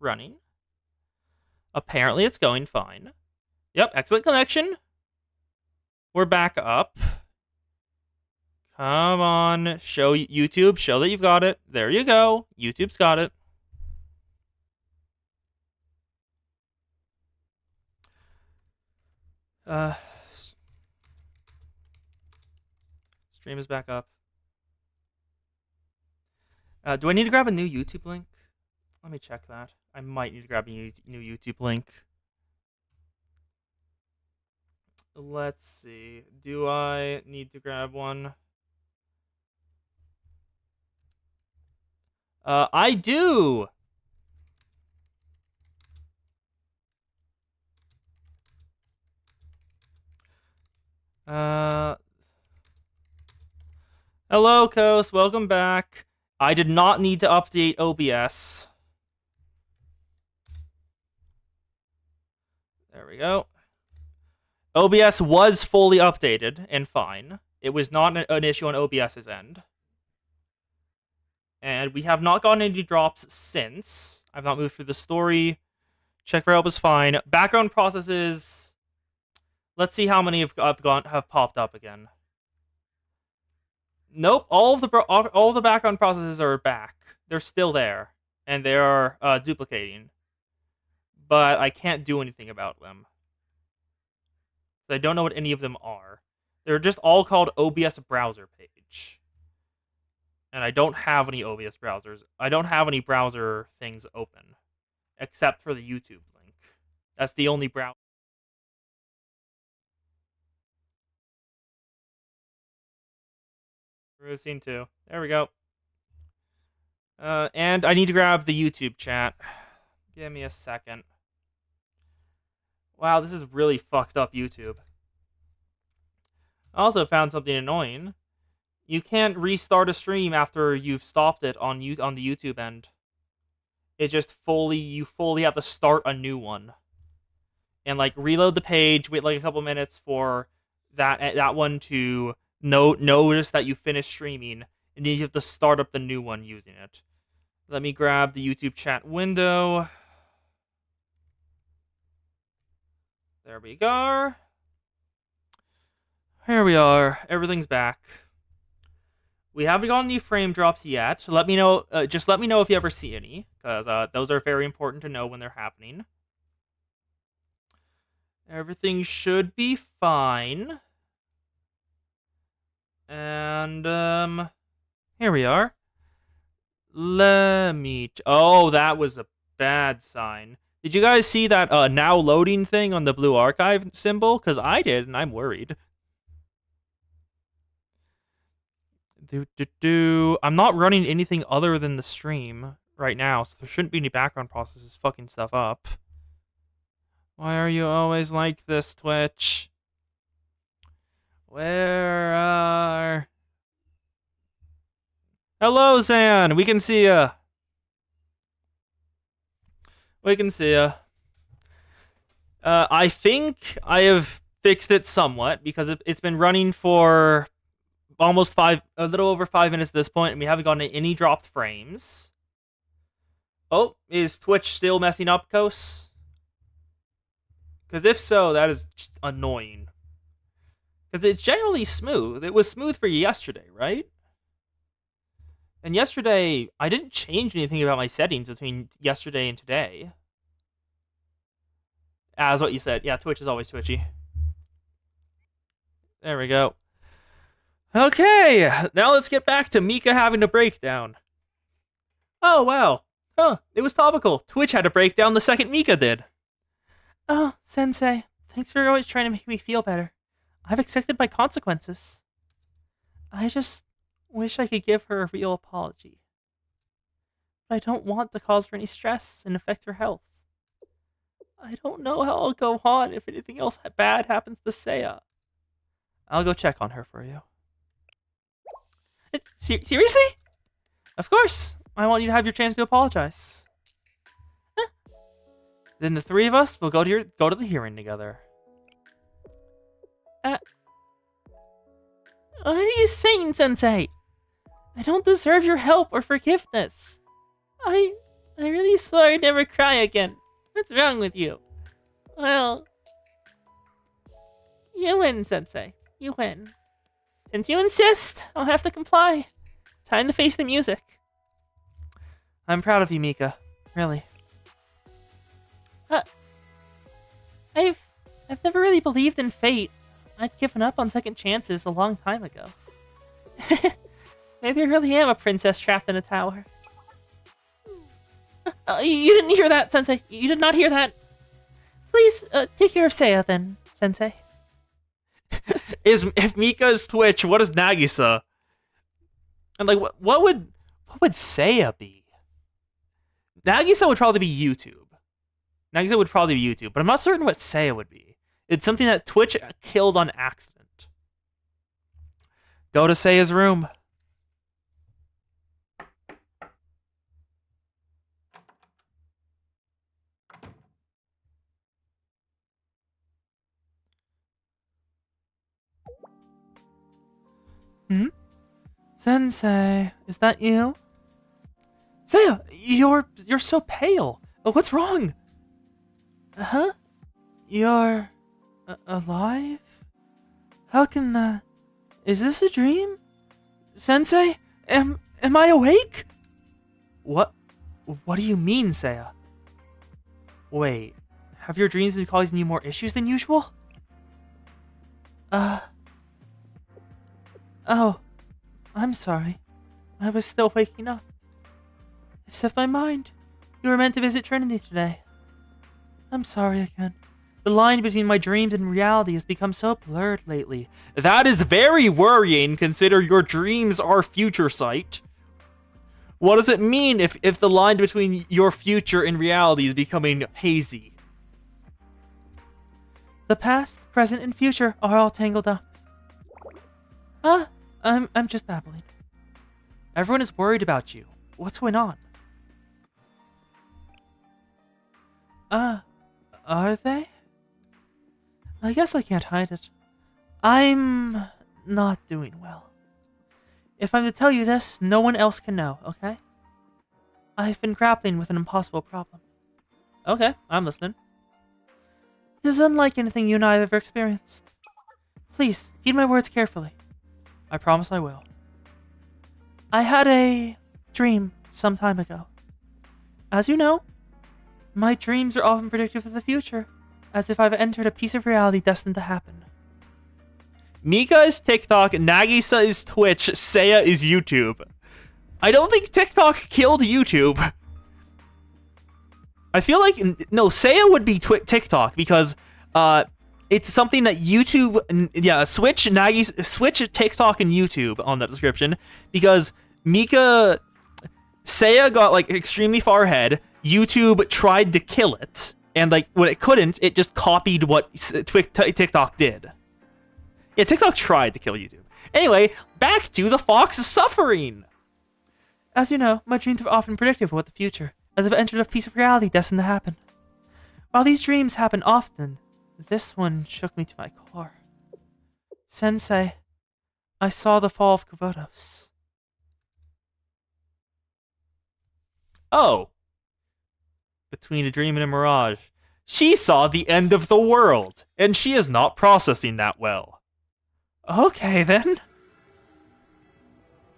running. Apparently it's going fine. Yep, excellent connection. We're back up. Come on, show YouTube, show that you've got it. There you go. YouTube's got it. Stream is back up. Do I need to grab a new YouTube link? Let me check that. I might need to grab a new YouTube link. Let's see. Do I need to grab one? I do! Hello, Coast. Welcome back. I did not need to update OBS. There we go. OBS was fully updated and fine. It was not an issue on OBS's end. And we have not gotten any drops since. I've not moved through the story. Check for help is fine. Background processes. Let's see how many have popped up again. Nope, all of the background processes are back. They're still there, and they are duplicating. But I can't do anything about them. So I don't know what any of them are. They're just all called OBS browser page. And I don't have any OBS browsers. I don't have any browser things open, except for the YouTube link. That's the only browser. Scene 2. There we go. And I need to grab the YouTube chat. Give me a second. Wow, this is really fucked up YouTube. I also found something annoying. You can't restart a stream after you've stopped it on the YouTube end. It just you fully have to start a new one. And like reload the page, wait like a couple minutes for that one to notice that you finished streaming, and then you have to start up the new one using it. Let me grab the YouTube chat window. There we go. Here we are. Everything's back. We haven't gotten any frame drops yet. Let me know. Just let me know if you ever see any, because those are very important to know when they're happening. Everything should be fine. And here we are. Oh, that was a bad sign. Did you guys see that now loading thing on the blue archive symbol? Because I did, and I'm worried. I'm not running anything other than the stream right now, so there shouldn't be any background processes fucking stuff up. Why are you always like this, Twitch? Where are... Hello, Zan! We can see ya! We can see ya. I think I have fixed it somewhat, because it's been running for almost a little over 5 minutes at this point, and we haven't gotten any dropped frames. Oh, is Twitch still messing up, Kos? Because if so, that is just annoying. Because it's generally smooth. It was smooth for you yesterday, right? And yesterday, I didn't change anything about my settings between yesterday and today. As what you said. Yeah, Twitch is always twitchy. There we go. Okay, now let's get back to Mika having a breakdown. Oh, wow. Huh, it was topical. Twitch had a breakdown the second Mika did. Oh, Sensei, thanks for always trying to make me feel better. I've accepted my consequences. I just wish I could give her a real apology. But I don't want to cause her any stress and affect her health. I don't know how I'll go on if anything else bad happens to Seiya. I'll go check on her for you. Seriously? Of course. I want you to have your chance to apologize. Then the three of us will go to the hearing together. What are you saying, Sensei? I don't deserve your help or forgiveness. I I really swore I'd never cry again. What's wrong with you? Well, you win, Sensei. You win. Since you insist, I'll have to comply. Time to face the music. I'm proud of you, Mika. Really. I've never really believed in fate. I'd given up on second chances a long time ago. Maybe I really am a princess trapped in a tower. You didn't hear that, Sensei. You did not hear that. Please, take care of Seiya then, Sensei. If Mika's Twitch, what is Nagisa? And like, what would Seiya be? Nagisa would probably be YouTube. Nagisa would probably be YouTube, but I'm not certain what Seiya would be. It's something that Twitch killed on accident. Go to Seiya's room. Hmm? Sensei, is that you? Seiya, you're so pale. What's wrong? Huh? You're alive? How can that? Is this a dream? Sensei, am I awake? What do you mean, Seiya? Wait, have your dreams been causing you more issues than usual? Oh, I'm sorry. I was still waking up. It slipped my mind. You were meant to visit Trinity today. I'm sorry again. The line between my dreams and reality has become so blurred lately. That is very worrying, consider your dreams are future sight. What does it mean if the line between your future and reality is becoming hazy? The past, present, and future are all tangled up. I'm just babbling. Everyone is worried about you. What's going on? Are they? I guess I can't hide it. I'm not doing well. If I'm to tell you this, no one else can know, okay? I've been grappling with an impossible problem. Okay, I'm listening. This is unlike anything you and I have ever experienced. Please, heed my words carefully. I promise I will. I had a dream some time ago. As you know, my dreams are often predictive of the future, as if I've entered a piece of reality destined to happen. Mika is TikTok, Nagisa is Twitch, Seiya is YouTube. I don't think TikTok killed YouTube. I feel like, no, Seiya would be TikTok because it's something that YouTube, Switch, TikTok, and YouTube on that description because Seiya got like extremely far ahead. YouTube tried to kill it, and like when it couldn't, it just copied what TikTok did. Yeah, TikTok tried to kill YouTube. Anyway, back to the fox suffering. As you know, my dreams are often predictive of what the future, as if I entered a piece of reality destined to happen. While these dreams happen often, this one shook me to my core. Sensei, I saw the fall of Kavotos. Oh. Between a dream and a mirage. She saw the end of the world, and she is not processing that well. Okay, then.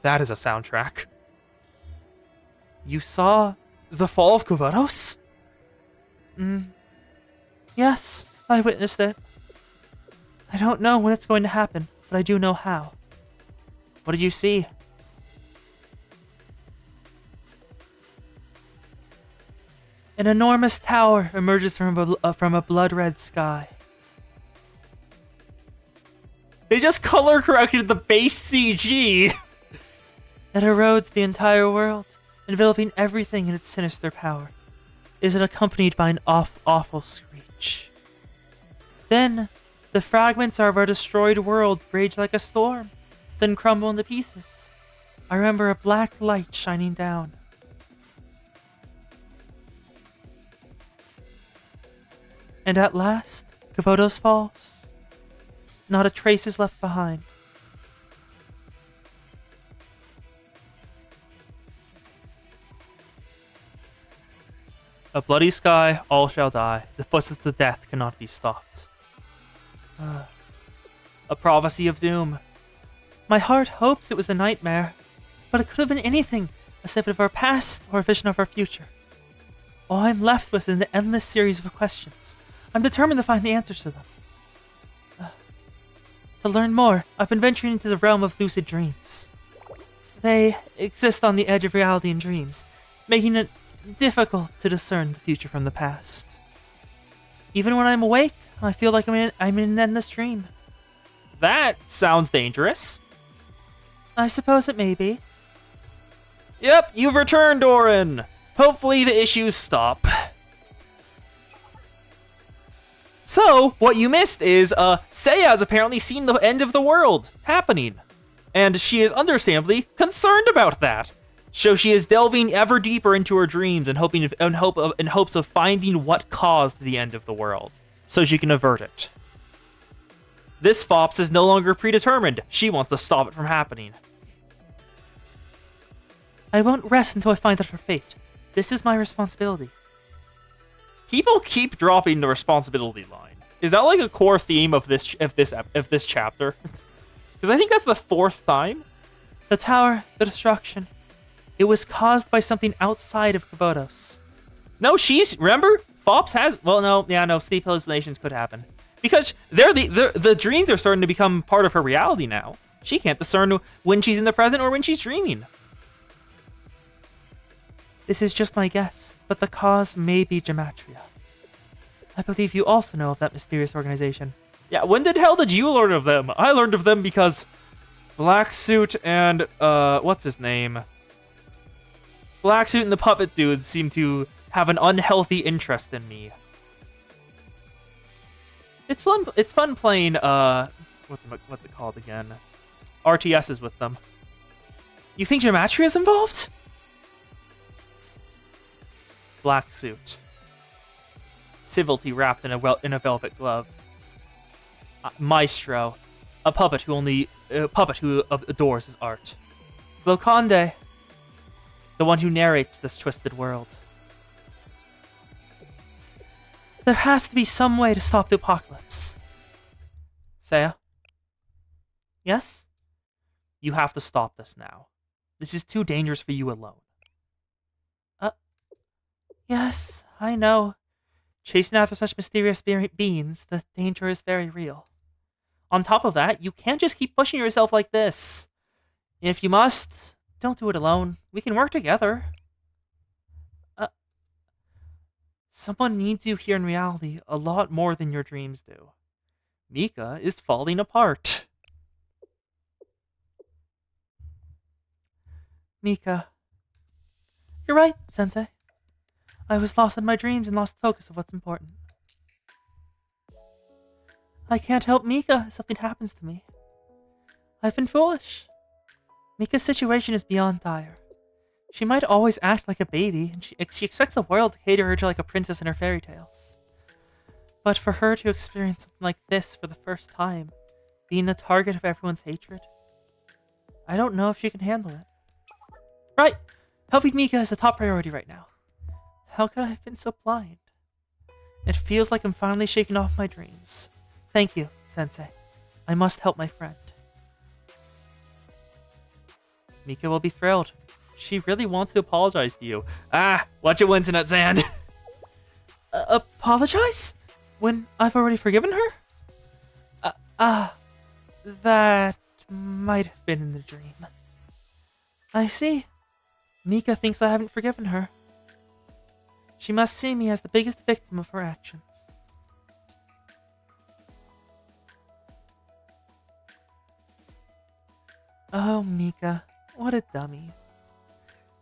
That is a soundtrack. You saw the fall of Kavotos? Yes, I witnessed it. I don't know when it's going to happen, but I do know how. What did you see? An enormous tower emerges from a blood-red sky. They just color corrected the base CG! It erodes the entire world, enveloping everything in its sinister power. Is it accompanied by an awful screech? Then, the fragments of our destroyed world rage like a storm, then crumble into pieces. I remember a black light shining down. And at last, Kavotos falls. Not a trace is left behind. A bloody sky, all shall die. The footsteps of death cannot be stopped. A prophecy of doom. My heart hopes it was a nightmare, but it could have been anything, a snippet of our past or a vision of our future. All I'm left with is an endless series of questions. I'm determined to find the answers to them. To learn more, I've been venturing into the realm of lucid dreams. They exist on the edge of reality and dreams, making it difficult to discern the future from the past. Even when I'm awake, I feel like I'm in an endless dream. That sounds dangerous. I suppose it may be. Yep, you've returned, Doran! Hopefully the issues stop. So, what you missed is, Seiya has apparently seen the end of the world happening. And she is understandably concerned about that. So she is delving ever deeper into her dreams and in hopes of finding what caused the end of the world, so she can avert it. This Fops is no longer predetermined. She wants to stop it from happening. I won't rest until I find out her fate. This is my responsibility. People keep dropping the responsibility line. Is that like a core theme of this chapter? Because I think that's the 4th time. The tower, the destruction. It was caused by something outside of Kavotos. No, remember? Fops has... Well, no, sleep hallucinations could happen. Because the dreams are starting to become part of her reality now. She can't discern when she's in the present or when she's dreaming. This is just my guess, but the cause may be Gematria. I believe you also know of that mysterious organization. Yeah, when the hell did you learn of them? I learned of them because Black Suit and, what's his name? Black Suit and the Puppet Dude seem to have an unhealthy interest in me. It's fun playing, what's it called again? RTSs with them. You think Gematria is involved? Black Suit. Civility wrapped in a velvet glove. Maestro, a puppet who adores his art. Gloconde, the one who narrates this twisted world. There has to be some way to stop the apocalypse. Seiya? Yes? You have to stop this now. This is too dangerous for you alone. Yes, I know. Chasing after such mysterious beings, the danger is very real. On top of that, you can't just keep pushing yourself like this. If you must, don't do it alone. We can work together. Someone needs you here in reality a lot more than your dreams do. Mika is falling apart. Mika. You're right, Sensei. I was lost in my dreams and lost focus of what's important. I can't help Mika if something happens to me. I've been foolish. Mika's situation is beyond dire. She might always act like a baby, and she expects the world to cater her to like a princess in her fairy tales. But for her to experience something like this for the first time, being the target of everyone's hatred, I don't know if she can handle it. Right! Helping Mika is the top priority right now. How could I have been so blind? It feels like I'm finally shaking off my dreams. Thank you, Sensei. I must help my friend. Mika will be thrilled. She really wants to apologize to you. Watch it, Winston at Zan. Apologize? When I've already forgiven her? That might have been in the dream. I see. Mika thinks I haven't forgiven her. She must see me as the biggest victim of her actions. Oh, Mika, what a dummy.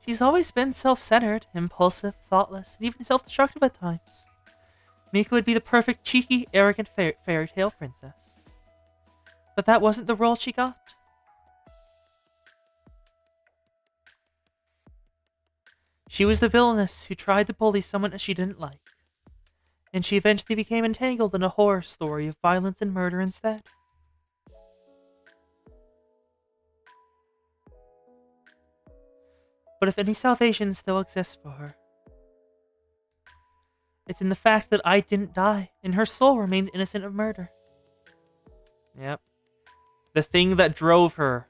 She's always been self-centered, impulsive, thoughtless, and even self-destructive at times. Mika would be the perfect cheeky, arrogant fairy tale princess. But that wasn't the role she got. She was the villainess who tried to bully someone she didn't like. And she eventually became entangled in a horror story of violence and murder instead. But if any salvation still exists for her, It's in the fact that I didn't die, and her soul remains innocent of murder. Yep. The thing that drove her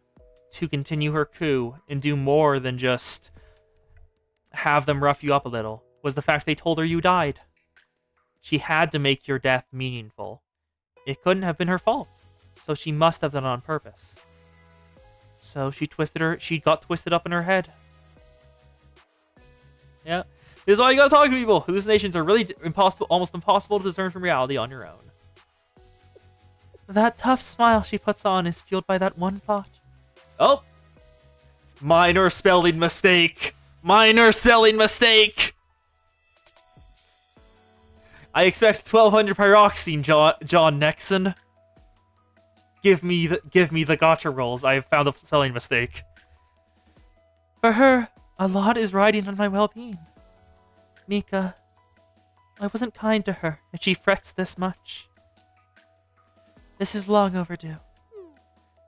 to continue her coup and do more than just have them rough you up a little was the fact they told her you died. She had to make your death meaningful. It couldn't have been her fault, so she must have done it on purpose. So she got twisted up in her head. Yeah. This is why you gotta talk to people. Hallucinations are really almost impossible to discern from reality on your own. That tough smile she puts on is fueled by that one thought. Oh! Minor spelling mistake! Minor spelling mistake! I expect 1200 pyroxene, John Nexon. Give me the gotcha rolls. I have found a spelling mistake. For her, a lot is riding on my well-being. Mika, I wasn't kind to her, and she frets this much. This is long overdue.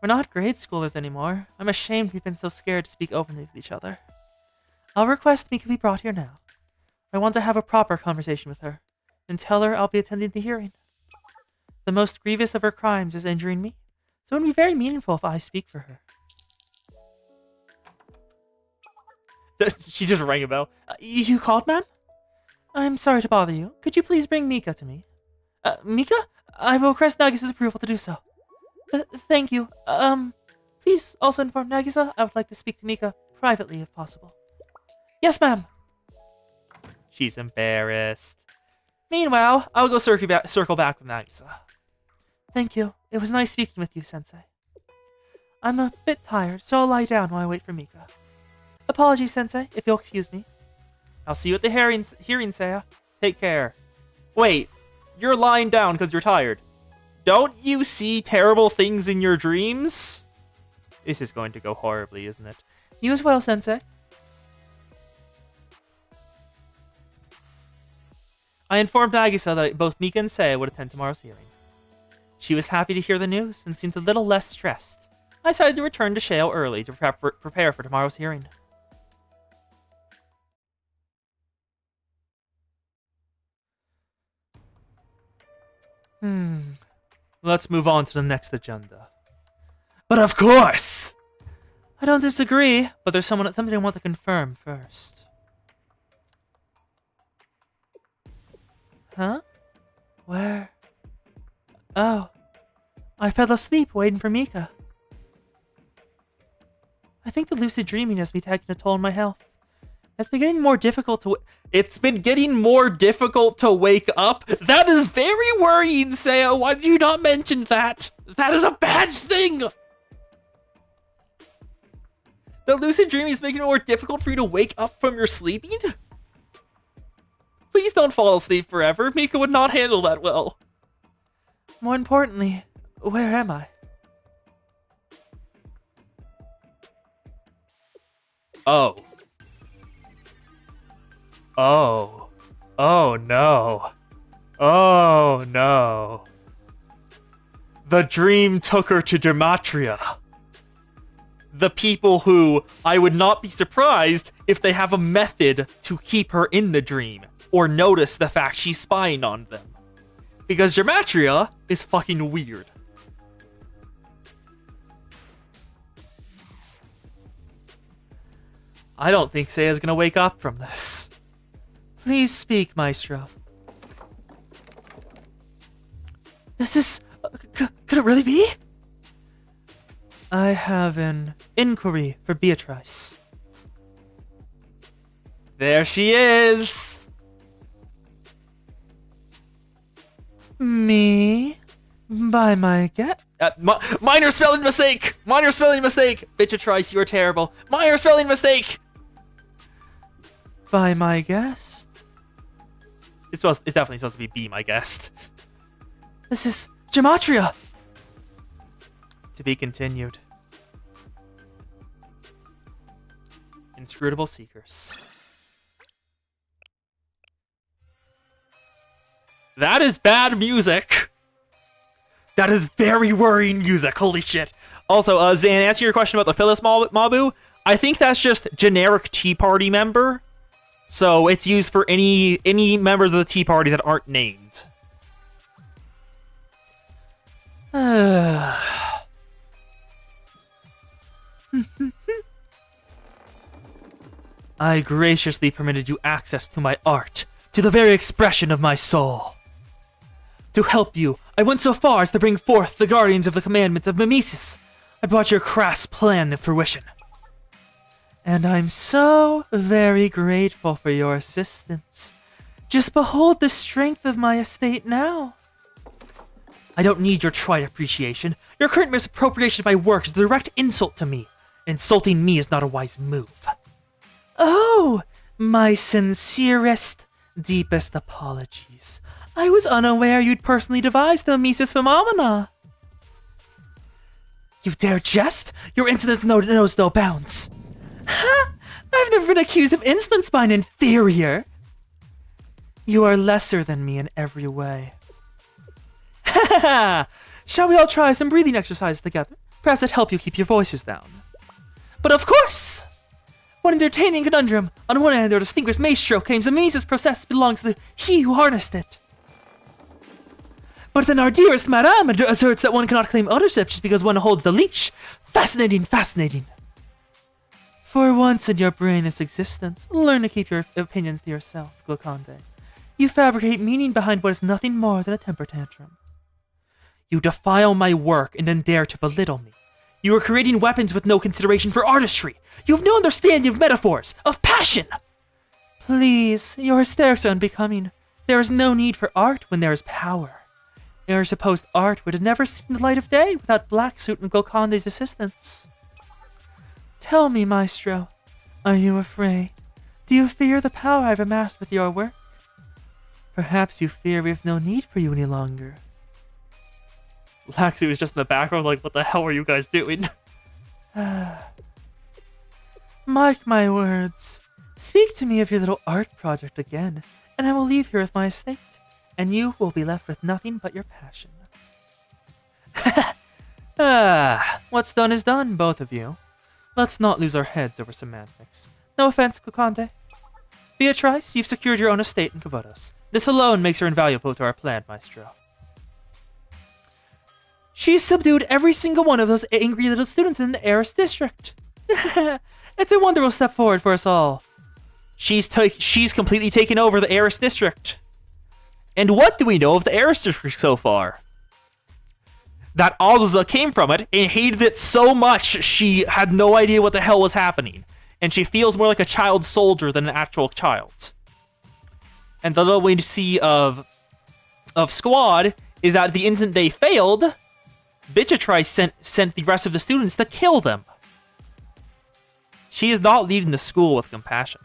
We're not grade schoolers anymore. I'm ashamed we've been so scared to speak openly with each other. I'll request Mika be brought here now. I want to have a proper conversation with her, and tell her I'll be attending the hearing. The most grievous of her crimes is injuring me, so it would be very meaningful if I speak for her. She just rang a bell. You called, ma'am? I'm sorry to bother you. Could you please bring Mika to me? Mika? I will request Nagisa's approval to do so. Thank you. Please also inform Nagisa I would like to speak to Mika privately if possible. Yes, ma'am. She's embarrassed. Meanwhile, I'll go circle back with Nagisa. Thank you. It was nice speaking with you, Sensei. I'm a bit tired, so I'll lie down while I wait for Mika. Apologies, Sensei, if you'll excuse me. I'll see you at the hearing, Seiya. Take care. Wait, you're lying down because you're tired. Don't you see terrible things in your dreams? This is going to go horribly, isn't it? You as well, Sensei. I informed Nagisa that both Mika and Seiya would attend tomorrow's hearing. She was happy to hear the news and seemed a little less stressed. I decided to return to Sheo early to prepare for tomorrow's hearing. Let's move on to the next agenda. But of course! I don't disagree, but there's something I want to confirm first. Huh? Where? Oh. I fell asleep waiting for Mika. I think the lucid dreaming has been taking a toll on my health. It's been getting more difficult to wake up? That is very worrying, Seiya. Why did you not mention that? That is a bad thing! The lucid dreaming is making it more difficult for you to wake up from your sleeping? Please don't fall asleep forever. Mika would not handle that well. More importantly, where am I? Oh. Oh. Oh no. Oh no. The dream took her to Gematria. The people who I would not be surprised if they have a method to keep her in the dream or notice the fact she's spying on them. Because Gematria is fucking weird. I don't think Seiya's gonna wake up from this. Please speak, Maestro. This is... could it really be? I have an inquiry for Beatrice. There she is! Me? By my guess? Minor spelling mistake! Minor spelling mistake! Beatrice, you are terrible. Minor spelling mistake! By my guest? It's definitely supposed to be my guest. This is Gematria! To be continued. Inscrutable Seekers. That is bad music! That is very worrying music, holy shit. Also, Zan, answer your question about the Phyllis Mabu, I think that's just generic Tea Party member. So it's used for any members of the Tea Party that aren't named. I graciously permitted you access to my art, to the very expression of my soul. To help you, I went so far as to bring forth the guardians of the commandment of Mimesis. I brought your crass plan to fruition. And I'm so very grateful for your assistance. Just behold the strength of my estate now. I don't need your trite appreciation. Your current misappropriation of my work is a direct insult to me. Insulting me is not a wise move. Oh, my sincerest, deepest apologies. I was unaware you'd personally devised the Mimesis phenomena. You dare jest? Your insolence knows no bounds. Ha! I've never been accused of insolence by an inferior. You are lesser than me in every way. Ha ha ha! Shall we all try some breathing exercises together? Perhaps that'll help you keep your voices down. But of course! What entertaining conundrum! On one hand, our distinguished maestro claims the Mimesis process belongs to he who harnessed it. But then our dearest madame asserts that one cannot claim ownership just because one holds the leash. Fascinating, fascinating. For once in your brainless existence, learn to keep your opinions to yourself, Gloconde. You fabricate meaning behind what is nothing more than a temper tantrum. You defile my work and then dare to belittle me. You are creating weapons with no consideration for artistry. You have no understanding of metaphors, of passion. Please, your hysterics are unbecoming. There is no need for art when there is power. Your supposed art would have never seen the light of day without Blacksuit and Gloconde's assistance. Tell me, Maestro, are you afraid? Do you fear the power I've amassed with your work? Perhaps you fear we have no need for you any longer. Blacksuit was just in the background like, what the hell are you guys doing? Mark my words. Speak to me of your little art project again, and I will leave here with my estate, and you will be left with nothing but your passion. What's done is done, both of you. Let's not lose our heads over semantics. No offense, Gloconde. Beatrice, you've secured your own estate in Kavotos. This alone makes her invaluable to our plan, Maestro. She's subdued every single one of those angry little students in the Eris district. It's a wonderful step forward for us all. She's completely taken over the Eris district. And what do we know of the Eris district so far? That Azusa came from it and hated it so much she had no idea what the hell was happening. And she feels more like a child soldier than an actual child. And the little we see of Squad is that the instant they failed, Beatrice sent the rest of the students to kill them. She is not leading the school with compassion.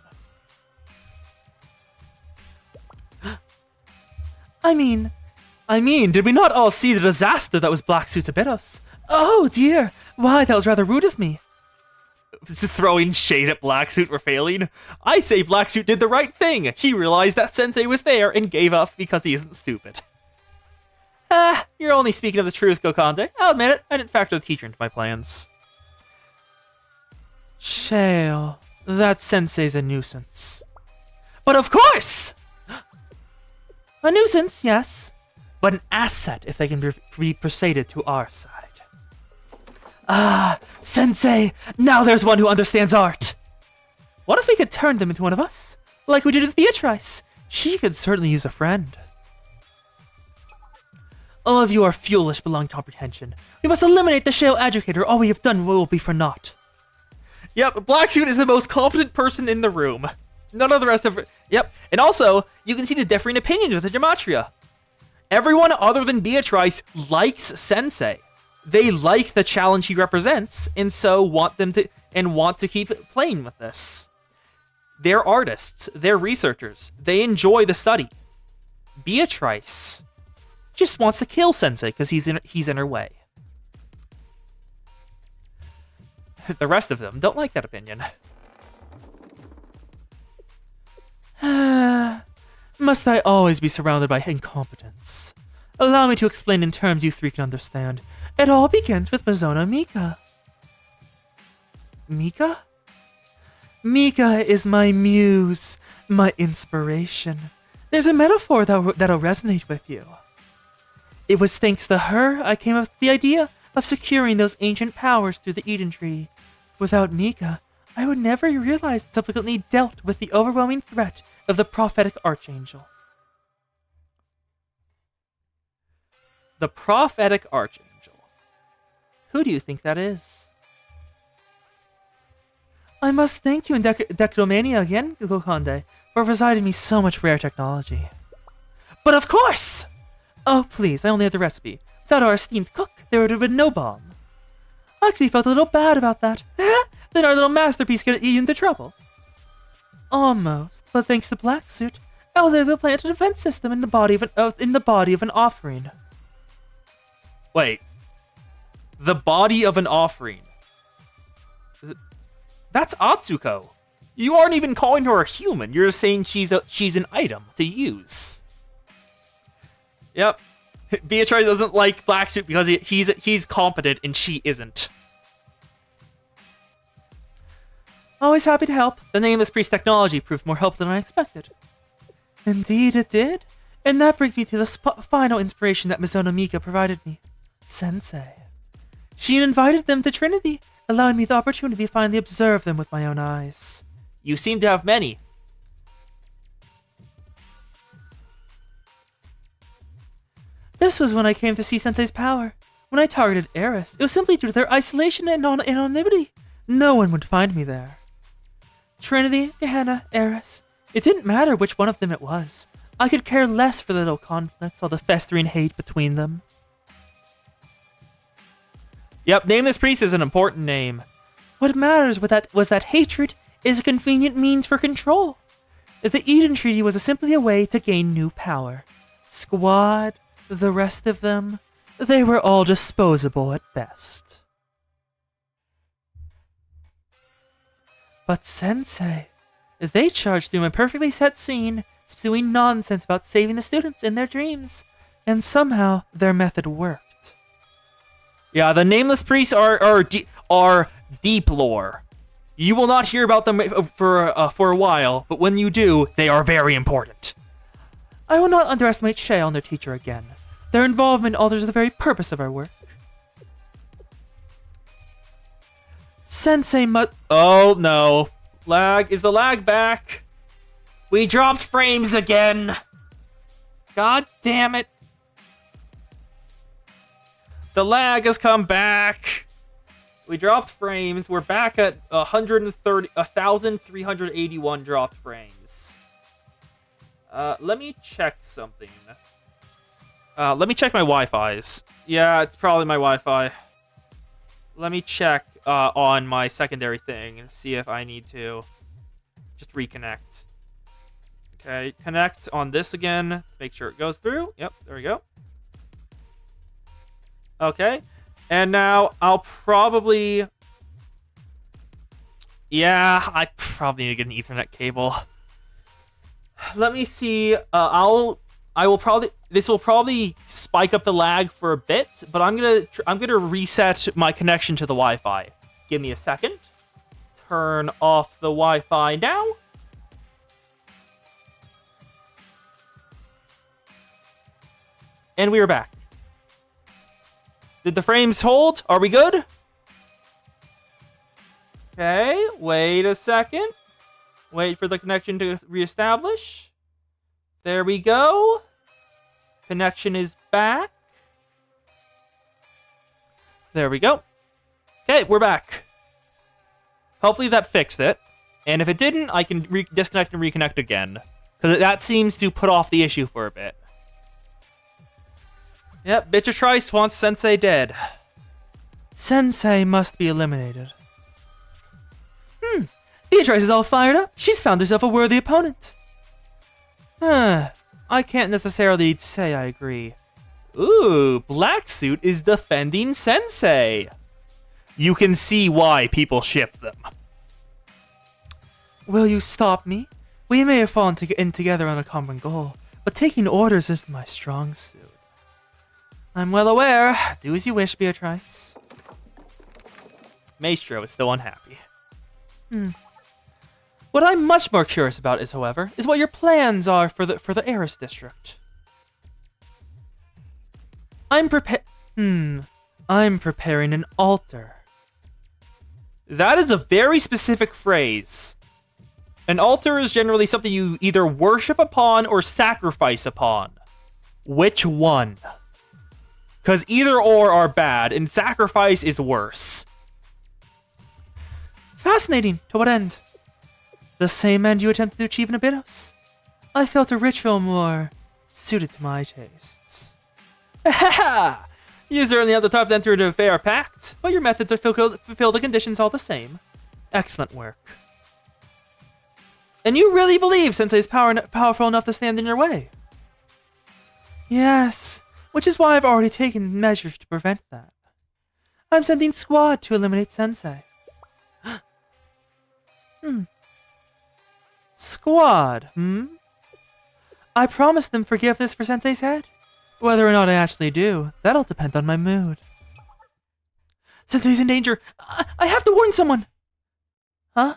I mean, did we not all see the disaster that was Blacksuit's Abydos? Oh dear, why, that was rather rude of me. Throwing shade at Blacksuit for failing. I say Blacksuit did the right thing. He realized that Sensei was there and gave up because he isn't stupid. You're only speaking of the truth, Gloconde. I'll admit it, I didn't factor the teacher into my plans. Shale, that Sensei's a nuisance. But of course! A nuisance, yes. But an asset if they can be persuaded to our side. Ah, Sensei, now there's one who understands art. What if we could turn them into one of us? Like we did with Beatrice. She could certainly use a friend. All of you are foolish beyond comprehension. We must eliminate the Shale Educator. All we have done will be for naught. Yep, Blacksuit is the most competent person in the room. None of the rest of... Yep, and also, you can see the differing opinions with the Gematria. Everyone other than Beatrice likes Sensei. They like the challenge he represents, and so want to keep playing with this. They're artists. They're researchers. They enjoy the study. Beatrice just wants to kill Sensei because he's in her way. The rest of them don't like that opinion. Must I always be surrounded by incompetence? Allow me to explain in terms you three can understand. It all begins with Mizona Mika. Mika? Mika is my muse, My inspiration. There's a metaphor that'll resonate with you. It was thanks to her I came up with the idea of securing those ancient powers through the Eden Tree. Without Mika, I would never realize and subsequently dealt with the overwhelming threat of the prophetic archangel. The prophetic archangel. Who do you think that is? I must thank you in Decromania again, Gluconde, for providing me so much rare technology. But of course! Oh, please, I only had the recipe. Without our esteemed cook, there would have been no bomb. I actually felt a little bad about that. Then our little masterpiece got you into trouble. Almost, but thanks to Black Suit, I was able to plant a defense system in the body of an offering. Wait. The body of an offering. That's Atsuko. You aren't even calling her a human. You're just saying she's an item to use. Yep. Beatrice doesn't like Black Suit because he's competent and she isn't. Always happy to help. The Nameless Priest technology proved more helpful than I expected. Indeed it did. And that brings me to the final inspiration that Mizuno Mika provided me. Sensei. She invited them to Trinity, allowing me the opportunity to finally observe them with my own eyes. You seem to have many. This was when I came to see Sensei's power. When I targeted Eris, it was simply due to their isolation and anonymity. No one would find me there. Trinity, Gehenna, Eris. It didn't matter which one of them it was. I could care less for the little conflicts, all the festering hate between them. Yep, Nameless Priest is an important name. What matters was that hatred is a convenient means for control. The Eden Treaty was simply a way to gain new power. Squad, the rest of them, they were all disposable at best. But Sensei, they charged through a perfectly set scene, spewing nonsense about saving the students in their dreams, and somehow their method worked. Yeah, the Nameless Priests are deep lore. You will not hear about them for a while, but when you do, they are very important. I will not underestimate Shale and their teacher again. Their involvement alters the very purpose of our work. Sensei Oh no. Lag. Is the lag back? We dropped frames again. God damn it. The lag has come back. We dropped frames. We're back at 1,381 dropped frames. Let me check something. Let me check my Wi-Fi's. Yeah, it's probably my Wi-Fi. Let me check on my secondary thing and see if I need to just reconnect. Okay, connect on this again. Make sure it goes through. Yep, there we go. Okay, and now I'll probably... Yeah, I probably need to get an Ethernet cable. Let me see. This will probably spike up the lag for a bit, but I'm gonna reset my connection to the Wi-Fi. Give me a second. Turn off the Wi-Fi now. And we are back. Did the frames hold? Are we good? Okay, wait a second. Wait for the connection to reestablish. There we go. Connection is back. There we go. Okay, we're back. Hopefully that fixed it. And if it didn't, I can disconnect and reconnect again. Because that seems to put off the issue for a bit. Yep, Beatrice wants Sensei dead. Sensei must be eliminated. Beatrice is all fired up. She's found herself a worthy opponent. I can't necessarily say I agree. Ooh, Black Suit is defending Sensei. You can see why people ship them. Will you stop me? We may have fallen in together on a common goal, but taking orders isn't my strong suit. I'm well aware. Do as you wish, Beatrice. Maestro is still unhappy. What I'm much more curious about is, however, is what your plans are for the Eris district. I'm preparing an altar. That is a very specific phrase. An altar is generally something you either worship upon or sacrifice upon. Which one? Because either or are bad, and sacrifice is worse. Fascinating. To what end? The same end you attempted to achieve in Abydos. I felt a ritual more suited to my tastes. Ha! You certainly have the time to enter into a fair pact, but your methods are fulfill the conditions all the same. Excellent work. And you really believe Sensei's powerful enough to stand in your way? Yes, which is why I've already taken measures to prevent that. I'm sending Squad to eliminate Sensei. Squad, I promised them forgiveness for Sensei's head. Whether or not I actually do, that'll depend on my mood. Sensei's in danger. I have to warn someone. Huh?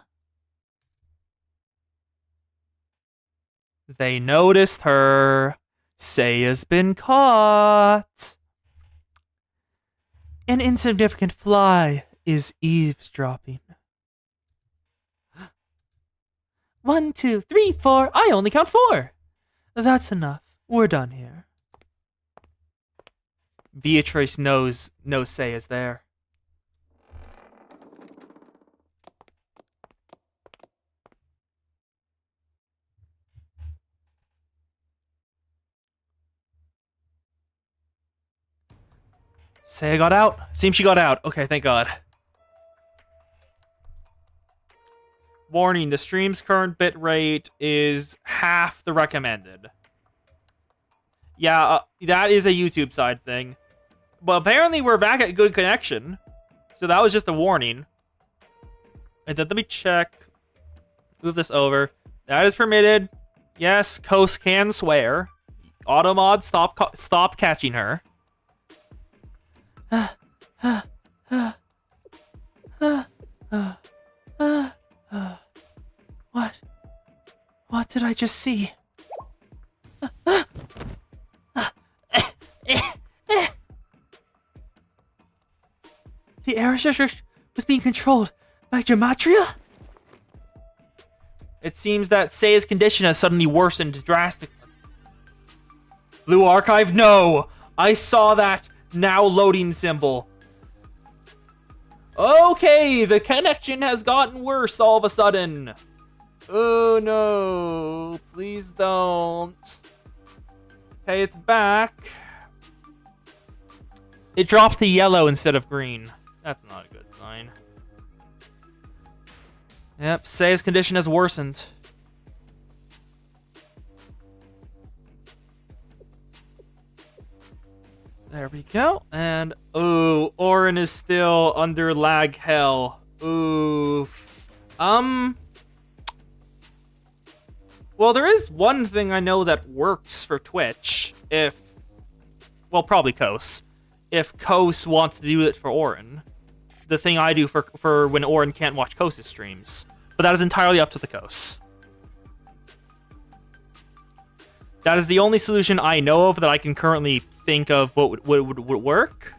They noticed her. Seiya's been caught. An insignificant fly is eavesdropping. 1, 2, 3, 4. I only count 4. That's enough. We're done here. Beatrice knows Seiya's there. Seiya got out? Seems she got out. Okay, thank God. Warning, the stream's current bitrate is half the recommended. Yeah, that is a YouTube side thing. But apparently we're back at good connection. So that was just a warning. And then let me check. Move this over. That is permitted. Yes, Coast can swear. Automod, stop catching her. What did I just see? The Eris district was being controlled by Gematria? It seems that Seiya's condition has suddenly worsened drastically. Blue Archive? No! I saw that now loading symbol. Okay, the connection has gotten worse all of a sudden. Oh no, please don't. Okay, it's back. It dropped to yellow instead of green. That's not a good sign. Yep, Seiya's condition has worsened. There we go. And, ooh, Auron is still under lag hell. Ooh. Well, there is one thing I know that works for Twitch. Well, probably Kos. If Kos wants to do it for Auron. The thing I do for when Auron can't watch Kos' streams. But that is entirely up to the Kos. That is the only solution I know of that I can currently think of what would work.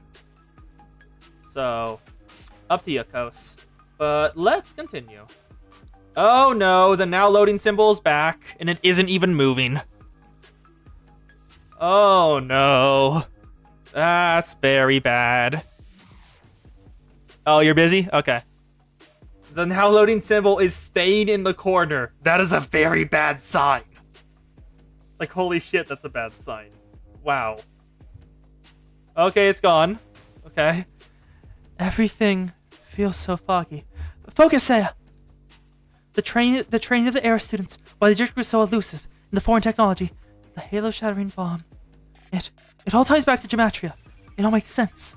So, up to you, Kos. But let's continue. Oh no, the now loading symbol is back, and it isn't even moving. Oh no. That's very bad. Oh, you're busy? Okay. The now loading symbol is staying in the corner. That is a very bad sign. Like, holy shit, that's a bad sign. Wow. Okay, it's gone. Okay. Everything feels so foggy. Focus, Seiya! The training of the Eris students, why the district was so elusive, and the foreign technology, the halo-shattering bomb. It all ties back to Gematria. It all makes sense.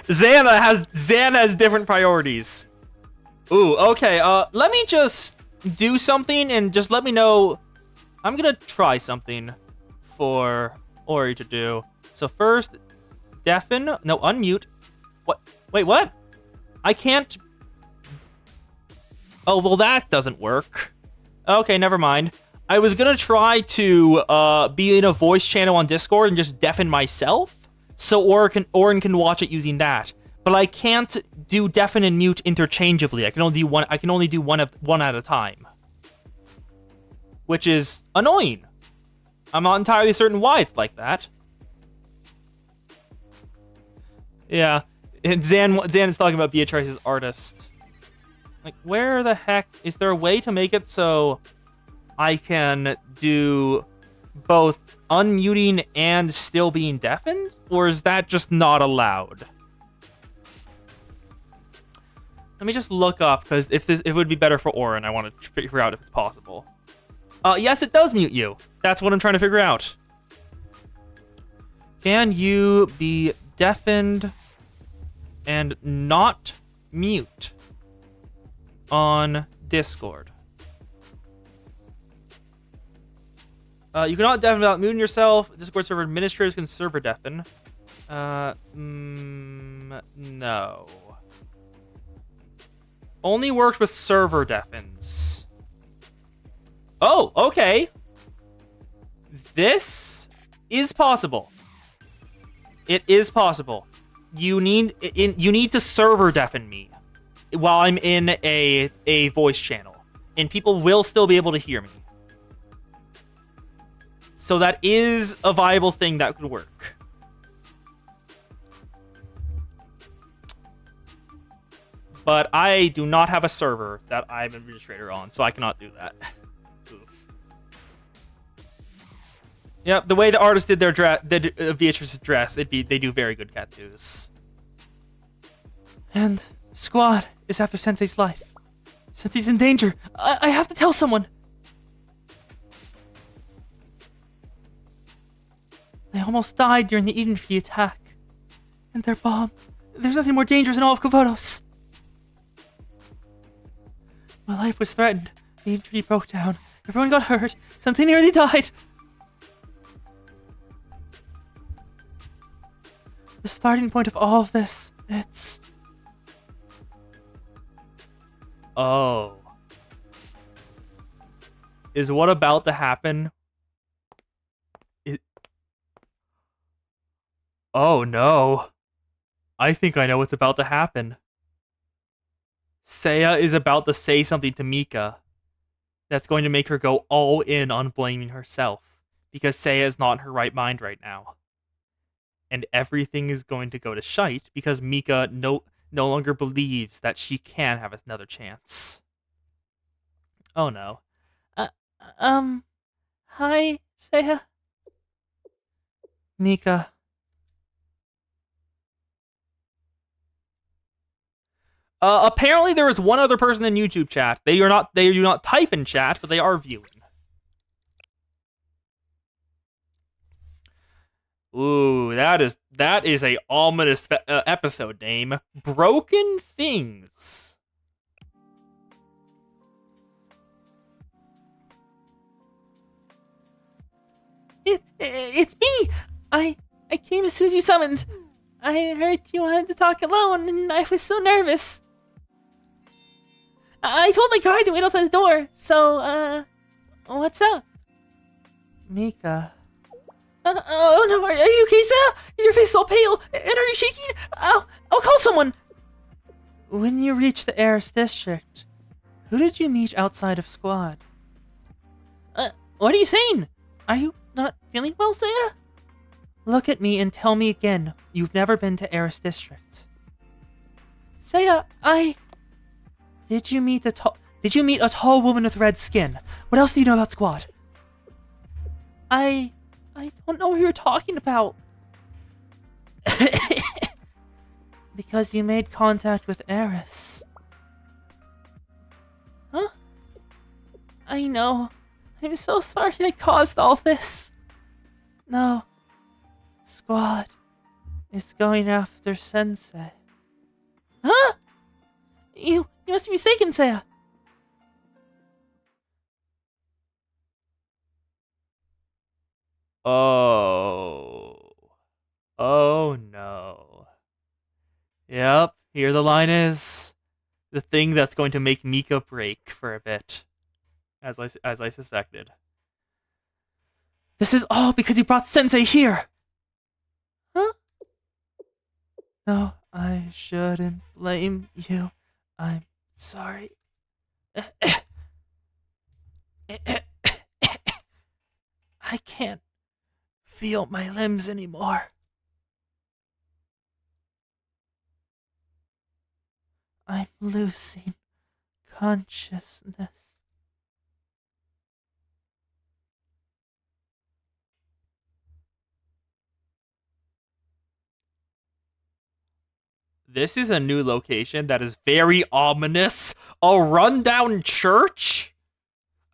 Xana has different priorities. Ooh, okay, let me just do something and just let me know. I'm gonna try something for Ori to do. So first, unmute. What? Wait, what? I can't... Oh, well, that doesn't work. Okay, never mind. I was gonna try to be in a voice channel on Discord and just deafen myself, so Orin can watch it using that. But I can't do deafen and mute interchangeably. I can only do one. I can only do one at a time, which is annoying. I'm not entirely certain why it's like that. Yeah, and Zan is talking about Beatrice's artist. Like, where the heck is there a way to make it so I can do both unmuting and still being deafened, or is that just not allowed? Let me just look up, because if it would be better for Orin, I want to figure out if it's possible. Yes, it does mute you. That's what I'm trying to figure out. Can you be deafened and not mute on Discord? You cannot deafen without muting yourself. Discord server administrators can server deafen. No. Only works with server deafens. Oh, okay. This is possible. It is possible. You need to server deafen me while I'm in a voice channel, and people will still be able to hear me. So that is a viable thing that could work. But I do not have a server that I'm an administrator on, so I cannot do that. Oof. Yep, the way the artist did their Beatrice's dress, they do very good tattoos. And Squad is after Sensei's life. Sensei's in danger. I have to tell someone. They almost died during the Eden Tree attack. And their bomb. There's nothing more dangerous in all of Kovotos. My life was threatened. The Eden Tree broke down. Everyone got hurt. Sensei nearly died. The starting point of all of this, it's... Oh. Is what about to happen? Oh no. I think I know what's about to happen. Seiya is about to say something to Mika that's going to make her go all in on blaming herself, because Seiya is not in her right mind right now. And everything is going to go to shite because Mika no longer believes that she can have another chance. Oh no. Hi, Seiya. Mika. Apparently there is one other person in YouTube chat. They do not type in chat, but they are viewing. Ooh, that is a ominous episode name. Broken Things. It's me. I came as soon as you summoned. I heard you wanted to talk alone, and I was so nervous. I told my guard to wait outside the door, so, what's up? Mika. Oh no, are you okay, Seiya? Your face is all pale, and are you shaking? I'll call someone! When you reach the Eris district, who did you meet outside of Squad? What are you saying? Are you not feeling well, Seiya? Look at me and tell me again, you've never been to Eris district. Seiya, Did you meet a tall woman with red skin? What else do you know about Squad? I don't know what you're talking about. Because you made contact with Eris. Huh? I know. I'm so sorry I caused all this. No. Squad is going after Sensei. Huh? You must be mistaken, Seiya. Oh. Oh no. Yep, here the line is. The thing that's going to make Mika break for a bit. As I suspected. This is all because you brought Sensei here! Huh? No, I shouldn't blame you. I'm sorry. I can't feel my limbs anymore. I'm losing consciousness. This is a new location that is very ominous. A rundown church?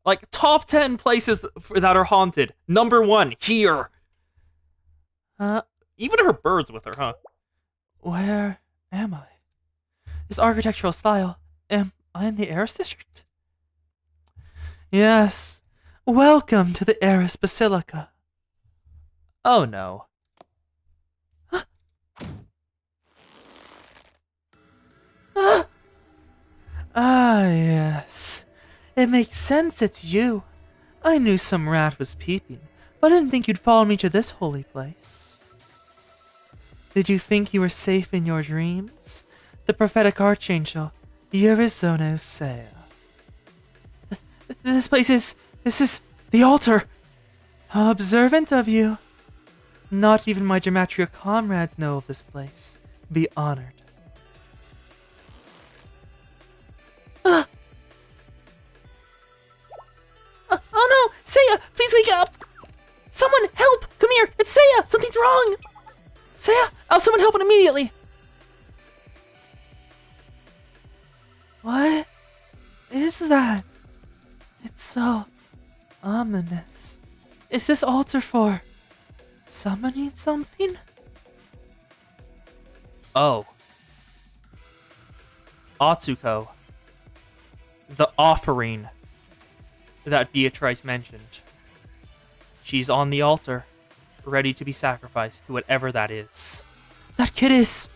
Like, top 10 places that are haunted. Number 1, here. Even her bird's with her, huh? Where am I? This architectural style. Am I in the Eris district? Yes. Welcome to the Eris Basilica. Oh no. Yes. It makes sense it's you. I knew some rat was peeping, but I didn't think you'd follow me to this holy place. Did you think you were safe in your dreams? The prophetic archangel, Yurizono Seiya. This is the altar. How observant of you. Not even my Gematria comrades know of this place. Be honored. Oh no! Seiya, please wake up! Someone help! Come here! It's Seiya! Something's wrong! Seiya! Oh, someone help immediately! What is that? It's so ominous. Is this altar for summoning something? Oh. Atsuko. The offering that Beatrice mentioned. She's on the altar, ready to be sacrificed to whatever that is. That kid is...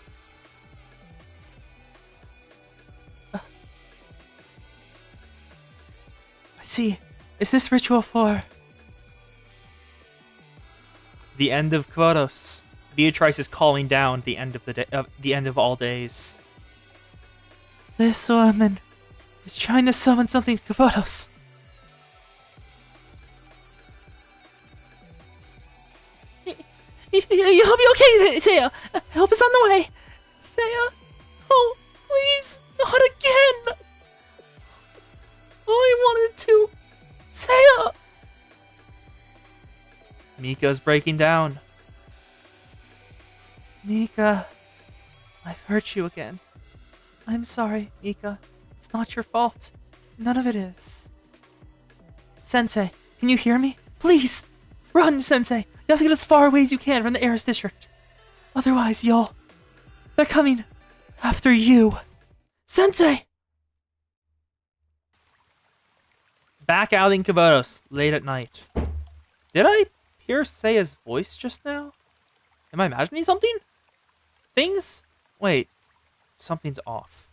I see. Is this ritual for... the end of Kvotos? Beatrice is calling down the end of the end of all days. This woman is trying to summon something to Kvotos. You'll be okay, Seiya. Help is on the way. Seiya. Oh, please. Not again. Oh, I wanted to. Seiya. Mika's breaking down. Mika. I've hurt you again. I'm sorry, Mika. It's not your fault. None of it is. Sensei, can you hear me? Please. Run, Sensei. You have to get as far away as you can from the Eris district. Otherwise, they're coming after you. Sensei! Back out in Kvotos, late at night. Did I hear Seiya's voice just now? Am I imagining something? Things? Wait, something's off.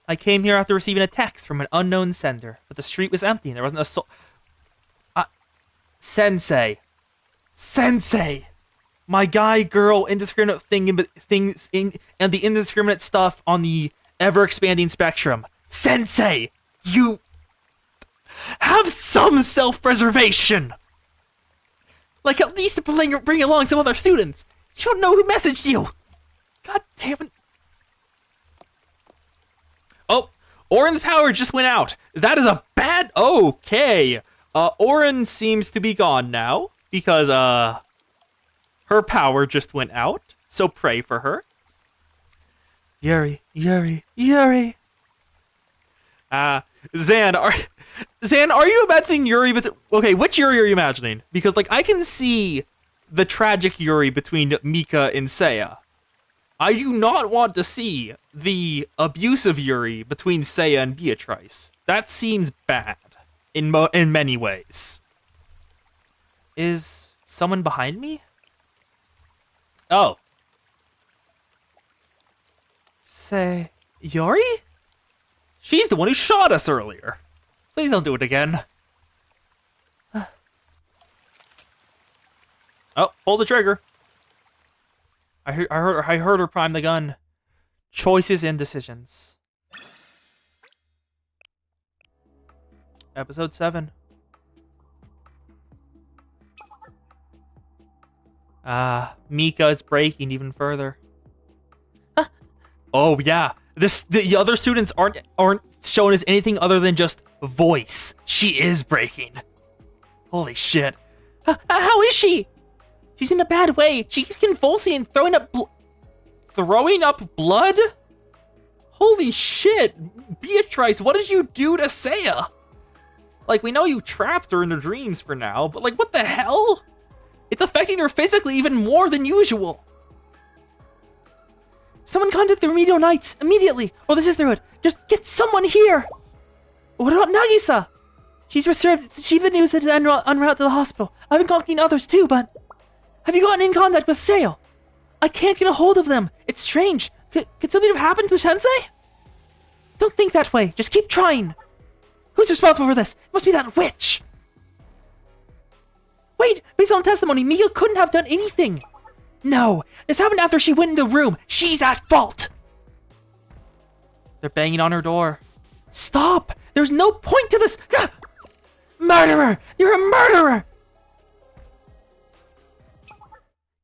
I came here after receiving a text from an unknown sender, but the street was empty and there wasn't a soul. Sensei. Sensei! My guy, girl, indiscriminate things and the indiscriminate stuff on the ever-expanding spectrum. Sensei! You... have some self-preservation! Like, at least bring along some other students. You don't know who messaged you! God damn it. Oh, Auron's power just went out. That is a bad... Okay. Auron seems to be gone now, because, her power just went out, so pray for her. Yuri. Zan, are you imagining Yuri, okay, which Yuri are you imagining? Because, like, I can see the tragic Yuri between Mika and Seiya. I do not want to see the abusive Yuri between Seiya and Beatrice. That seems bad. In many ways. Is someone behind me? Oh. Sayori? She's the one who shot us earlier. Please don't do it again. Oh, pull the trigger. I heard her prime the gun. Choices and decisions. Episode 7. Mika is breaking even further. Huh. Oh yeah, the other students aren't shown as anything other than just voice. She is breaking. Holy shit. How is she? She's in a bad way. She keeps convulsing and throwing up blood? Holy shit. Beatrice, what did you do to Seiya? Like, we know you trapped her in her dreams for now, but like, what the hell? It's affecting her physically even more than usual. Someone contact the Remedial Knights immediately, or the Sisterhood. Just get someone here. What about Nagisa? She's received the news that is en route to the hospital. I've been contacting others too, but... Have you gotten in contact with Seiya? I can't get a hold of them. It's strange. Could something have happened to Sensei? Don't think that way. Just keep trying. Who's responsible for this? It must be that witch. Wait, based on testimony, Mika couldn't have done anything. No, this happened after she went in the room. She's at fault. They're banging on her door. Stop! There's no point to this. Murderer! You're a murderer!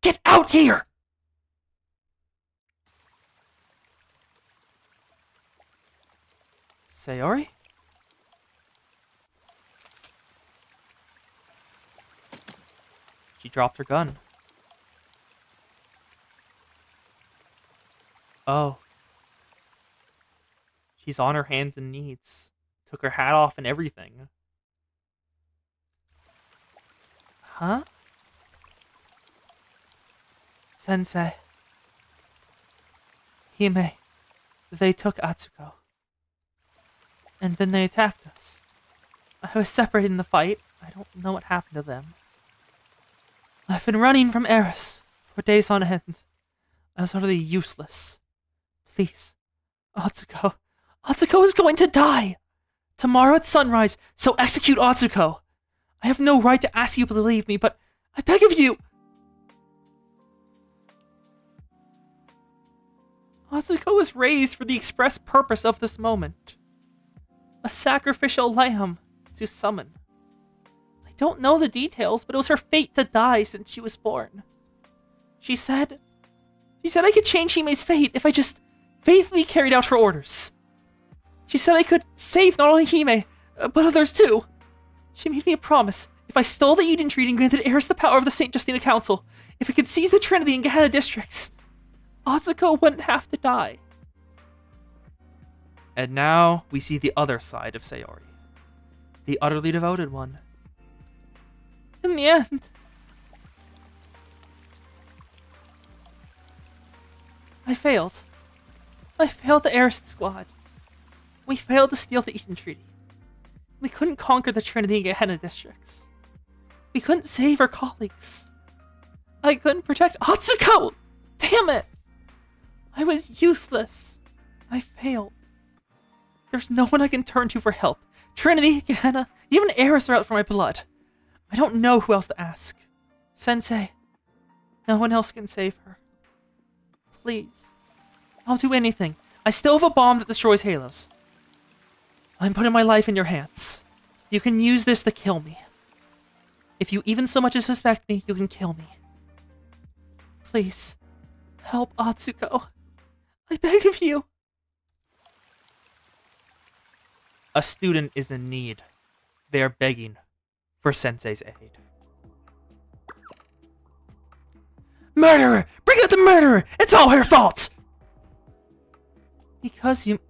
Get out here! Sayori? She dropped her gun. Oh. She's on her hands and knees. Took her hat off and everything. Huh? Sensei. Hime. They took Atsuko. And then they attacked us. I was separated in the fight. I don't know what happened to them. I've been running from Eris for days on end. I was utterly useless. Please. Atsuko. Atsuko is going to die! Tomorrow at sunrise, so execute Atsuko! I have no right to ask you to believe me, but I beg of you! Atsuko was raised for the express purpose of this moment. A sacrificial lamb to summon. I don't know the details, but it was her fate to die since she was born. She said I could change Hime's fate if I just faithfully carried out her orders. She said I could save not only Hime, but others too. She made me a promise. If I stole the Eden Tree and granted Eris the power of the St. Justina Council, if I could seize the Trinity and Gehenna districts, Atsuko wouldn't have to die. And now we see the other side of Sayori. The utterly devoted one. In the end, I failed. I failed the Eris Squad. We failed to steal the Eden Treaty. We couldn't conquer the Trinity and Gehenna districts. We couldn't save our colleagues. I couldn't protect Atsuko! Damn it! I was useless. I failed. There's no one I can turn to for help. Trinity, Gehenna, even Eris are out for my blood. I don't know who else to ask. Sensei, no one else can save her. Please. I'll do anything. I still have a bomb that destroys halos. I'm putting my life in your hands. You can use this to kill me. If you even so much as suspect me, you can kill me. Please, help Atsuko. I beg of you. A student is in need. They are begging for Sensei's aid. Murderer! Bring out the murderer! It's all her fault! Because you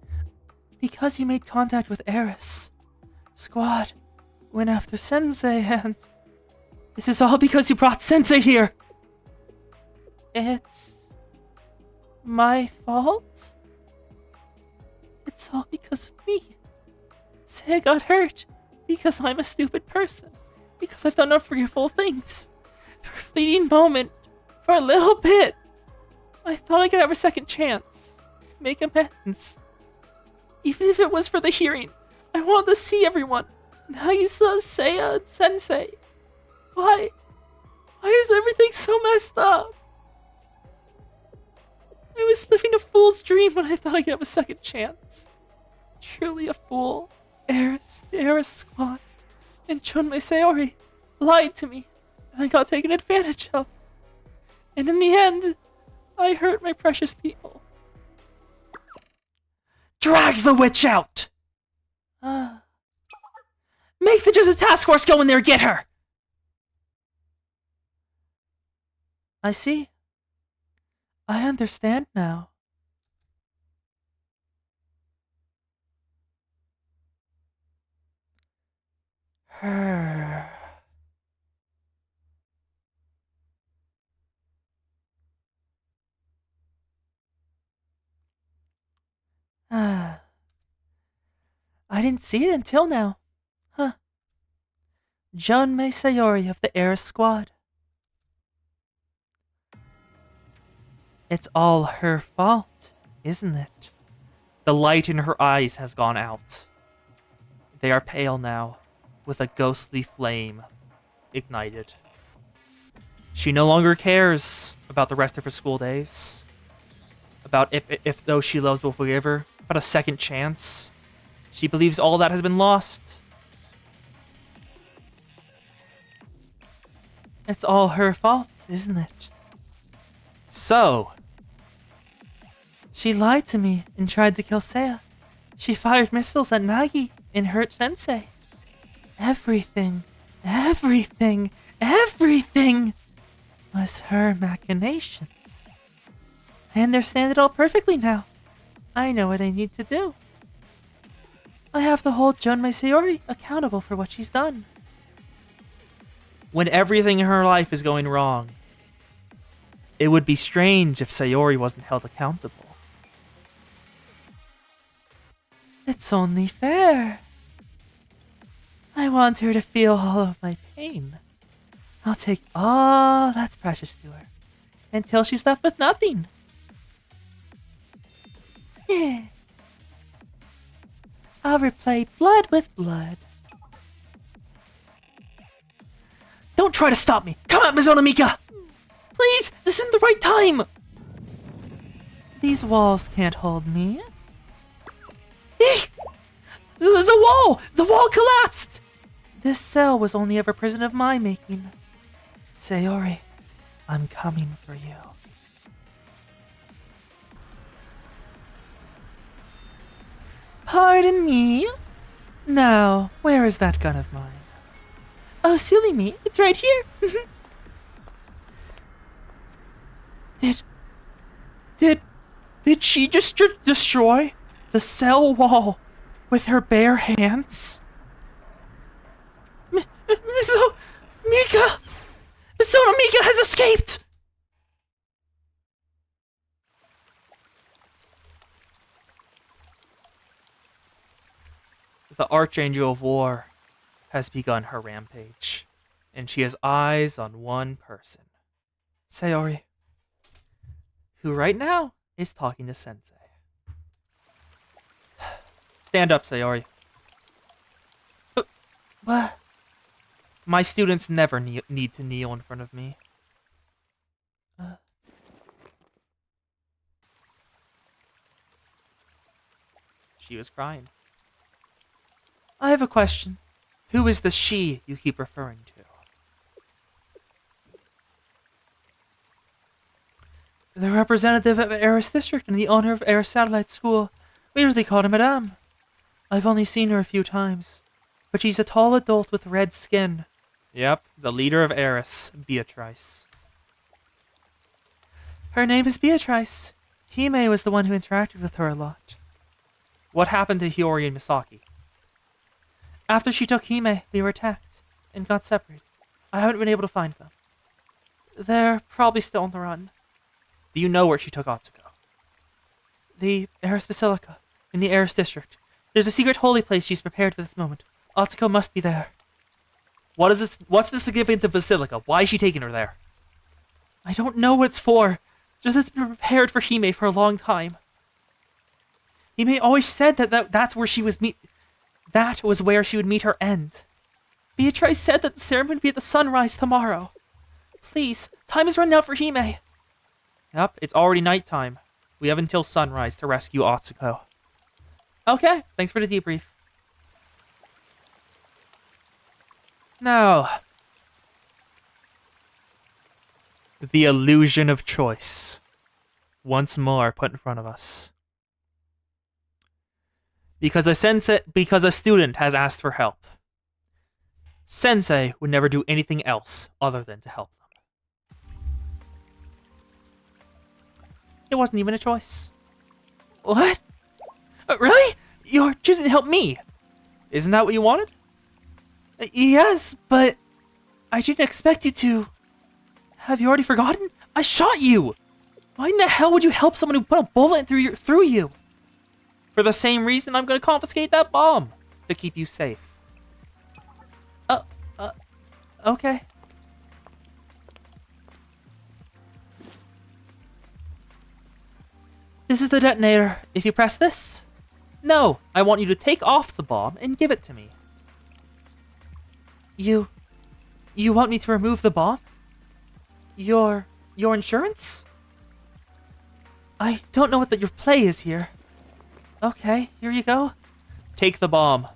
made contact with Eris. Squad went after Sensei and... This is all because you brought Sensei here! It's... my fault? It's all because of me. Seiya got hurt because I'm a stupid person. Because I've done unforgivable things. For a fleeting moment, for a little bit, I thought I could have a second chance. To make amends. Even if it was for the hearing, I wanted to see everyone. Nagisa, Seiya, and Sensei. Why? Why is everything so messed up? I was living a fool's dream when I thought I could have a second chance. Truly a fool. Eris, the Eris squad, and Chunmei Sayori lied to me, and I got taken advantage of. And in the end, I hurt my precious people. Drag the witch out! Make the Justice Task Force go in there and get her! I see. I understand now. Her. I didn't see it until now. Huh. Junmei Sayori of the Eris Squad. It's all her fault, isn't it? The light in her eyes has gone out. They are pale now, with a ghostly flame ignited. She no longer cares about the rest of her school days. About if those she loves will forgive her. About a second chance. She believes all that has been lost. It's all her fault, isn't it? So, she lied to me and tried to kill Seiya. She fired missiles at Nagi and hurt Sensei. Everything was her machinations. I understand it all perfectly now. I know what I need to do. I have to hold Junmei Sayori accountable for what she's done. When everything in her life is going wrong, it would be strange if Sayori wasn't held accountable. It's only fair. I want her to feel all of my pain. I'll take all that's precious to her, until she's left with nothing. Yeah. I'll replay blood with blood. Don't try to stop me! Come out, Mizuno Mika! Please, this isn't the right time! These walls can't hold me. The wall collapsed! This cell was only ever a prison of my making. Sayori, I'm coming for you. Pardon me? Now, where is that gun of mine? Oh, silly me, it's right here. Did she just destroy the cell wall with her bare hands? Mizuno Mika has escaped! The Archangel of War has begun her rampage, and she has eyes on one person. Sayori, who right now is talking to Sensei. Stand up, Sayori. What? My students never need to kneel in front of me. She was crying. I have a question. Who is the she you keep referring to? The representative of Eris District and the owner of Eris Satellite School. We usually call her Madame. I've only seen her a few times, but she's a tall adult with red skin. Yep, the leader of Eris, Beatrice. Her name is Beatrice. Hime was the one who interacted with her a lot. What happened to Hiyori and Misaki? After she took Hime, we were attacked and got separated. I haven't been able to find them. They're probably still on the run. Do you know where she took Atsuko? The Eris Basilica, in the Eris District. There's a secret holy place she's prepared for this moment. Atsuko must be there. What's the significance of Basilica? Why is she taking her there? I don't know what it's for. Just it's been prepared for Hime for a long time. Hime always said that's where she was that was where she would meet her end. Beatrice said that the ceremony would be at the sunrise tomorrow. Please, time is running out for Hime. Yep, it's already nighttime. We have until sunrise to rescue Atsuko. Okay, thanks for the debrief. Now, the illusion of choice, once more put in front of us. Because a student has asked for help, Sensei would never do anything else other than to help them. It wasn't even a choice. What? Really? You're choosing to help me? Isn't that what you wanted? Yes, but I didn't expect you to. Have you already forgotten? I shot you! Why in the hell would you help someone who put a bullet through you? For the same reason I'm gonna confiscate that bomb. To keep you safe. Okay. This is the detonator. If you press this... No, I want you to take off the bomb and give it to me. You want me to remove the bomb? Your insurance? I don't know what your play is here. Okay, here you go. Take the bomb.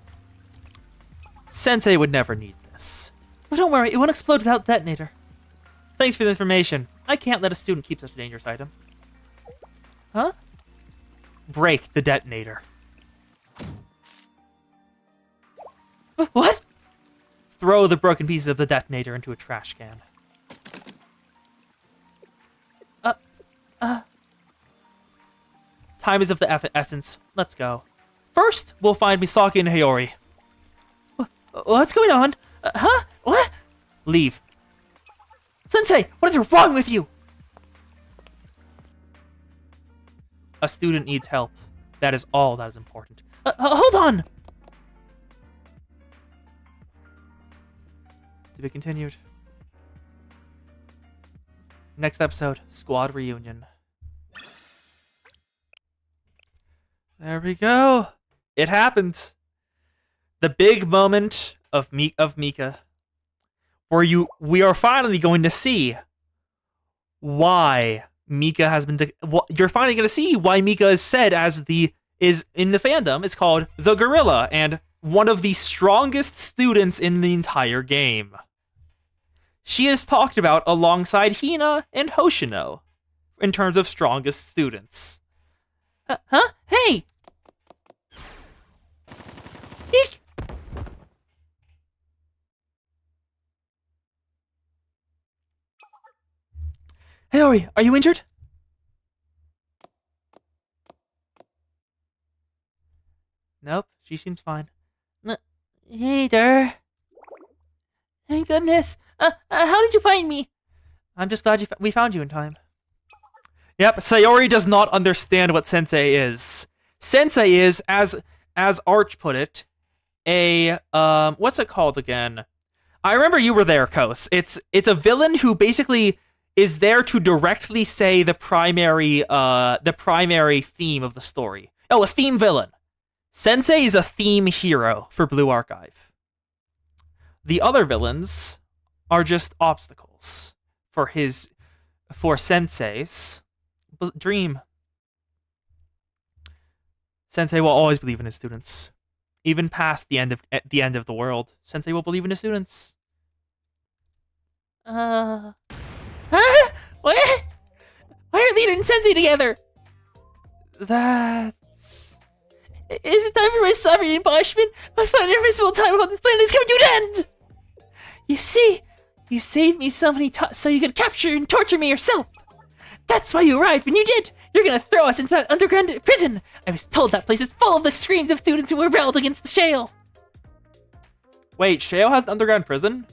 Sensei would never need this. But don't worry, it won't explode without detonator. Thanks for the information. I can't let a student keep such a dangerous item. Huh? Break the detonator. What? Throw the broken pieces of the detonator into a trash can. Time is of the essence. Let's go. First, we'll find Misaki and Hiyori. What's going on? Huh? What? Leave. Sensei, what is wrong with you? A student needs help. That is all that is important. Hold on! To be continued. Next episode, Squad Reunion. There we go. It happens. The big moment of Mika, where we are finally going to see why Mika has been. You're finally going to see why Mika is said is in the fandom. It's called the Gorilla and one of the strongest students in the entire game. She is talked about alongside Hina and Hoshino in terms of strongest students. Huh? Hey! Eek! Hey, Ori, are you injured? Nope, she seems fine. Hey there. Thank goodness. How did you find me? I'm just glad we found you in time. Yep, Sayori does not understand what Sensei is. Sensei is, as Arch put it, a what's it called again? I remember you were there, Kos. It's a villain who basically is there to directly say the primary theme of the story. Oh, a theme villain. Sensei is a theme hero for Blue Archive. The other villains are just obstacles for Sensei's dream. Sensei will always believe in his students. Even past the end of the world, Sensei will believe in his students. Huh? What? Why are Leader and Sensei together? Is it time for my suffering and punishment? My fun and invisible time upon this planet is coming to an end! You see, you saved me so many times so you could capture and torture me yourself. That's why you arrived when you did. You're gonna throw us into that underground prison. I was told that place is full of the screams of students who rebelled against the Shale. Wait, Shale has an underground prison?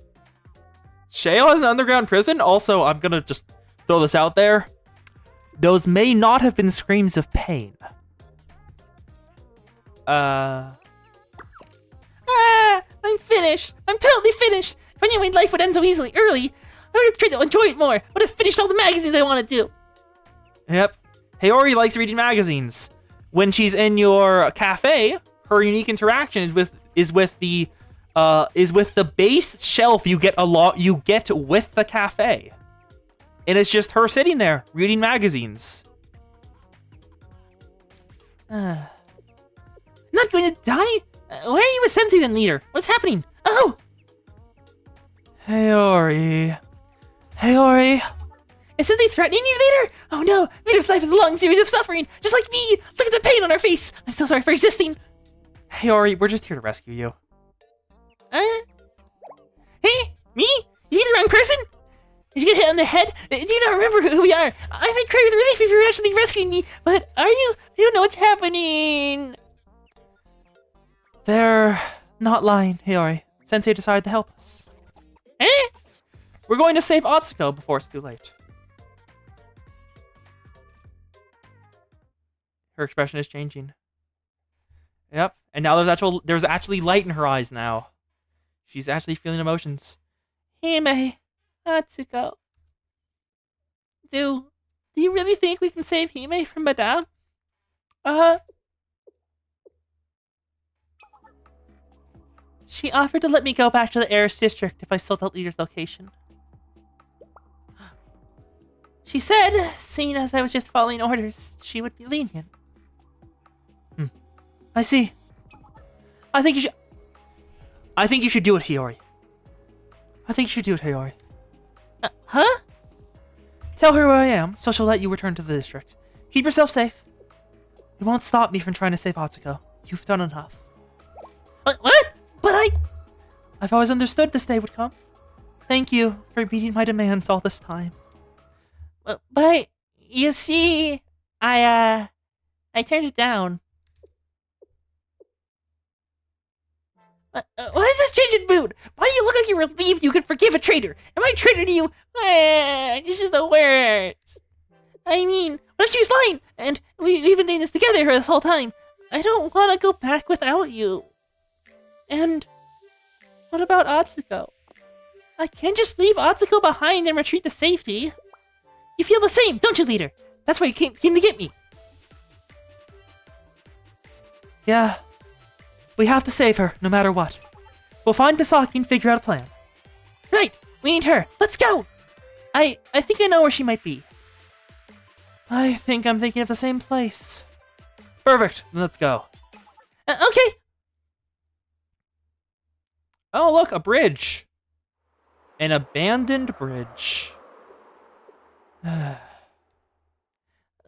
Shale has an underground prison? Also, I'm gonna just throw this out there. Those may not have been screams of pain. I'm finished. I'm totally finished. If I knew my life would end so early, I would have tried to enjoy it more. I would have finished all the magazines I wanted to. Yep. Hiyori likes reading magazines. When she's in your cafe, her unique interaction is with the base shelf you get with the cafe. And it's just her sitting there reading magazines. Not going to die? Why are you with Sensei then, leader? What's happening? Oh! Hiyori. Is Sensei threatening you, leader? Oh no, leader's life is a long series of suffering, just like me. Look at the pain on our face. I'm so sorry for existing. Hiyori, we're just here to rescue you. Hey, me? You get the wrong person? Did you get hit on the head? Do you not remember who we are? I might cry with relief if you're actually rescuing me, but are you? You don't know what's happening. They're not lying, Hiyori. Sensei decided to help us. We're going to save Atsuko before it's too late. Her expression is changing. Yep, and now there's actually light in her eyes now. She's actually feeling emotions. Hime, Atsuko. Do you really think we can save Hime from Madame? She offered to let me go back to the Eris district if I sold out leader's location. She said, seeing as I was just following orders, she would be lenient. I see. I think you should do it, Hiyori. Huh? Tell her where I am, so she'll let you return to the district. Keep yourself safe. It won't stop me from trying to save Atsuko. You've done enough. What? But I've always understood this day would come. Thank you for meeting my demands all this time. But, you see, I turned it down. Why is this change in mood? Why do you look like you're relieved you could forgive a traitor? Am I a traitor to you? This is the worst. I mean, what if she was lying? And we've been doing this together this whole time. I don't want to go back without you. And what about Atsuko? I can't just leave Atsuko behind and retreat to safety. You feel the same, don't you, leader? That's why you came to get me. Yeah. We have to save her, no matter what. We'll find Misaki and figure out a plan. Right! We need her! Let's go! I think I know where she might be. I think I'm thinking of the same place. Perfect! Then let's go. Okay! Oh, look! A bridge! An abandoned bridge.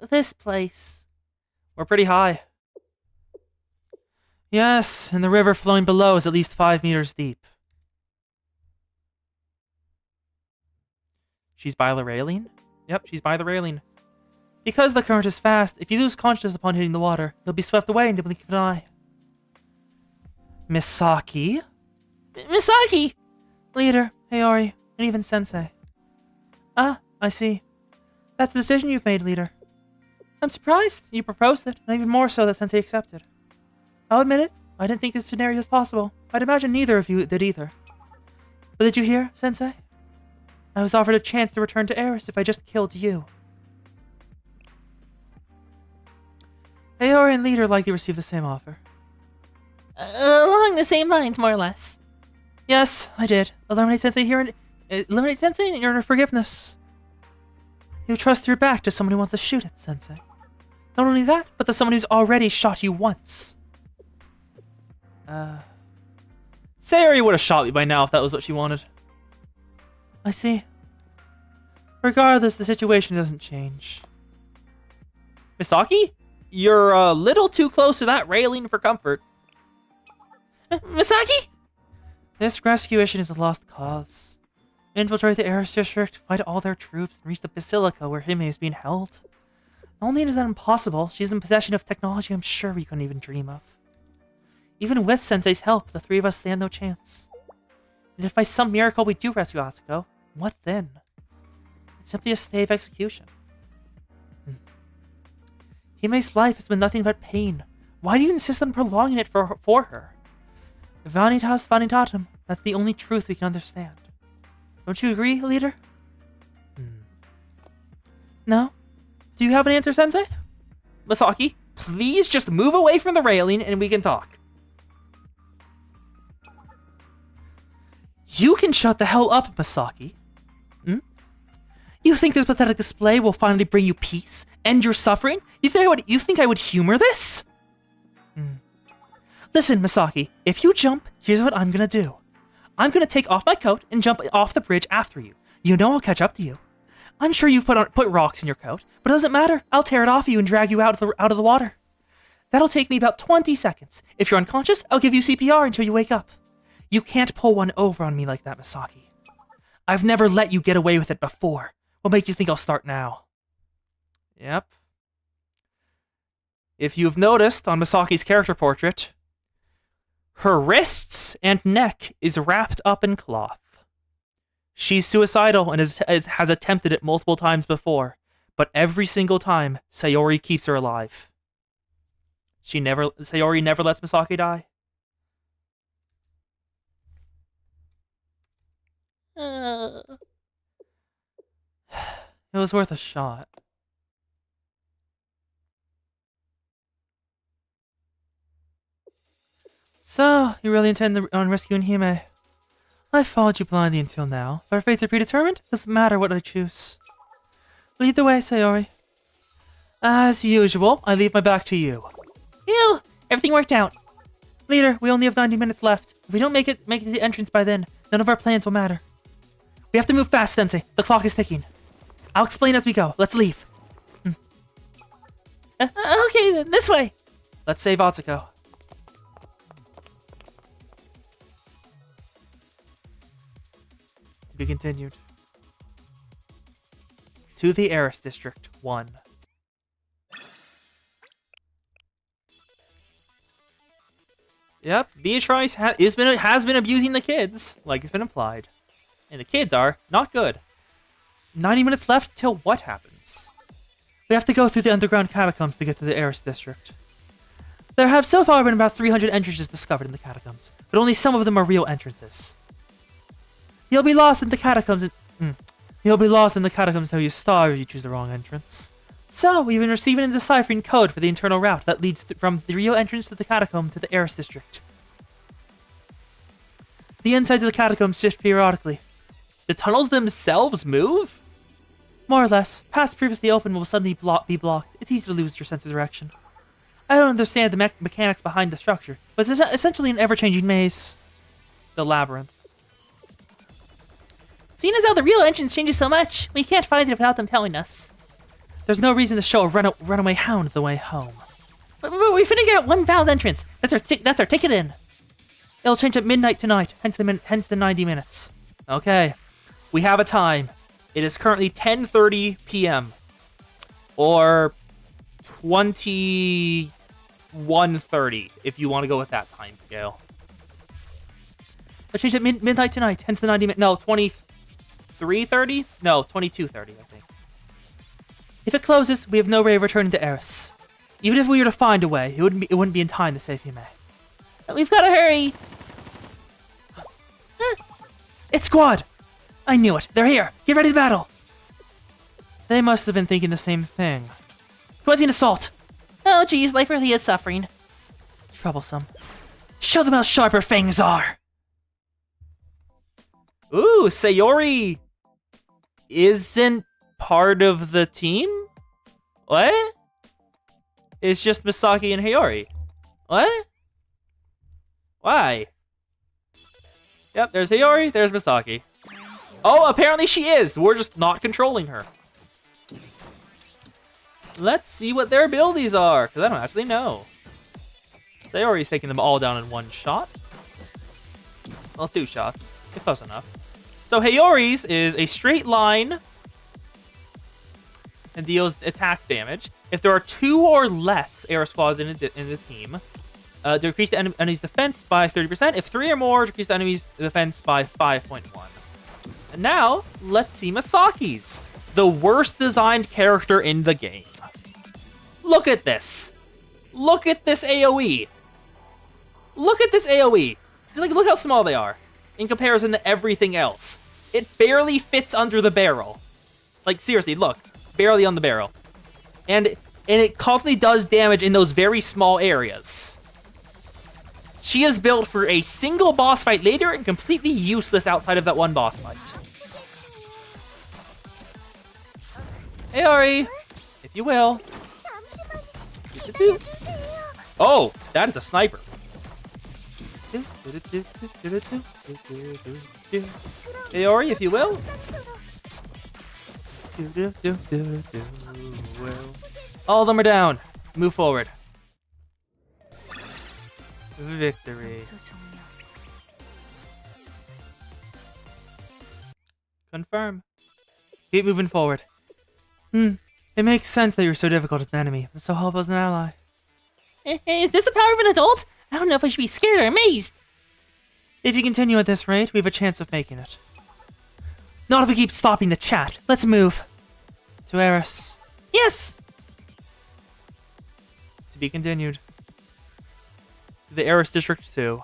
This place. We're pretty high. Yes, and the river flowing below is at least 5 meters deep. She's by the railing? Yep, she's by the railing. Because the current is fast, if you lose consciousness upon hitting the water, you'll be swept away in the blink of an eye. Misaki? Misaki! Leader, Hiyori, and even Sensei. Ah, I see. That's the decision you've made, leader. I'm surprised you proposed it, and even more so that Sensei accepted. I'll admit it, I didn't think this scenario was possible. I'd imagine neither of you did either. But did you hear, Sensei? I was offered a chance to return to Eris if I just killed you. Hiyori and Leader likely received the same offer. Along the same lines, more or less. Yes, I did. Eliminate Sensei and earn her forgiveness. You trust your back to someone who wants to shoot it, Sensei. Not only that, but to someone who's already shot you once. Sayori would have shot me by now if that was what she wanted. I see. Regardless, the situation doesn't change. Misaki? You're a little too close to that railing for comfort. Misaki? This rescue mission is a lost cause. Infiltrate the Eris district, fight all their troops, and reach the Basilica where Hime is being held. Not only is that impossible, she's in possession of technology I'm sure we couldn't even dream of. Even with Sensei's help, the three of us stand no chance. And if by some miracle we do rescue Atsuko, what then? It's simply a stay of execution. Hime's life has been nothing but pain. Why do you insist on prolonging it for her? Vanitas vanitatum, that's the only truth we can understand. Don't you agree, leader? No? Do you have an answer, Sensei? Misaki, please just move away from the railing and we can talk. You can shut the hell up, Misaki. Hmm? You think this pathetic display will finally bring you peace? End your suffering? You think I would humor this? Listen, Misaki, if you jump, here's what I'm gonna do. I'm gonna take off my coat and jump off the bridge after you. You know I'll catch up to you. I'm sure you've put rocks in your coat, but it doesn't matter. I'll tear it off you and drag you out of the water. That'll take me about 20 seconds. If you're unconscious, I'll give you CPR until you wake up. You can't pull one over on me like that, Misaki. I've never let you get away with it before. What makes you think I'll start now? Yep. If you've noticed on Misaki's character portrait, her wrists and neck is wrapped up in cloth. She's suicidal and has attempted it multiple times before, but every single time, Sayori keeps her alive. Sayori never lets Misaki die. It was worth a shot. So, you really intend on rescuing Hime? I followed you blindly until now. If our fates are predetermined, doesn't matter what I choose. Lead the way, Sayori. As usual, I leave my back to you. Phew! Everything worked out. Leader, we only have 90 minutes left. If we don't make it to the entrance by then, none of our plans will matter. We have to move fast, Sensei. The clock is ticking. I'll explain as we go. Let's leave. Okay, then. This way. Let's save Atsuko. To be continued. To the Eris District 1. Yep, Beatrice has been abusing the kids, like it's been implied. And the kids are not good. 90 minutes left till what happens? We have to go through the underground catacombs to get to the Eris District. There have so far been about 300 entrances discovered in the catacombs, but only some of them are real entrances. You'll be lost in the catacombs until you starve if you choose the wrong entrance. So, we've been receiving and deciphering code for the internal route that leads from the real entrance to the catacomb to the Eris District. The insides of the catacombs shift periodically. The tunnels themselves move? More or less. Paths previously open will suddenly be blocked. It's easy to lose your sense of direction. I don't understand the mechanics behind the structure, but it's essentially an ever-changing maze. The labyrinth. Seeing as how the real entrance changes so much, we can't find it without them telling us. There's no reason to show a runaway hound the way home. But we finna get one valid entrance. That's our ticket in. It'll change at midnight tonight, hence the 90 minutes. Okay, we have a time. It is currently 10:30 p.m. or 21:30 if you want to go with that time scale. It'll change at midnight tonight, hence the 90 minutes. No, 23:30? No, 22:30, I think. If it closes, we have no way of returning to Eris. Even if we were to find a way, it wouldn't be in time to save Hime. We've got to hurry! It's Squad! I knew it. They're here. Get ready to battle! They must have been thinking the same thing. Towards an assault! Oh geez, life really is suffering. Troublesome. Show them how sharp her fangs are! Ooh, Sayori isn't part of the team? What? It's just Misaki and Hiyori. What? Why? Yep, there's Hiyori, there's Misaki. Oh, apparently she is! We're just not controlling her. Let's see what their abilities are, because I don't actually know. Sayori's taking them all down in one shot. Well, 2 shots. It's close enough. So Hiyori's is a straight line and deals attack damage. If there are 2 or less Eris Squads in the team, decrease the enemy's defense by 30%. If 3 or more, decrease the enemy's defense by 5.1. And now, let's see Misaki's. The worst designed character in the game. Look at this. Look at this AoE. Look at this AoE. Like, look how small they are in comparison to everything else. It barely fits under the barrel. Like, seriously, look. Barely on the barrel. And and it constantly does damage in those very small areas. She is built for a single boss fight later and completely useless outside of that one boss fight. Hey, Ori, if you will. Oh, that is a sniper. Hey, Ori, if you will. All of them are down. Move forward. Victory. Confirm. Keep moving forward. It makes sense that you're so difficult as an enemy, but so help as an ally. Is this the power of an adult? I don't know if I should be scared or amazed. If you continue at this rate, we have a chance of making it. Not if we keep stopping to chat. Let's move. To Eris. Yes! To be continued. To the Eris District 2.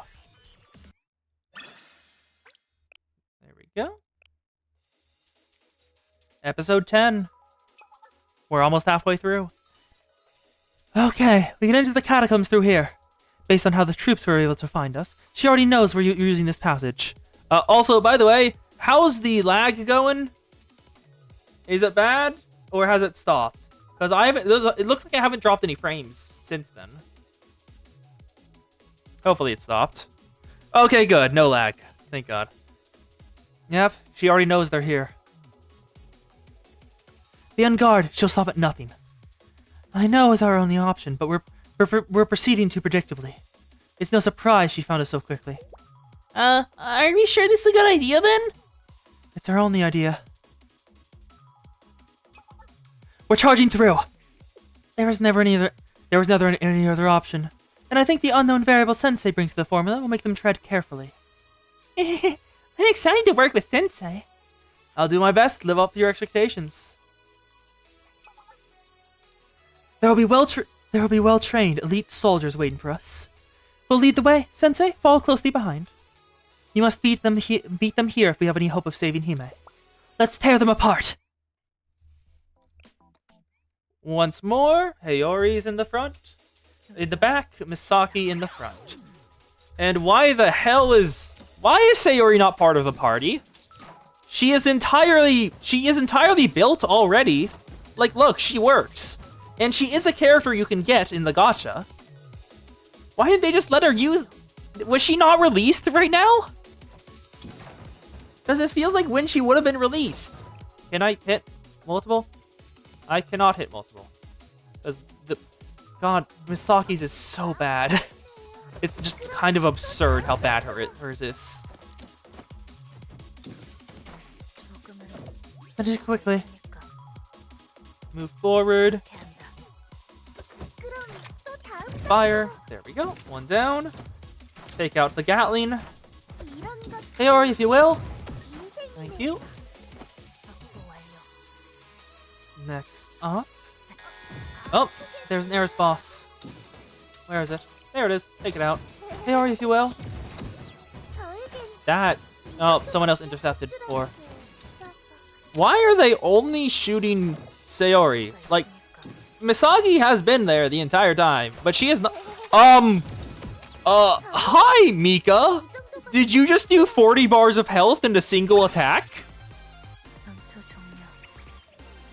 There we go. Episode 10. We're almost halfway through. Okay, we can enter the catacombs through here. Based on how the troops were able to find us, she already knows you're using this passage. Also, by the way, how's the lag going? Is it bad? Or has it stopped? Because it looks like I haven't dropped any frames since then. Hopefully it stopped. Okay, good. No lag. Thank God. Yep, she already knows they're here. Be on guard. She'll stop at nothing. I know is our only option, but we're proceeding too predictably. It's no surprise she found us so quickly. Are we sure this is a good idea then? It's our only idea. We're charging through. There was never any other option. And I think the unknown variable Sensei brings to the formula will make them tread carefully. I'm excited to work with Sensei. I'll do my best to live up to your expectations. There will be well-trained elite soldiers waiting for us. We'll lead the way. Sensei, follow closely behind. You must beat them here if we have any hope of saving Hime. Let's tear them apart. Once more, Hayori's in the front. In the back, Misaki in the front. And why is Sayori not part of the party? She is entirely built already. Like, look, she works. And she is a character you can get in the gacha. Why did they just let her use... Was she not released right now? Because this feels like when she would have been released. Can I hit multiple? I cannot hit multiple. Because God, Misaki's is so bad. It's just kind of absurd how bad hers is. I did it quickly. Move forward. Fire. There we go. One down. Take out the Gatling. Sayori, if you will. Thank you. Next up. Oh, there's an Eris boss. Where is it? There it is. Take it out. Sayori, if you will. That. Oh, someone else intercepted before. Why are they only shooting Sayori? Like, Misaki has been there the entire time, but she is not. Hi, Mika. Did you just do 40 bars of health in a single attack?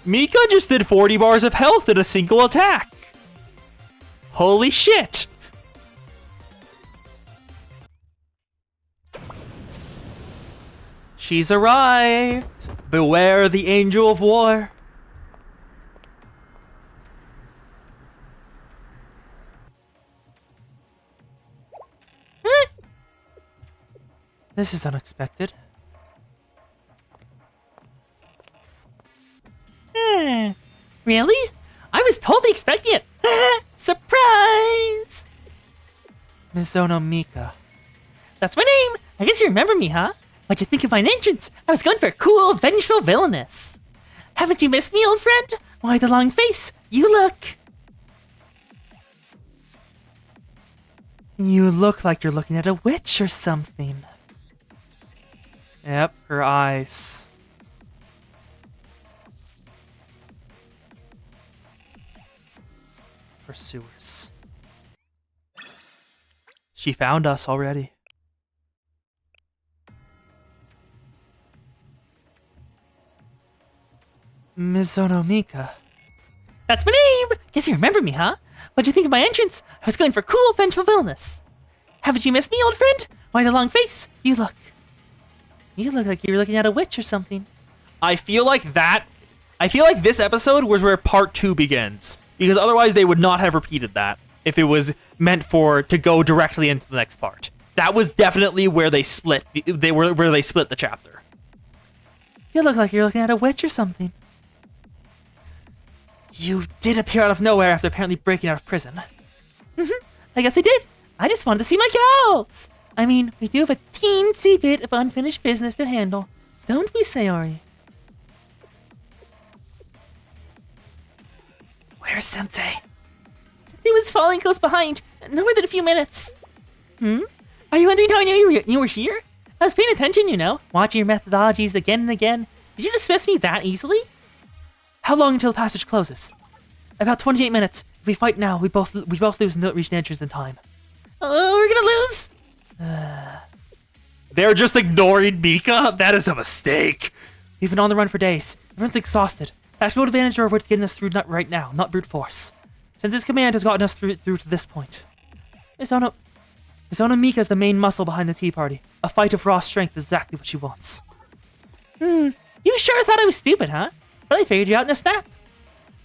Mika just did 40 bars of health in a single attack. Holy shit. She's arrived. Beware the Angel of War. This is unexpected. Really? I was totally expecting it. Surprise! Mizono Mika. That's my name. I guess you remember me, huh? What'd you think of my entrance? I was going for cool, vengeful villainous. Haven't you missed me, old friend? Why the long face? You look... You look like you're looking at a witch or something. Yep, her eyes. pursuers. She found us already. Mizono Mika. That's my name! Guess you remember me, huh? What'd you think of my entrance? I was going for cool, vengeful villainous. Haven't you missed me, old friend? Why the long face? You look like you were looking at a witch or something. I feel like this episode was where part 2 begins. Because otherwise they would not have repeated that if it was meant to go directly into the next part. That was definitely where they split the chapter. You look like you're looking at a witch or something. You did appear out of nowhere after apparently breaking out of prison. I guess I did. I just wanted to see my gals. I mean, we do have a teensy bit of unfinished business to handle. Don't we, Sayori? Where's Sensei? Sensei was falling close behind. No more than a few minutes. Are you wondering how I knew you were here? I was paying attention, you know, watching your methodologies again and again. Did you dismiss me that easily? How long until the passage closes? About 28 minutes. If we fight now, we both lose and don't reach the entrance in time. We're gonna lose? They're just ignoring Mika? That is a mistake. We've been on the run for days. Everyone's exhausted. Tactical advantage are what's getting us through right now, not brute force. Since his command has gotten us through to this point. Mizono Mika is the main muscle behind the Tea Party. A fight of raw strength is exactly what she wants. You sure thought I was stupid, huh? But I figured you out in a snap.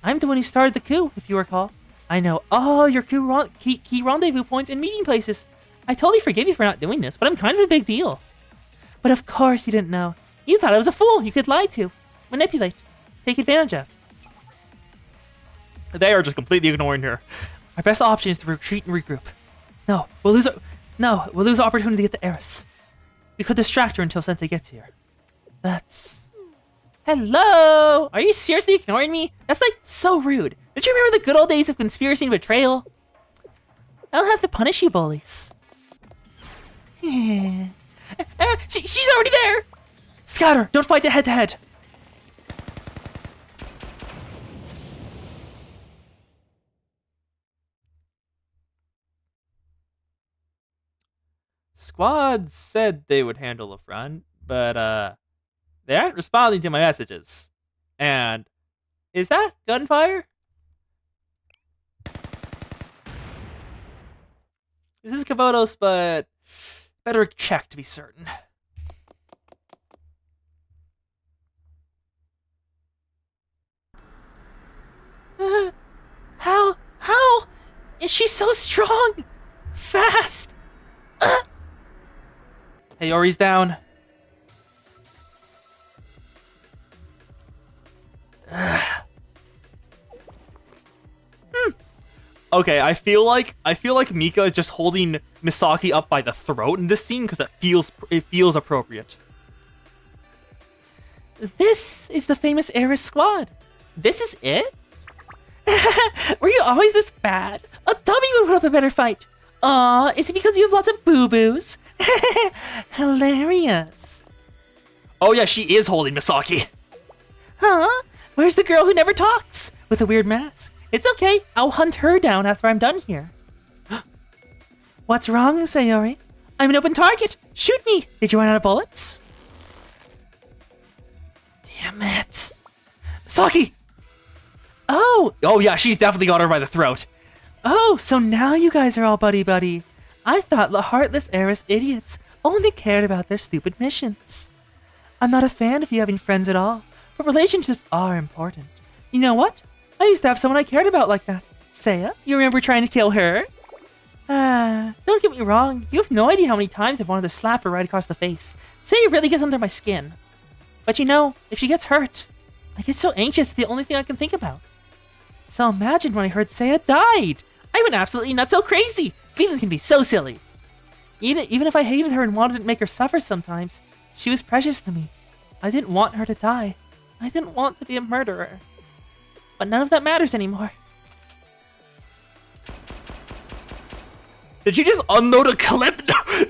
I'm the one who started the coup, if you recall. I know all your coup key rendezvous points and meeting places. I totally forgive you for not doing this, but I'm kind of a big deal. But of course you didn't know. You thought I was a fool you could lie to, manipulate, take advantage of. They are just completely ignoring her. Our best option is to retreat and regroup. No, we'll lose the opportunity to get the heiress. We could distract her until Sensei gets here. Hello! Are you seriously ignoring me? That's like so rude. Don't you remember the good old days of conspiracy and betrayal? I'll have to punish you bullies. She's already there! Scatter! Don't fight the head-to-head! Squad said they would handle the front, but they aren't responding to my messages. And is that gunfire? This is Kavotos, but better check to be certain. How is she so strong? Fast! Hey, Yori's down. Okay, I feel like Mika is just holding Misaki up by the throat in this scene because it feels appropriate. This is the famous Eris squad. This is it? Were you always this bad? A dummy would put up a better fight. Aw, is it because you have lots of boo-boos? Hilarious. Oh yeah, she is holding Misaki. Huh? Where's the girl who never talks? With a weird mask. It's okay, I'll hunt her down after I'm done here. What's wrong, Sayori? I'm an open target. Shoot me. Did you run out of bullets? Damn it. Misaki! Oh yeah, she's definitely got her by the throat. Oh, so now you guys are all buddy-buddy. I thought the heartless heiress idiots only cared about their stupid missions. I'm not a fan of you having friends at all, but relationships are important. You know what? I used to have someone I cared about like that. Seiya, you remember trying to kill her? Don't get me wrong, you have no idea how many times I've wanted to slap her right across the face. Seiya really gets under my skin. But you know, if she gets hurt, I get so anxious it's the only thing I can think about. So imagine when I heard Seiya died. I went absolutely nuts, so crazy. Feelings can be so silly. Even if I hated her and wanted to make her suffer sometimes, she was precious to me. I didn't want her to die. I didn't want to be a murderer. But none of that matters anymore. Did she just unload a clip?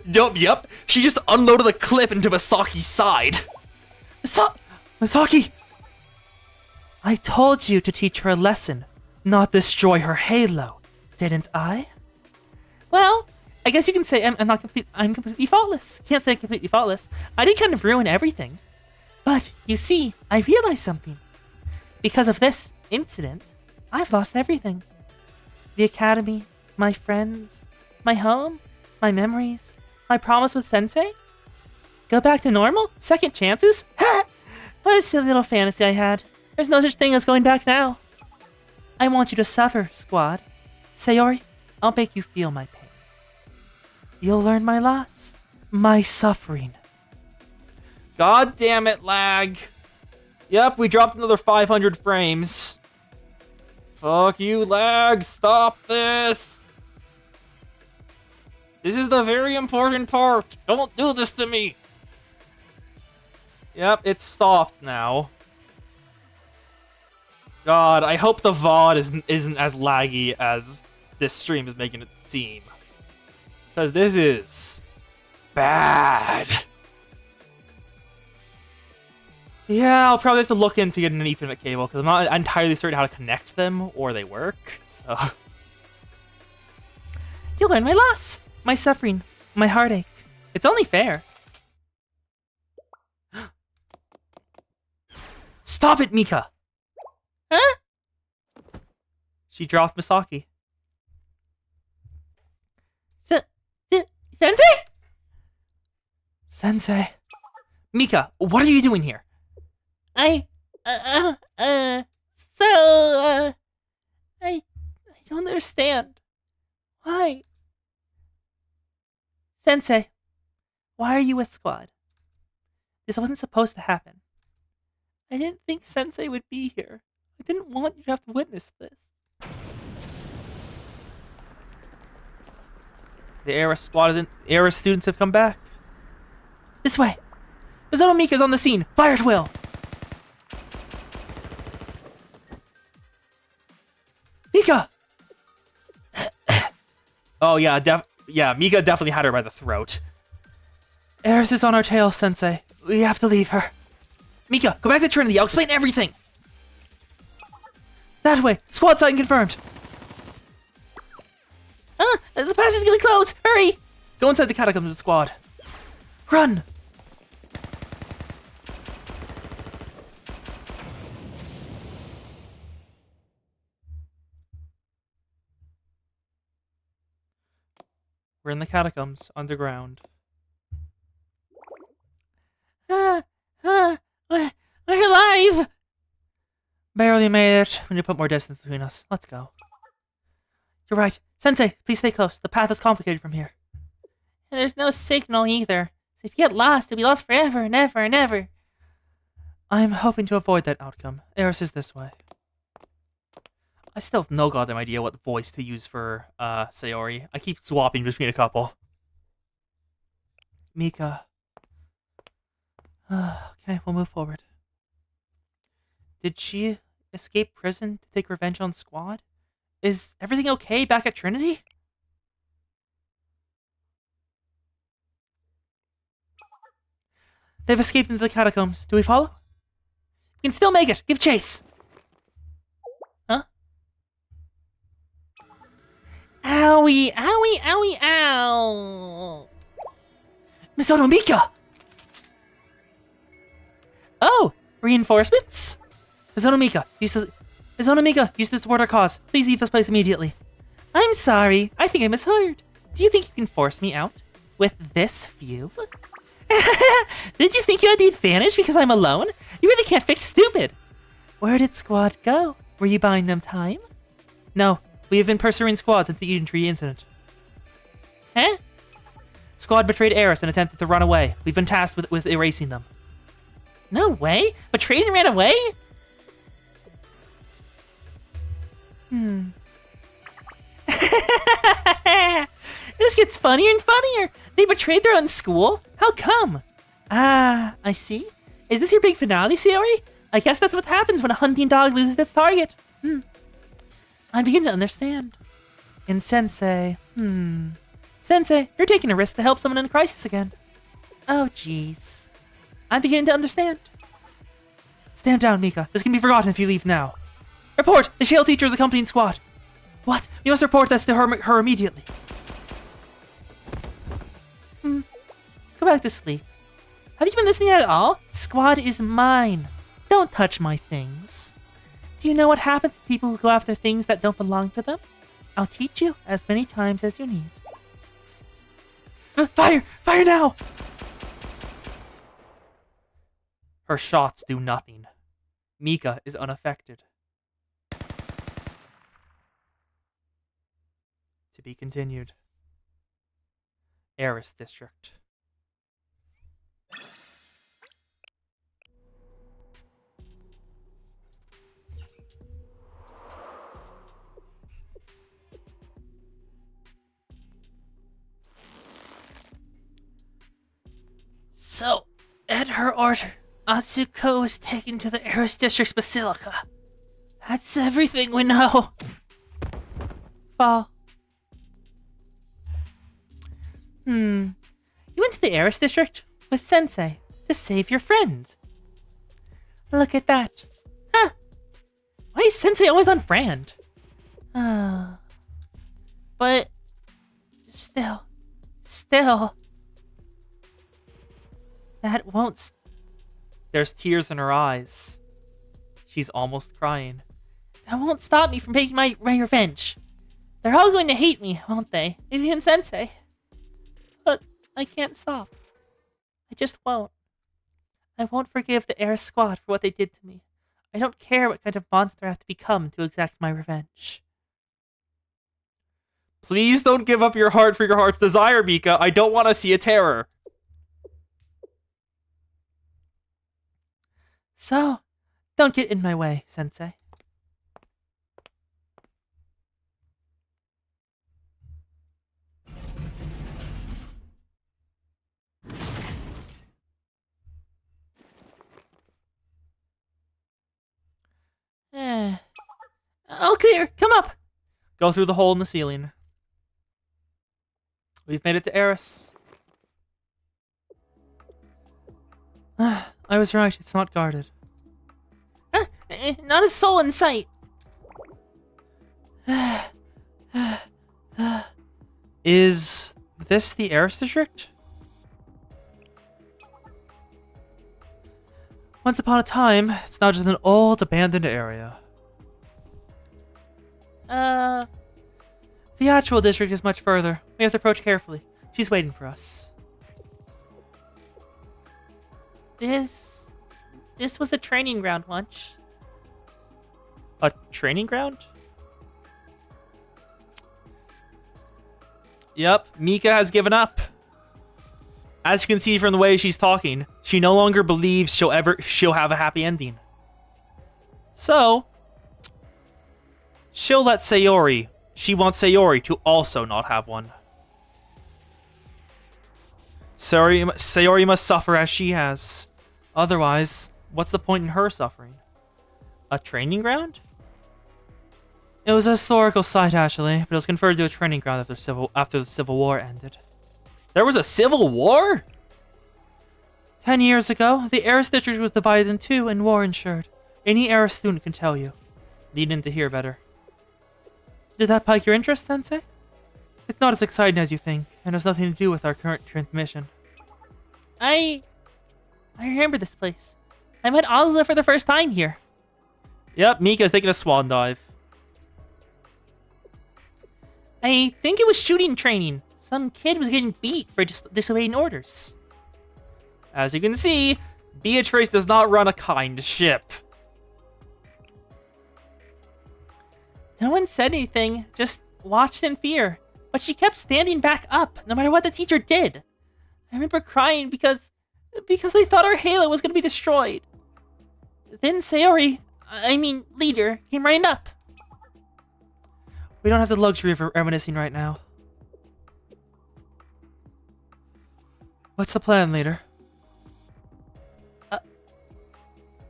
Yep. She just unloaded a clip into Misaki's side. Misaki! I told you to teach her a lesson, not destroy her halo. Didn't I? Well, I guess you can say I'm completely faultless. Can't say completely faultless. I did kind of ruin everything. But, you see, I realized something. Because of this incident, I've lost everything. The academy, my friends, my home, my memories, my promise with Sensei. Go back to normal? Second chances? Ha! What a silly little fantasy I had. There's no such thing as going back now. I want you to suffer, Squad. Sayori, I'll make you feel my pain. You'll learn my loss, my suffering. God damn it, lag. Yep, we dropped another 500 frames. Fuck you, lag. Stop this. This is the very important part. Don't do this to me. Yep, it's stopped now. God, I hope the VOD isn't as laggy as this stream is making it seem. Because this is bad. Yeah, I'll probably have to look into getting an Ethernet cable because I'm not entirely certain how to connect them or they work. So you'll learn my loss, my suffering, my heartache. It's only fair. Stop it, Mika! Huh? She dropped Misaki. Sensei? Sensei. Mika, what are you doing here? I don't understand. Why? Sensei, why are you with Squad? This wasn't supposed to happen. I didn't think Sensei would be here. I didn't want you to have to witness this. The Era students have come back. This way! Mizuno Mika's on the scene! Fire at will! Mika! Oh yeah, Mika definitely had her by the throat. Eris is on our tail, Sensei. We have to leave her. Mika, go back to Trinity. I'll explain everything. That way. Squad sighting confirmed. The passage is gonna close. Hurry! Go inside the catacombs with the Squad. Run! We're in the catacombs, underground. We're alive! Barely made it. We need to put more distance between us. Let's go. You're right. Sensei, please stay close. The path is complicated from here. And there's no signal either. So if you get lost, you'll be lost forever and ever and ever. I'm hoping to avoid that outcome. Eris is this way. I still have no goddamn idea what voice to use for Sayori. I keep swapping between a couple. Mika. Okay, we'll move forward. Did she escape prison to take revenge on Squad? Is everything okay back at Trinity? They've escaped into the catacombs. Do we follow? We can still make it. Give chase. Huh? Owie, owie, owie, ow. Mizuno Mika! Oh, reinforcements? Mizuno Mika, use this to support our cause. Please leave this place immediately. I'm sorry. I think I misheard. Do you think you can force me out? With this view? Did you think you had the advantage because I'm alone? You really can't fix stupid. Where did Squad go? Were you buying them time? No, we have been pursuing Squad since the Eden Tree incident. Huh? Squad betrayed Eris and attempted to run away. We've been tasked with erasing them. No way? Betrayed and ran away? This gets funnier and funnier. They betrayed their own school? How come? Ah, I see. Is this your big finale, Sayori? I guess that's what happens when a hunting dog loses its target. I'm beginning to understand. And Sensei, Sensei, you're taking a risk to help someone in a crisis again. Oh, jeez. I'm beginning to understand. Stand down, Mika. This can be forgotten if you leave now. Report! The Shale teacher is accompanying Squad. What? We must report this to her immediately. Go back to sleep. Have you been listening at all? Squad is mine. Don't touch my things. Do you know what happens to people who go after things that don't belong to them? I'll teach you as many times as you need. Fire! Fire now! Her shots do nothing. Mika is unaffected. To be continued. Eris District. So, at her order, Atsuko was taken to the Eris District's Basilica. That's everything we know. Fall. You went to the Eris District with Sensei to save your friend. Look at that. Huh. Why is Sensei always on brand? But still. That won't. There's tears in her eyes. She's almost crying. That won't stop me from taking my revenge. They're all going to hate me, won't they? Even Sensei. But I can't stop. I just won't. I won't forgive the Eris Squad for what they did to me. I don't care what kind of monster I have to become to exact my revenge. Please don't give up your heart for your heart's desire, Mika. I don't want to see a terror. So, don't get in my way, Sensei. All clear. Come up. Go through the hole in the ceiling. We've made it to Eris. I was right. It's not guarded. Not a soul in sight. Is this the Eris District? Once upon a time, it's now just an old, abandoned area. The actual district is much further. We have to approach carefully. She's waiting for us. This was the training ground once. A training ground? Yep, Mika has given up. As you can see from the way she's talking, she no longer believes she'll have a happy ending. So, she'll let Sayori. She wants Sayori to also not have one. Sayori must suffer as she has. Otherwise, what's the point in her suffering? A training ground? It was a historical site, actually, but it was converted to a training ground after the Civil War ended. There was a Civil War? 10 years ago, the Eris District was divided in two and war ensured. Any Eris student can tell you. Needing to hear better. Did that pique your interest, Sensei? It's not as exciting as you think, and has nothing to do with our current transmission. I remember this place. I met Ozla for the first time here. Yep, Mika's taking a swan dive. I think it was shooting training. Some kid was getting beat for disobeying orders. As you can see, Beatrice does not run a kind ship. No one said anything, just watched in fear. But she kept standing back up, no matter what the teacher did. I remember crying because I thought our Halo was going to be destroyed. Then Sayori, leader, came running up. We don't have the luxury of reminiscing right now. What's the plan, leader?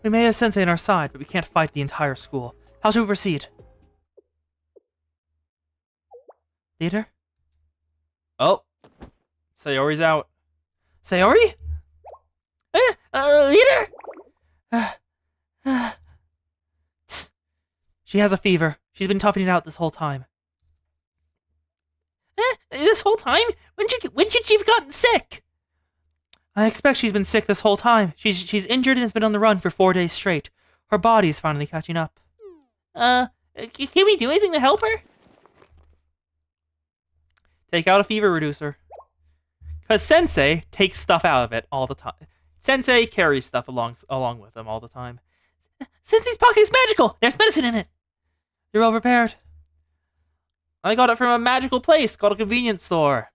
We may have Sensei on our side, but we can't fight the entire school. How should we proceed? Leader? Oh. Sayori's out. Sayori? Leader? She has a fever. She's been toughing it out this whole time. this whole time? When should she have gotten sick? I expect she's been sick this whole time. She's injured and has been on the run for 4 days straight. Her body's finally catching up. Can we do anything to help her? Take out a fever reducer. Because Sensei takes stuff out of it all the time. Sensei carries stuff along with him all the time. Sensei's pocket is magical! There's medicine in it! You're well prepared. I got it from a magical place called a convenience store.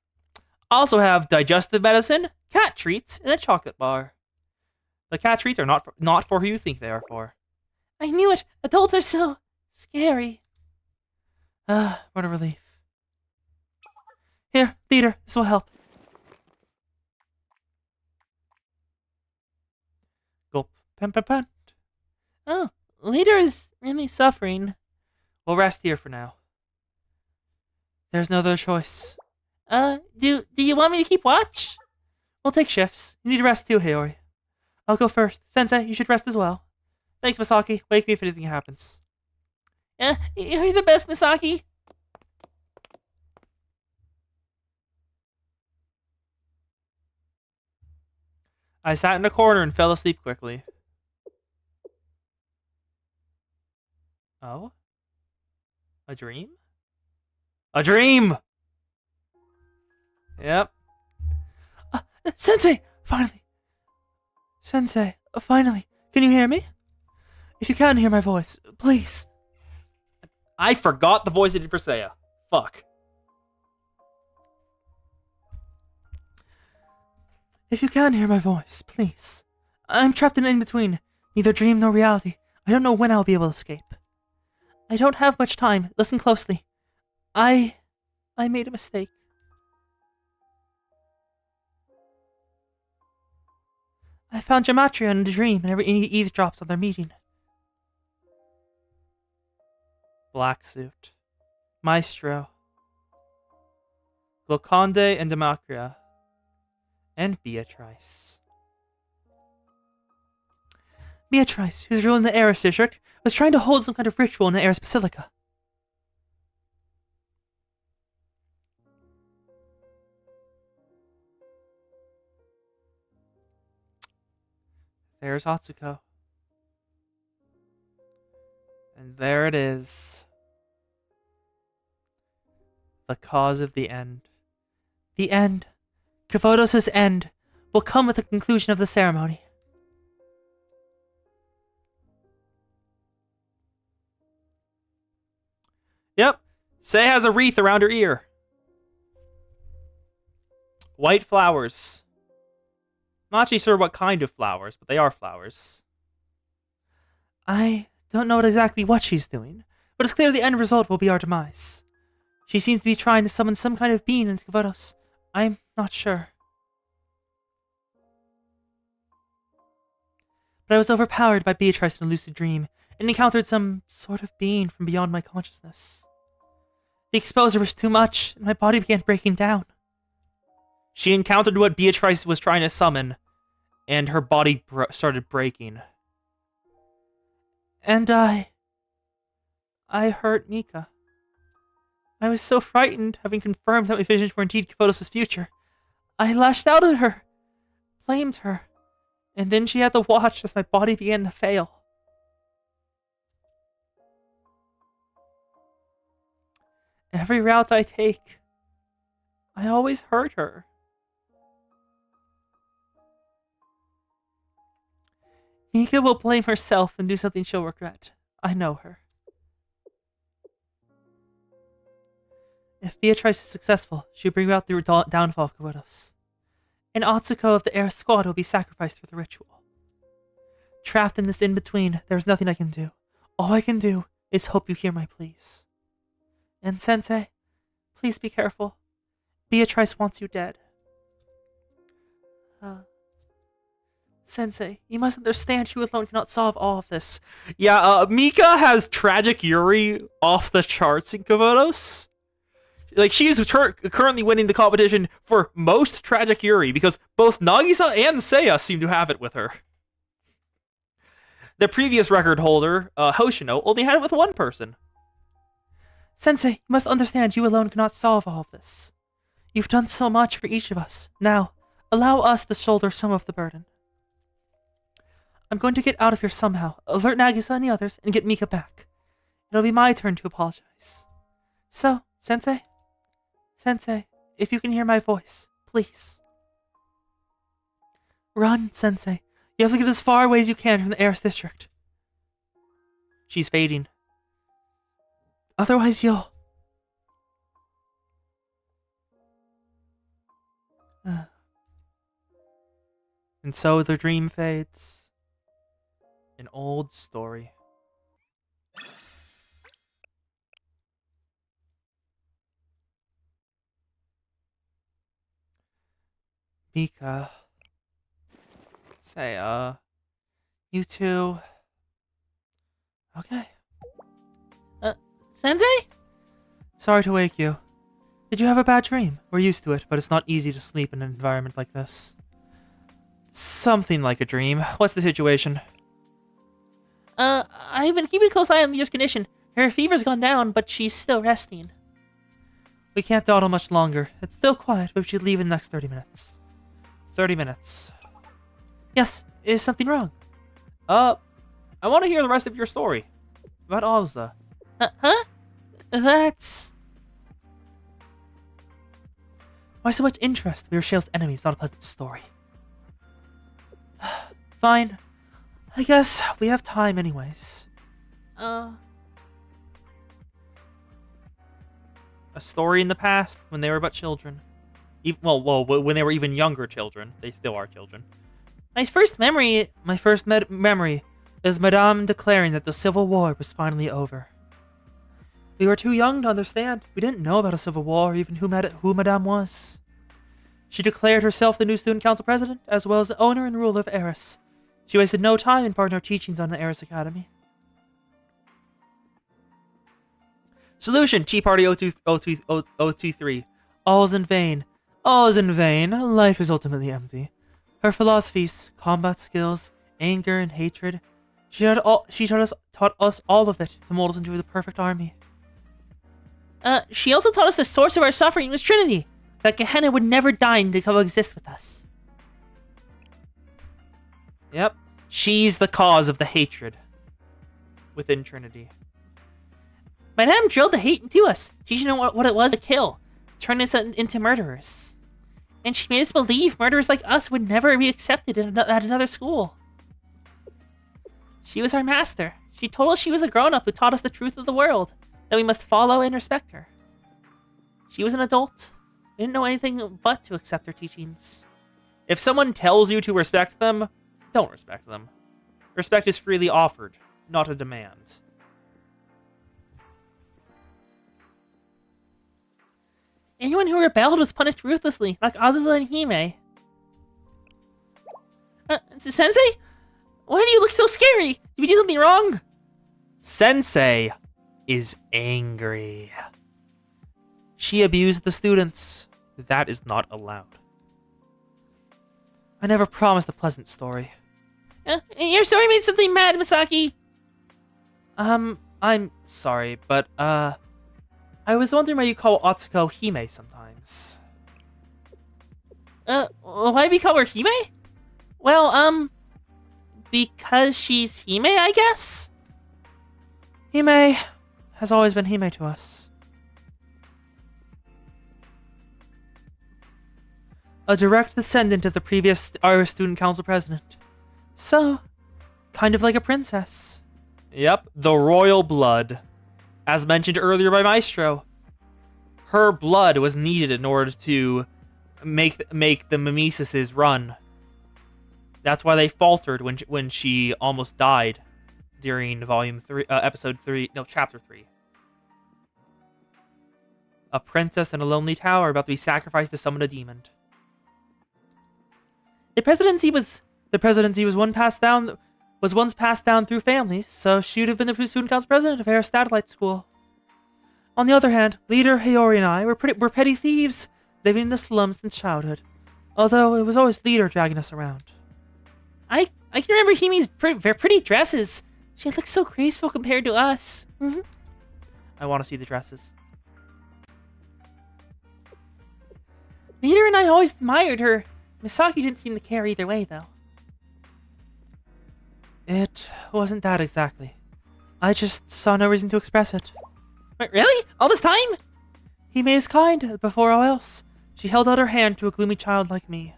Also have digestive medicine, cat treats, and a chocolate bar. The cat treats are not for who you think they are for. I knew it! Adults are so scary. What a relief. Here, leader, this will help. Gulp, pant. Oh, leader is really suffering. We'll rest here for now. There's no other choice. Do you want me to keep watch? We'll take shifts. You need to rest too, Hiyori. I'll go first. Sensei, you should rest as well. Thanks, Misaki. Wake me if anything happens. You're the best, Misaki. I sat in a corner and fell asleep quickly. Oh? A dream? A dream! Yep. Sensei! Finally! Sensei, finally. Can you hear me? If you can hear my voice, please. I forgot the voice I did for Seiya. Fuck. If you can hear my voice, please. I'm trapped in between, neither dream nor reality. I don't know when I'll be able to escape. I don't have much time. Listen closely. I made a mistake. I found Gematria in a dream and he eavesdrops on their meeting. Black suit. Maestro. Gloconde and Gematria. And Beatrice. Beatrice, who's ruling the Eris district, was trying to hold some kind of ritual in the Eris Basilica. There's Atsuko. And there it is. The cause of the end. The end. Kavotos' end will come with the conclusion of the ceremony. Yep. Sei has a wreath around her ear. White flowers. I'm not actually sure what kind of flowers, but they are flowers. I don't know exactly what she's doing, but it's clear the end result will be our demise. She seems to be trying to summon some kind of being into Kavotos. I'm not sure. But I was overpowered by Beatrice in a lucid dream and encountered some sort of being from beyond my consciousness. The exposure was too much, and my body began breaking down. She encountered what Beatrice was trying to summon, and her body started breaking. And I hurt Mika. I was so frightened, having confirmed that my visions were indeed Kavotos' future. I lashed out at her, blamed her, and then she had to watch as my body began to fail. Every route I take, I always hurt her. Mika will blame herself and do something she'll regret. I know her. If Beatrice is successful, she'll bring about the downfall of Kavotos. And Atsuko of the Eris squad will be sacrificed for the ritual. Trapped in this in-between, there's nothing I can do. All I can do is hope you hear my pleas. And Sensei, please be careful. Beatrice wants you dead. Sensei, you must understand you alone cannot solve all of this. Yeah, Mika has tragic Yuri off the charts in Kavotos. Like, she is currently winning the competition for most tragic Yuri because both Nagisa and Seiya seem to have it with her. The previous record holder, Hoshino, only had it with one person. Sensei, you must understand you alone cannot solve all of this. You've done so much for each of us. Now, allow us to shoulder some of the burden. I'm going to get out of here somehow, alert Nagisa and the others, and get Mika back. It'll be my turn to apologize. So, Sensei, if you can hear my voice, please. Run, Sensei. You have to get as far away as you can from the Eris district. She's fading. Otherwise, you'll... And so the dream fades. An old story. Mika. Say, you two... Okay. Sensei? Sorry to wake you. Did you have a bad dream? We're used to it, but it's not easy to sleep in an environment like this. Something like a dream. What's the situation? I've been keeping a close eye on Leader's condition. Her fever's gone down, but she's still resting. We can't dawdle much longer. It's still quiet, but we should leave in the next 30 minutes. 30 minutes. Yes, is something wrong? I want to hear the rest of your story. About Alza. Huh? That's... Why so much interest? We were Shale's enemies, not a pleasant story. Fine. I guess we have time anyways. A story in the past, when they were but children. When they were even younger children. They still are children. My first memory is Madame declaring that the Civil War was finally over. We were too young to understand. We didn't know about a civil war or even who Madame was. She declared herself the new student council president, as well as the owner and ruler of Eris. She wasted no time in imparting her teachings on the Eris Academy. Solution, Tea Party 023. All is in vain. All is in vain. Life is ultimately empty. Her philosophies, combat skills, anger, and hatred. She taught us all of it to mold us into the perfect army. She also taught us the source of our suffering was Trinity, that Gehenna would never deign to coexist with us. Yep, she's the cause of the hatred within Trinity. Madame drilled the hate into us, teaching us what it was to kill, turning us into murderers. And she made us believe murderers like us would never be accepted at another school. She was our master. She told us she was a grown-up who taught us the truth of the world, that we must follow and respect her. She was an adult. We didn't know anything but to accept her teachings. If someone tells you to respect them, don't respect them. Respect is freely offered, not a demand. Anyone who rebelled was punished ruthlessly, like Azazel and Hime. Sensei? Why do you look so scary? Did we do something wrong? Sensei is angry. She abused the students. That is not allowed. I never promised a pleasant story. Your story made something mad, Misaki. I'm sorry, but, I was wondering why you call Atsuko Hime sometimes. Why do we call her Hime? Well, because she's Hime, I guess? Hime has always been Hime to us. A direct descendant of the previous Irish Student Council president. So, kind of like a princess. Yep, the royal blood. As mentioned earlier by Maestro, her blood was needed in order to make the Mimesis run. That's why they faltered when she almost died during chapter 3. A princess in a lonely tower about to be sacrificed to summon a demon. The presidency was once passed down through families, so she would have been the student council president of Eris Satellite School. On the other hand, leader Hiyori and I were petty thieves, living in the slums since childhood. Although it was always leader dragging us around. I can remember Hime's pretty dresses. She looks so graceful compared to us. I want to see the dresses. Leader and I always admired her. Misaki didn't seem to care either way, though. It wasn't that exactly. I just saw no reason to express it. Wait, really? All this time? Hime is kind, before all else. She held out her hand to a gloomy child like me.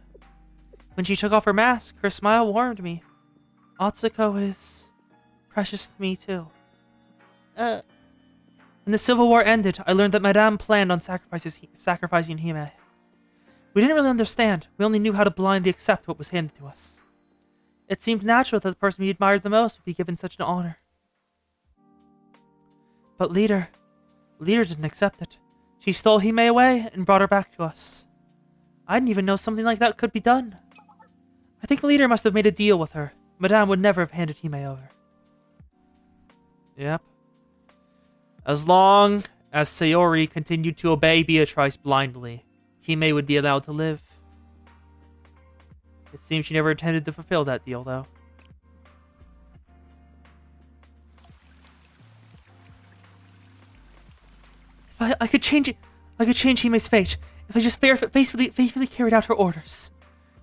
When she took off her mask, her smile warmed me. Atsuko is precious to me, too. When the Civil War ended, I learned that Madame planned on sacrificing Hime. We didn't really understand. We only knew how to blindly accept what was handed to us. It seemed natural that the person we admired the most would be given such an honor. But Leader didn't accept it. She stole Hime away and brought her back to us. I didn't even know something like that could be done. I think Leader must have made a deal with her. Madame would never have handed Hime over. Yep. As long as Sayori continued to obey Beatrice blindly, Hime would be allowed to live. It seems she never intended to fulfill that deal, though. If I could change it, I could change Hime's fate. If I just faithfully carried out her orders.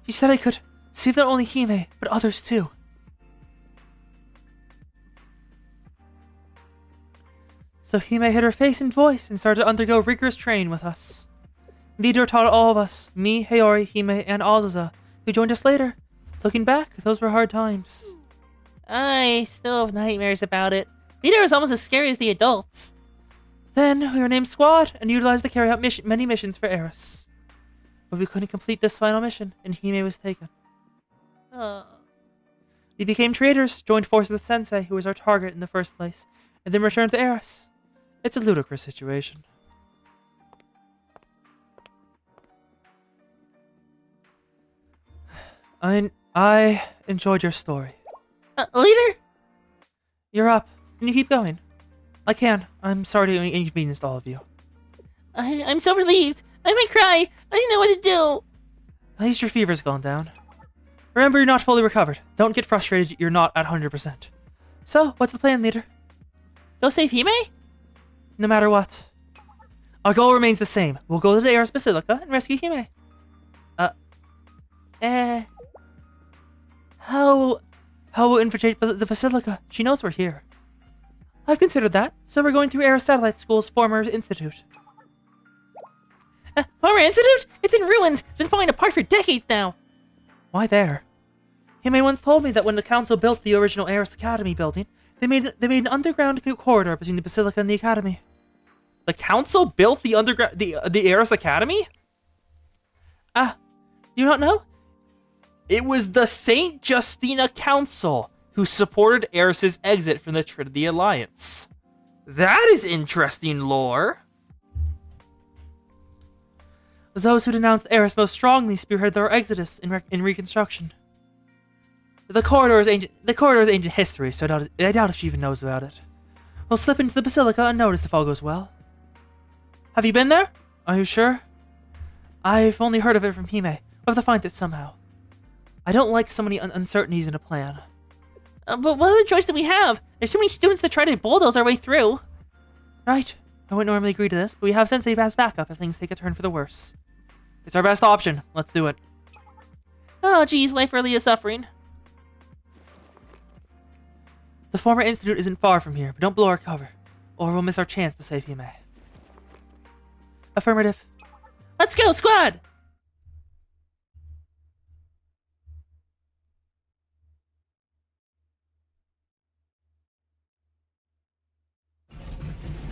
She said I could save not only Hime, but others too. So Hime hid her face and voice and started to undergo rigorous training with us. Leader taught all of us, me, Hayori, Hime, and Azaza, who joined us later. Looking back, those were hard times. I still have nightmares about it. Leader was almost as scary as the adults. Then we were named Squad and utilized to carry out many missions for Eris. But we couldn't complete this final mission, and Hime was taken. We became traitors, joined forces with Sensei, who was our target in the first place, and then returned to Eris. It's a ludicrous situation. I enjoyed your story. Leader? You're up. Can you keep going? I can. I'm sorry to inconvenience all of you. I'm so relieved. I might cry. I didn't know what to do. At least your fever's gone down. Remember, you're not fully recovered. Don't get frustrated. You're not at 100%. So, what's the plan, Leader? Go save Hime? No matter what. Our goal remains the same. We'll go to the Eris Basilica and rescue Hime. How will infiltrate the Basilica? She knows we're here. I've considered that, so we're going to Eris Satellite School's former institute. Former institute? It's in ruins! It's been falling apart for decades now! Why there? Hime once told me that when the council built the original Eris Academy building, they made an underground corridor between the Basilica and the Academy. The council built the Eris Academy? Do you not know? It was the St. Justina Council who supported Eris's exit from the Trinity Alliance. That is interesting lore. Those who denounced Eris most strongly spearheaded their exodus in Reconstruction. The corridor is ancient history, so I doubt if she even knows about it. We'll slip into the Basilica unnoticed if all goes well. Have you been there? Are you sure? I've only heard of it from Hime. We'll have to find it somehow. I don't like so many uncertainties in a plan. But what other choice do we have? There's too many students that try to bulldoze our way through. Right. I wouldn't normally agree to this, but we have Sensei as backup if things take a turn for the worse. It's our best option. Let's do it. Oh, geez, life really is suffering. The former institute isn't far from here, but don't blow our cover, or we'll miss our chance to save Hime. Affirmative. Let's go, Squad!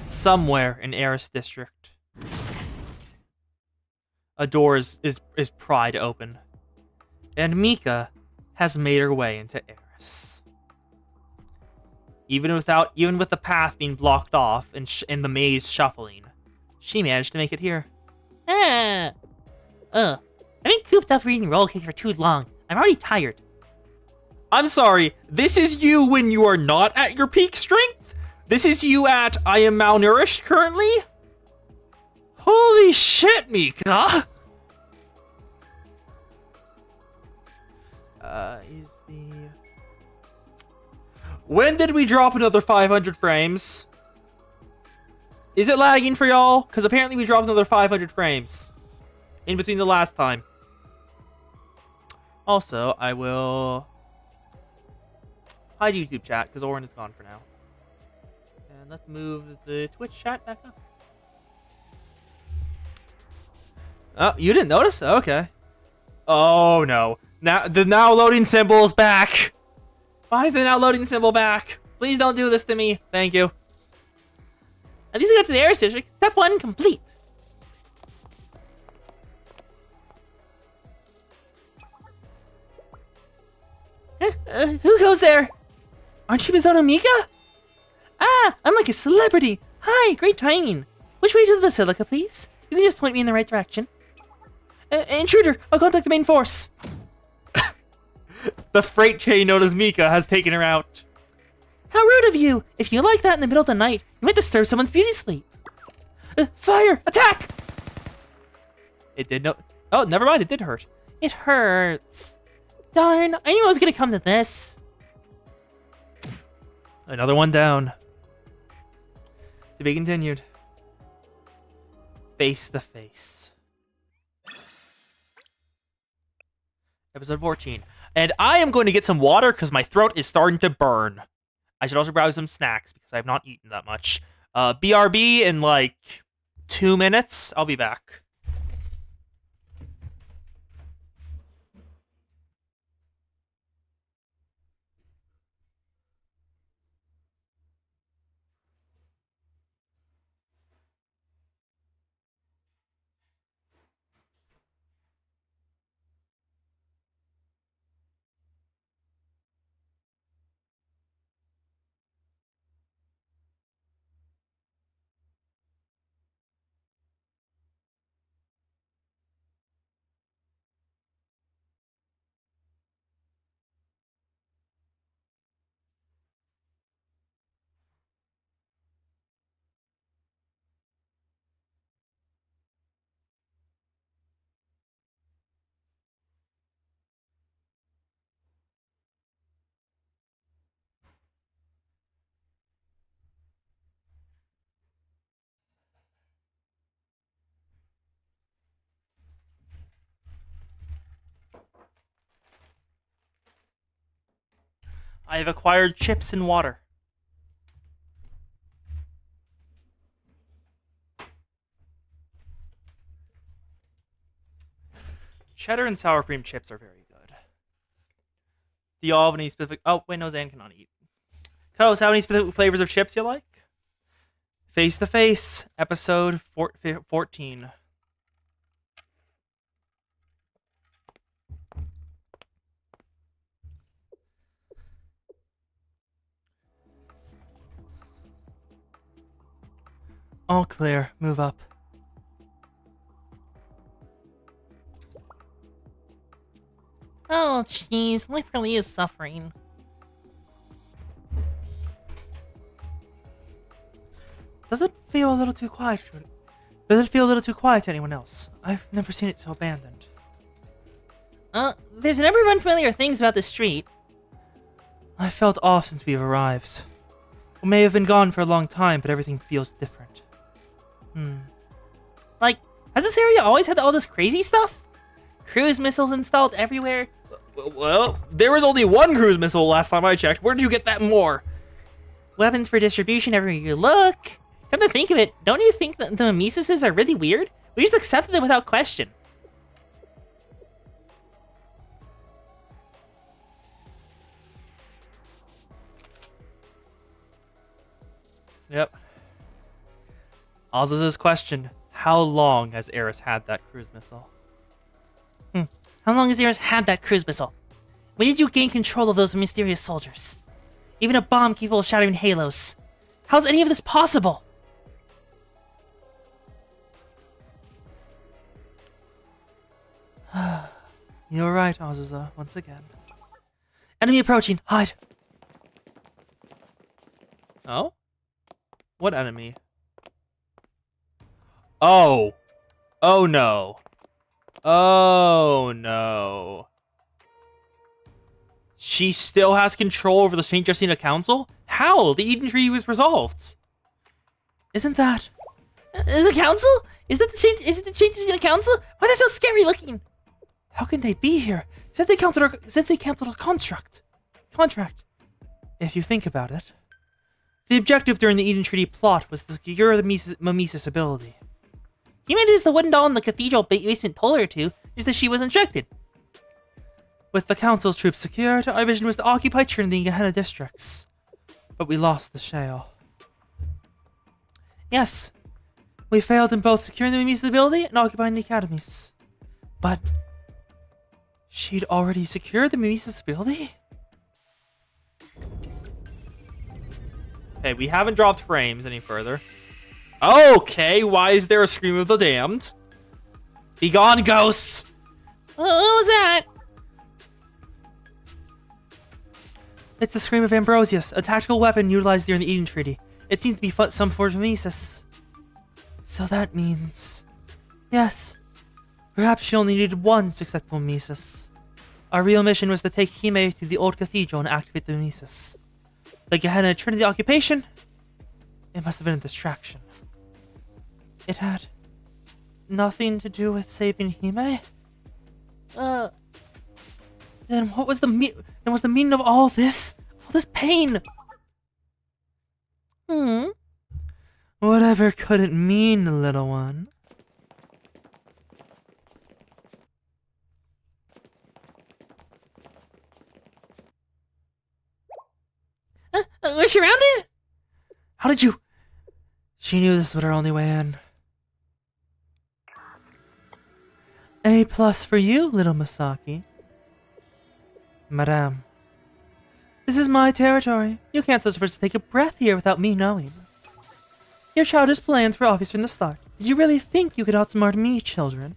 Somewhere in Eris District, a door is pried open, and Mika has made her way into Eris. Even with the path being blocked off and the maze shuffling, she managed to make it here. I've been cooped up reading Roll Cake for too long. I'm already tired. I'm sorry, this is you when you are not at your peak strength? This is you at I am malnourished currently? Holy shit, Mika! When did we drop another 500 frames? Is it lagging for y'all? Because apparently we dropped another 500 frames. in between the last time. Also, I will hide YouTube chat because Orin is gone for now. And let's move the Twitch chat back up. Oh, you didn't notice? Okay. Oh no. Now the now loading symbol is back. Why is the now loading symbol back? Please don't do this to me. Thank you. At least I got to the Aeris District. Step 1 complete. Who goes there? Aren't you Mizuno Mika? Ah, I'm like a celebrity. Hi, great timing. Which way to the Basilica, please? You can just point me in the right direction. Intruder, I'll contact the main force. The freight train known as Mika has taken her out. How rude of you! If you like that in the middle of the night, you might disturb someone's beauty sleep. Fire! Attack! It did no... Oh, never mind, it did hurt. It hurts. Darn, I knew I was gonna come to this. Another one down. To be continued. Face the Face. Episode 14. And I am going to get some water because my throat is starting to burn. I should also grab some snacks because I have not eaten that much. BRB in like 2 minutes. I'll be back. I have acquired chips and water. Cheddar and sour cream chips are very good. Do y'all have any specific... Oh, wait, no, Zan cannot eat. Coast, have any specific flavors of chips you like? Face to Face, episode 14. All clear. Move up. Oh, jeez. Life really is suffering. Does it feel a little too quiet? Does it feel a little too quiet to anyone else? I've never seen it so abandoned. There's a number of unfamiliar things about the street. I've felt off since we've arrived. We may have been gone for a long time, but everything feels different. Like, has this area always had all this crazy stuff? Cruise missiles installed everywhere? Well, there was only one cruise missile last time I checked. Where did you get that more? Weapons for distribution everywhere you look. Come to think of it, don't you think that the Mimesis are really weird? We just accepted them without question. Yep. Oz's question, how long has Aeris had that cruise missile? How long has Aeris had that cruise missile? When did you gain control of those mysterious soldiers? Even a bomb capable of shattering halos. How's any of this possible? You were right, Azusa, once again. Enemy approaching, hide! Oh? What enemy? Oh! Oh no. Oh no. She still has control over the St. Justina Council? How? The Eden Treaty was resolved. Isn't that The council? Is it the changes in the council? Why are they so scary looking? How can they be here? Since they canceled our contract. If you think about it. The objective during the Eden Treaty plot was to secure the Mimesis ability. He made it as the wooden doll in the cathedral basement told her to, just as she was instructed. With the council's troops secured, our mission was to occupy Trinity and Gehenna districts. But we lost the Shale. Yes, we failed in both securing the Mimesis ability and occupying the academies. But she'd already secured the Mimesis ability? Okay, we haven't dropped frames any further. Okay, why is there a Scream of the Damned? Be gone, ghosts! What was that? It's the Scream of Ambrosius, a tactical weapon utilized during the Eden Treaty. It seems to be some form of mimesis. So that means... Yes. Perhaps she only needed one successful mimesis. Our real mission was to take Hime to the old cathedral and activate the mimesis. The Gehenna Trinity occupation? It must have been a distraction. It had nothing to do with saving Hime? Then what was the meaning of all this? All this pain? Whatever could it mean, little one? We're surrounded? How did you... She knew this was her only way in. A+ for you, little Masaki. Madame. This is my territory. You can't so supposed to take a breath here without me knowing. Your childish plans were obvious from the start. Did you really think you could outsmart me, children?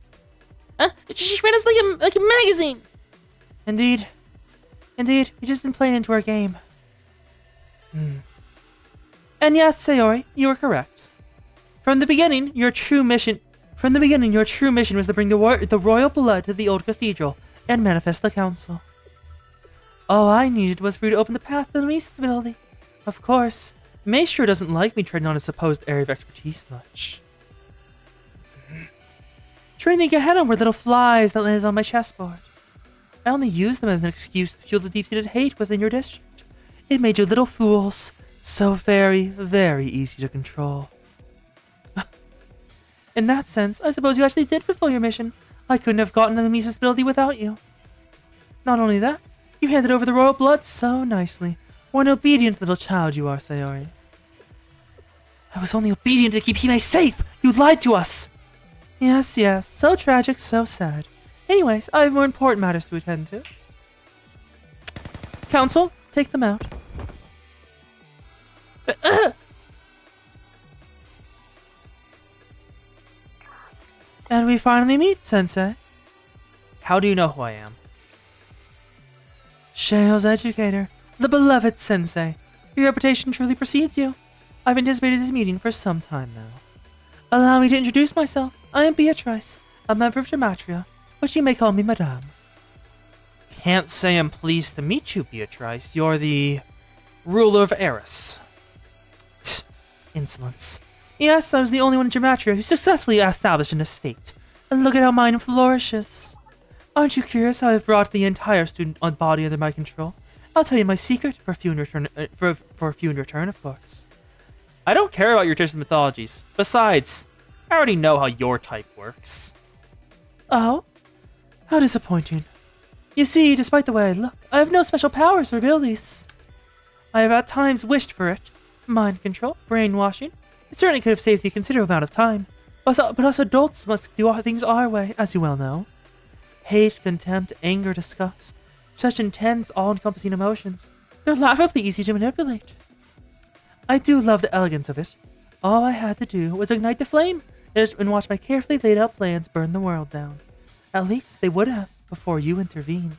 She read us like a magazine! Indeed. We've just been playing into our game. And yes, Sayori, you were correct. From the beginning, your true mission was to bring the royal blood to the old cathedral and manifest the council. All I needed was for you to open the path to the Mimesis ability. Of course, May sure doesn't like me treading on his supposed area of expertise much. Trinity and Gehenna were little flies that landed on my chessboard. I only used them as an excuse to fuel the deep-seated hate within your district. It made you little fools so very, very easy to control. In that sense, I suppose you actually did fulfill your mission. I couldn't have gotten the Mimesis ability without you. Not only that, you handed over the royal blood so nicely. What an obedient little child you are, Sayori. I was only obedient to keep Hime safe! You lied to us! Yes, so tragic, so sad. Anyways, I have more important matters to attend to. Council, take them out. And we finally meet, Sensei. How do you know who I am? Shale's educator, the beloved Sensei. Your reputation truly precedes you. I've anticipated this meeting for some time now. Allow me to introduce myself. I am Beatrice, a member of Gematria, but you may call me Madame. Can't say I'm pleased to meet you, Beatrice. You're the ruler of Eris. Insolence. Yes, I was the only one in Gematria who successfully established an estate. And look at how mine flourishes. Aren't you curious how I've brought the entire student body under my control? I'll tell you my secret for a few in return, of course. I don't care about your distant mythologies. Besides, I already know how your type works. Oh? How disappointing. You see, despite the way I look, I have no special powers or abilities. I have at times wished for it. Mind control, brainwashing. It certainly could have saved you a considerable amount of time. But us adults must do things our way, as you well know. Hate, contempt, anger, disgust. Such intense, all-encompassing emotions. They're laughably easy to manipulate. I do love the elegance of it. All I had to do was ignite the flame and watch my carefully laid out plans burn the world down. At least they would have before you intervened.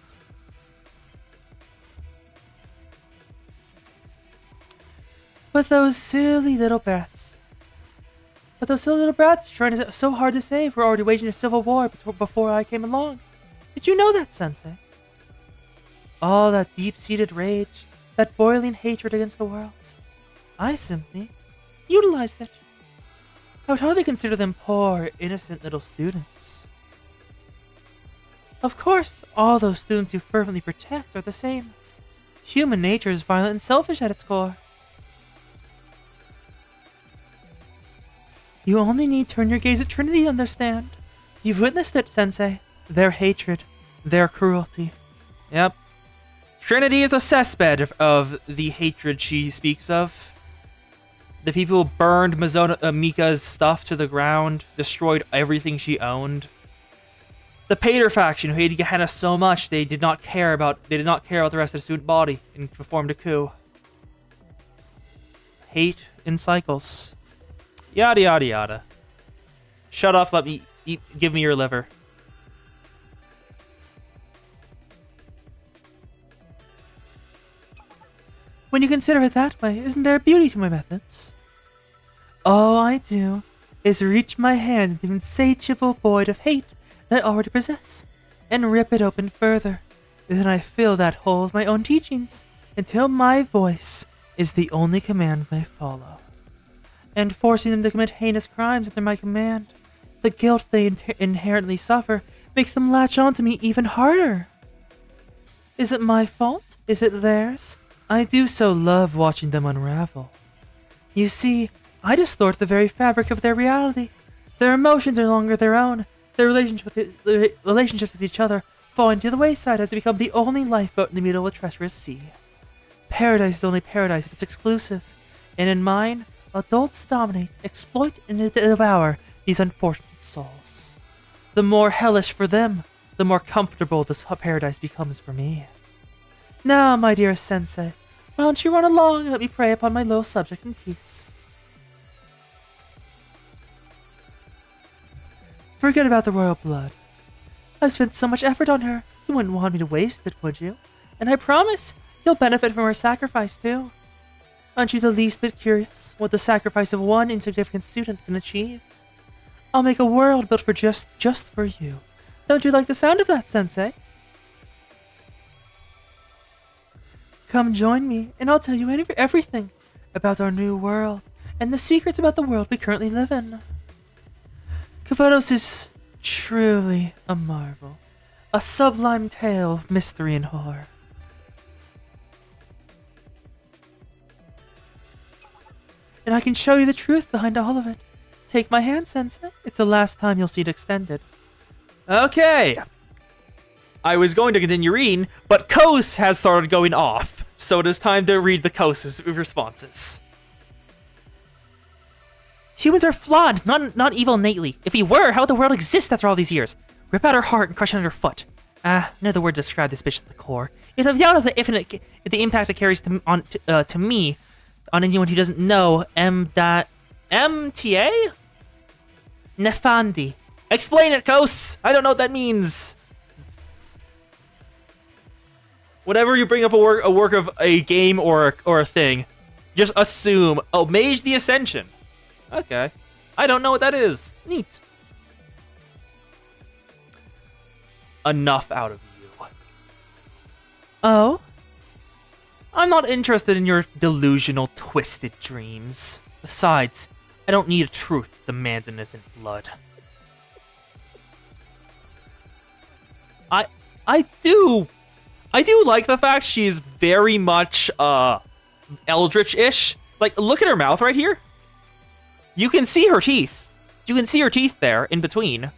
But those silly little brats trying so hard to save were already waging a civil war before I came along. Did you know that, Sensei? All that deep-seated rage, that boiling hatred against the world. I simply utilized it. I would hardly consider them poor, innocent little students. Of course, all those students you fervently protect are the same. Human nature is violent and selfish at its core. You only need turn your gaze at Trinity to understand. You've witnessed it, Sensei. Their hatred, their cruelty. Yep. Trinity is a cesspit of the hatred she speaks of. The people who burned Mika's stuff to the ground, destroyed everything she owned. The Pater faction, who hated Gehenna so much they did not care about the rest of the student body and performed a coup. Hate in cycles. Yada yada yada. Shut up, let me eat, give me your liver. When you consider it that way, isn't there beauty to my methods? All I do is reach my hand into the insatiable void of hate that I already possess, and rip it open further. Then I fill that hole with my own teachings, until my voice is the only command they follow. And forcing them to commit heinous crimes under my command, the guilt they inherently suffer makes them latch on to me even harder. Is it my fault? Is it theirs? I do so love watching them unravel. You see, I distort the very fabric of their reality. Their emotions are no longer their own. Their relationships with each other fall into the wayside as they become the only lifeboat in the middle of a treacherous sea. Paradise is only paradise if it's exclusive. And in mine, adults dominate, exploit, and devour these unfortunate souls. The more hellish for them, the more comfortable this paradise becomes for me. Now, my dear Sensei, why don't you run along and let me prey upon my little subject in peace? Forget about the royal blood. I've spent so much effort on her, you wouldn't want me to waste it, would you? And I promise, you'll benefit from her sacrifice, too. Aren't you the least bit curious what the sacrifice of one insignificant student can achieve? I'll make a world built for just for you. Don't you like the sound of that, Sensei? Come join me, and I'll tell you everything about our new world, and the secrets about the world we currently live in. Kavotos is truly a marvel. A sublime tale of mystery and horror. And I can show you the truth behind all of it. Take my hand, Sensei. It's the last time you'll see it extended. Okay. I was going to continue reading, but Kos has started going off. So it is time to read the Kos' responses. Humans are flawed, not evil innately. If we were, how would the world exist after all these years? Rip out her heart and crush it underfoot. Another word to describe this bitch to the core. It's of doubt the impact it carries to me, on anyone who doesn't know MTA? Nefandi. Explain it, Kos! I don't know what that means. Whenever you bring up a work of a game or a thing, just assume, oh, Mage the Ascension. Okay. I don't know what that is. Neat. Enough out of you. Oh? I'm not interested in your delusional, twisted dreams. Besides, I don't need a truth to demand innocent blood. I do like the fact she's very much Eldritch-ish. Like, look at her mouth right here. You can see her teeth. You can see her teeth there in between.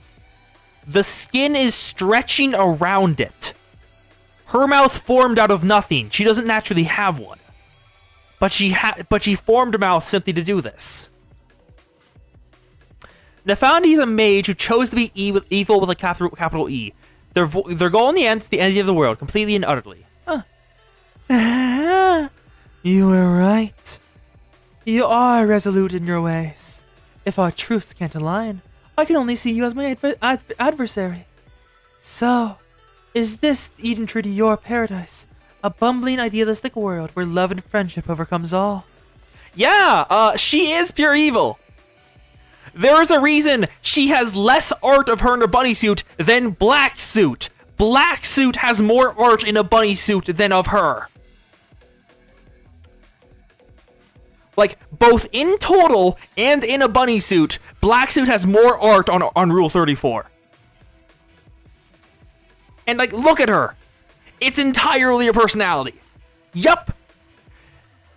The skin is stretching around it. Her mouth formed out of nothing. She doesn't naturally have one. But she formed a mouth simply to do this. Nefandi is a mage who chose to be evil with a capital E. Their goal in the end is the end of the world, completely and utterly. Huh. You were right. You are resolute in your ways. If our truths can't align, I can only see you as my adversary. So, is this Eden Treaty your paradise? A bumbling, idealistic world where love and friendship overcomes all? Yeah, she is pure evil. There is a reason she has less art of her in a bunny suit than Black Suit. Black Suit has more art in a bunny suit than of her. Like, both in total and in a bunny suit, Black Suit has more art on Rule 34. And, like, look at her. It's entirely a personality. Yup.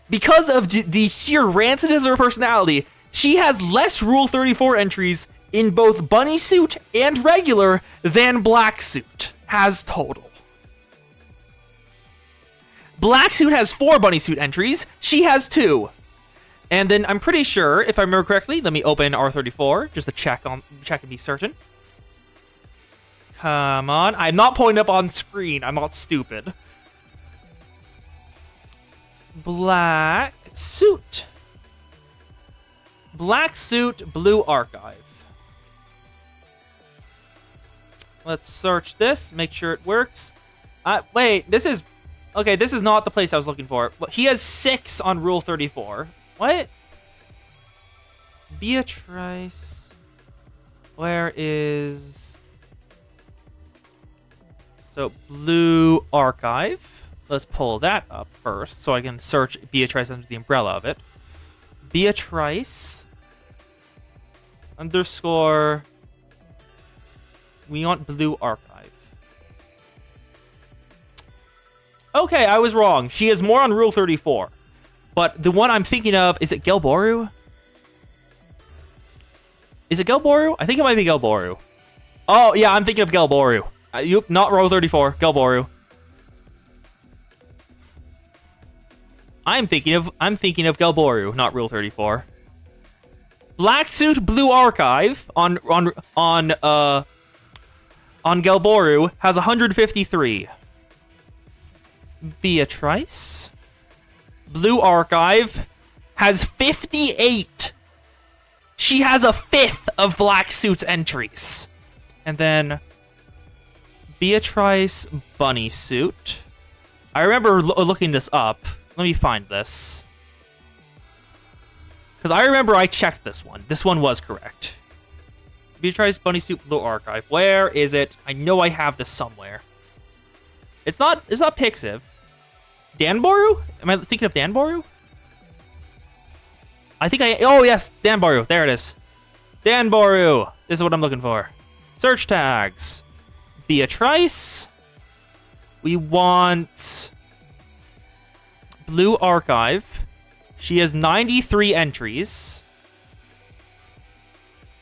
Because of the sheer rancid of her personality, she has less Rule 34 entries in both bunny suit and regular than Black Suit has total. Black Suit has 4 bunny suit entries. She has 2. And then I'm pretty sure, if I remember correctly, let me open R34 just to check and be certain. Come on. I'm not pulling up on screen. I'm not stupid. Black Suit. Black Suit, Blue Archive. Let's search this, make sure it works. Wait, this is... Okay, this is not the place I was looking for. He has 6 on Rule 34. What? Beatrice. Where is... So, Blue Archive. Let's pull that up first so I can search Beatrice under the umbrella of it. Beatrice. _ we want Blue Archive. Okay, I was wrong. She has more on Rule 34. But the one I'm thinking of, is it Gelboru? Is it Gelboru? I think it might be Gelboru. Oh, yeah, I'm thinking of Gelboru. Not Rule 34, Gelboru. I'm thinking of Gelboru, not Rule 34. Black Suit, Blue Archive on Gelboru has 153. Beatrice. Blue Archive has 58. She has a 5th of Black Suit's entries. And then Beatrice Bunny Suit. I remember looking this up. Let me find this. Because I remember I checked this one. This one was correct. Beatrice Bunny Suit Blue Archive. Where is it? I know I have this somewhere. It's not Pixiv. Danboru? Am I thinking of Danboru? Oh yes, Danboru. There it is. Danboru. This is what I'm looking for. Search tags. Beatrice. We want Blue Archive. She has 93 entries.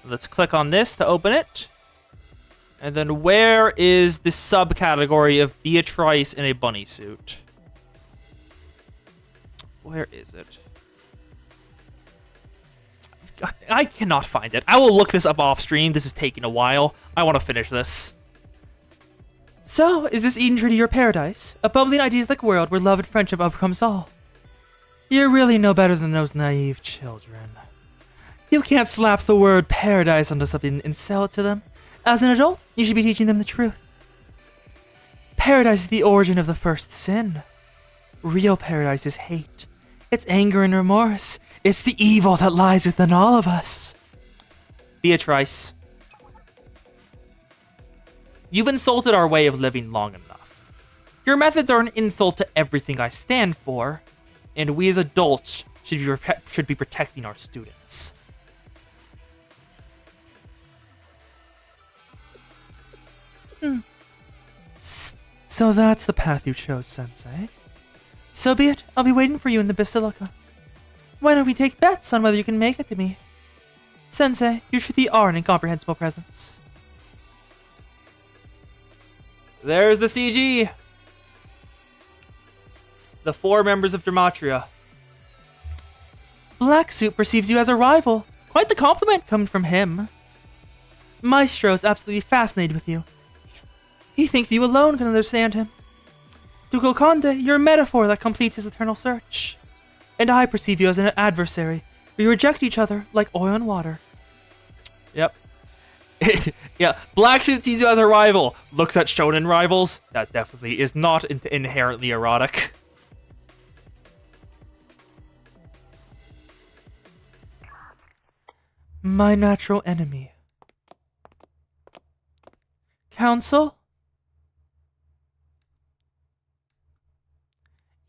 Let's click on this to open it. And then where is the subcategory of Beatrice in a bunny suit? Where is it? I cannot find it. I will look this up off stream. This is taking a while. I want to finish this. So, is this Eden Tree your paradise? A bubbly and idealistic world where love and friendship overcomes all. You're really no better than those naive children. You can't slap the word paradise onto something and sell it to them. As an adult, you should be teaching them the truth. Paradise is the origin of the first sin. Real paradise is hate. It's anger and remorse. It's the evil that lies within all of us. Beatrice. You've insulted our way of living long enough. Your methods are an insult to everything I stand for, and we as adults should be protecting our students. So that's the path you chose, Sensei. So be it. I'll be waiting for you in the Basilica. Why don't we take bets on whether you can make it to me? Sensei, you truly are an incomprehensible presence. There's the CG. The 4 members of Gematria. Black Suit perceives you as a rival. Quite the compliment coming from him. Maestro's absolutely fascinated with you. He thinks you alone can understand him. Ducal Conde, you're a metaphor that completes his eternal search. And I perceive you as an adversary. We reject each other like oil and water. Yep. Yeah, Black Suit sees you as a rival. Looks at shonen rivals. That definitely is not inherently erotic. My natural enemy. Council?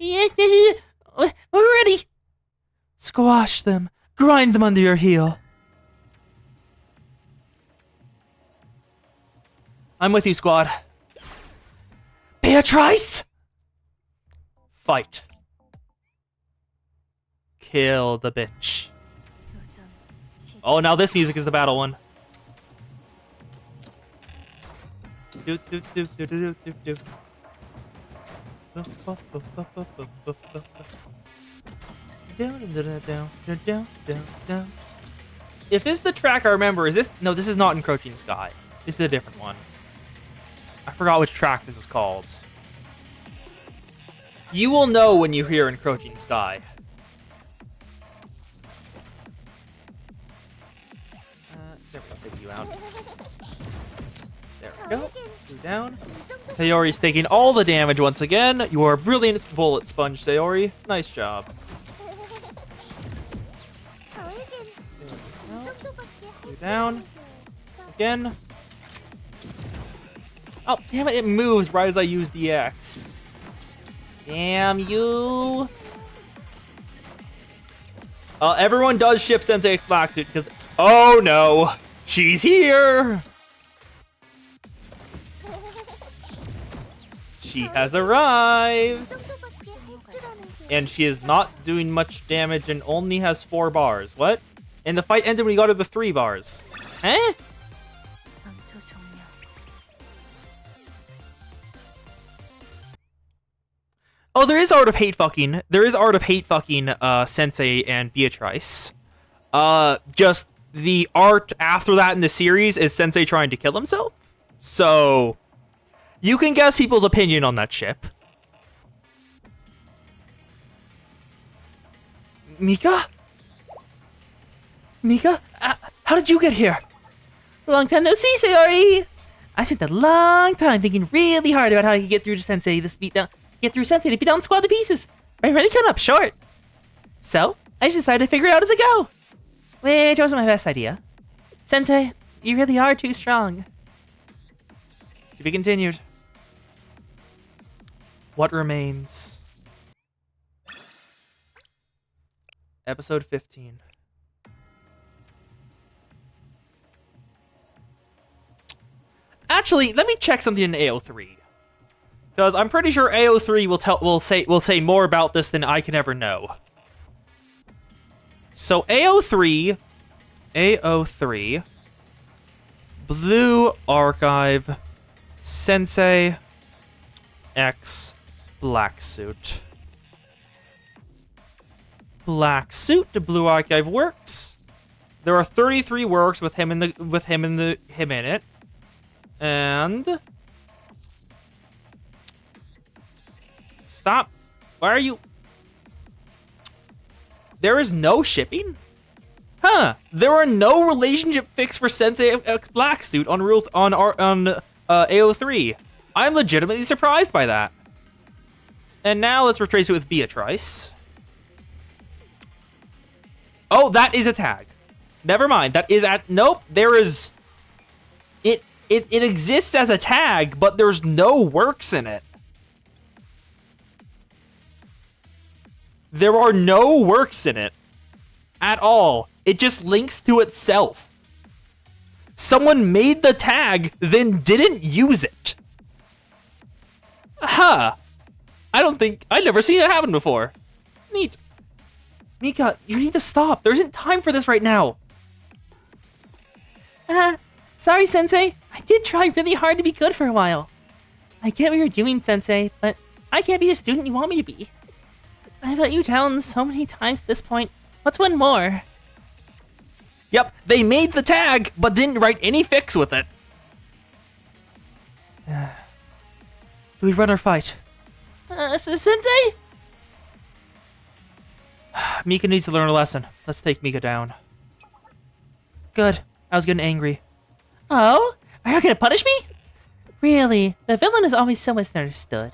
Yes, we're ready. Score Squash them. Grind them under your heel. I'm with you, squad. Beatrice! Fight. Kill the bitch. Oh, now this music is the battle one. Do do do do do do do. If this is the track I remember, is this... No, this is not Encroaching Sky. This is a different one. I forgot which track this is called. You will know when you hear Encroaching Sky. There we go, take you out. There we go. Two down. Sayori's taking all the damage once again. You are a brilliant bullet sponge, Sayori. Nice job. Two down. Again. Oh, damn it, it moved right as I used the X. Damn you. Everyone does ship Sensei X Black Suit because... Oh no! She's here! She has arrived! And she is not doing much damage and only has 4 bars. What? And the fight ended when you got her the 3 bars. Eh? Oh, there is Art of Hate fucking. There is Art of Hate fucking Sensei and Beatrice. Just the art after that in the series is Sensei trying to kill himself. So you can guess people's opinion on that ship. Mika? Mika? How did you get here? Long time no see, Sayori! I spent a long time thinking really hard about how I could get through to Sensei this beatdown. Get through Sensei to beat down Squad to pieces. I really come up short. So, I just decided to figure it out as I go. Which wasn't my best idea. Sensei, you really are too strong. To be continued. What remains? Episode 15. Actually, let me check something in AO3. Because I'm pretty sure AO3 will say more about this than I can ever know. So AO3, Blue Archive, Sensei X Black Suit. Black Suit, the Blue Archive works. There are 33 works with him in it. And stop. Why are you? There is no shipping? Huh. There are no relationship fics for Sensei X Black Suit on AO3. I'm legitimately surprised by that. And now let's retrace it with Beatrice. Oh, that is a tag. Never mind. That is at... Nope. There is... It exists as a tag, but there's no works in it. There are no works in it at all. It just links to itself. Someone made the tag, then didn't use it. Huh. I've never seen it happen before. Neat. Mika, you need to stop. There isn't time for this right now. Sorry, Sensei. I did try really hard to be good for a while. I get what you're doing, Sensei, but I can't be the student you want me to be. I've let you down so many times at this point. What's one more? Yep, they made the tag, but didn't write any fics with it. Do we run or fight? Sensei? Mika needs to learn a lesson. Let's take Mika down. Good. I was getting angry. Oh? Are you gonna punish me? Really? The villain is always so misunderstood.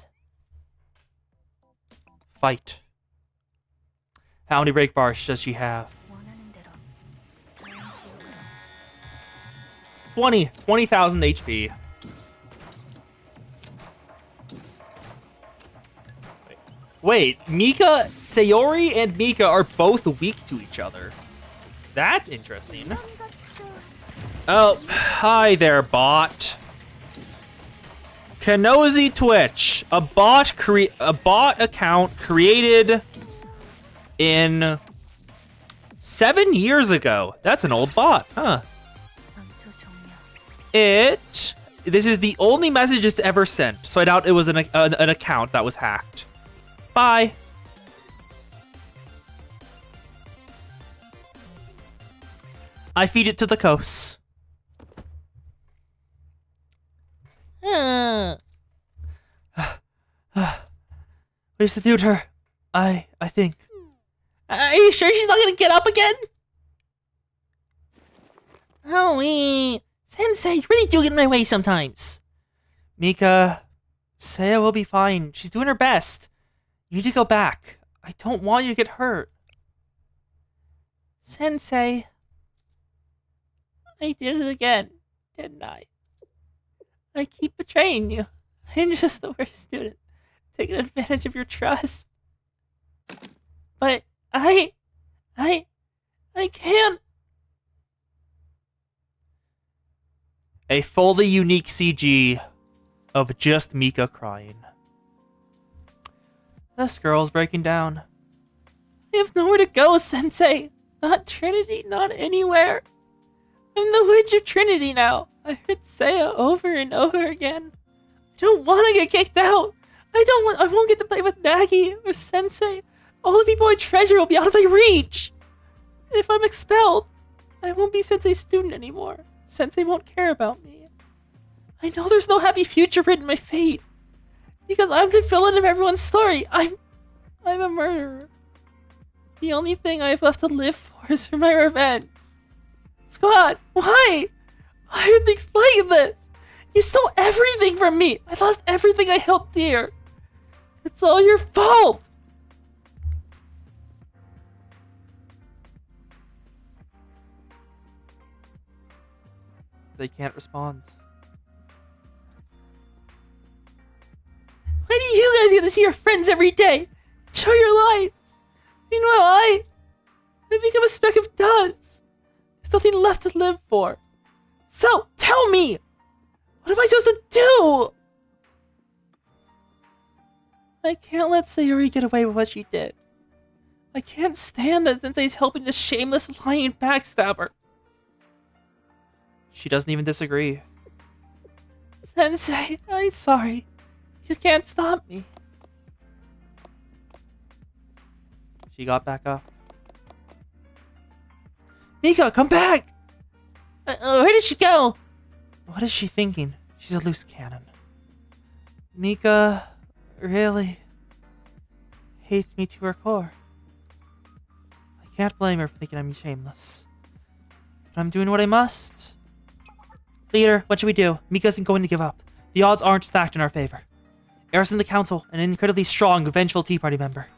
Fight. How many break bars does she have? 20,000 HP. Wait, Mika Sayori and Mika are both weak to each other. That's interesting. Oh, hi there, bot. Kenozi Twitch, a bot account created in 7 years ago. That's an old bot, huh? This is the only message it's ever sent, so I doubt it was an account that was hacked. Bye. I feed it to the coast. We subdued her. I think. Are you sure she's not gonna get up again? Oh, Sensei, you really do get in my way sometimes. Mika, Saya will be fine. She's doing her best. You need to go back. I don't want you to get hurt. Sensei. I did it again, didn't I? I keep betraying you. I'm just the worst student, taking advantage of your trust. But I can't. A fully unique CG of just Mika crying. This girl's breaking down. I have nowhere to go, Sensei. Not Trinity, not anywhere. I'm the Witch of Trinity now. I heard Saya over and over again. I don't want to get kicked out. I won't get to play with Nagi or Sensei. All the people I treasure will be out of my reach. And if I'm expelled, I won't be Sensei's student anymore. Sensei won't care about me. I know there's no happy future written in my fate. Because I'm the villain of everyone's story. I'm a murderer. The only thing I have left to live for is for my revenge. Squad, why? Why are things like this? You stole everything from me. I lost everything I held dear. It's all your fault. They can't respond. Why do you guys get to see your friends every day? Enjoy your lives. Meanwhile, I become a speck of dust. There's nothing left to live for. So, tell me! What am I supposed to do? I can't let Sayori get away with what she did. I can't stand that Sensei's helping this shameless, lying backstabber. She doesn't even disagree. Sensei, I'm sorry. You can't stop me. She got back up. Mika, come back! Where did she go? What is she thinking? She's a loose cannon. Mika really hates me to her core. I can't blame her for thinking I'm shameless. But I'm doing what I must. Leader, what should we do? Mika isn't going to give up. The odds aren't stacked in our favor. Eris in the council, an incredibly strong, vengeful Tea Party member.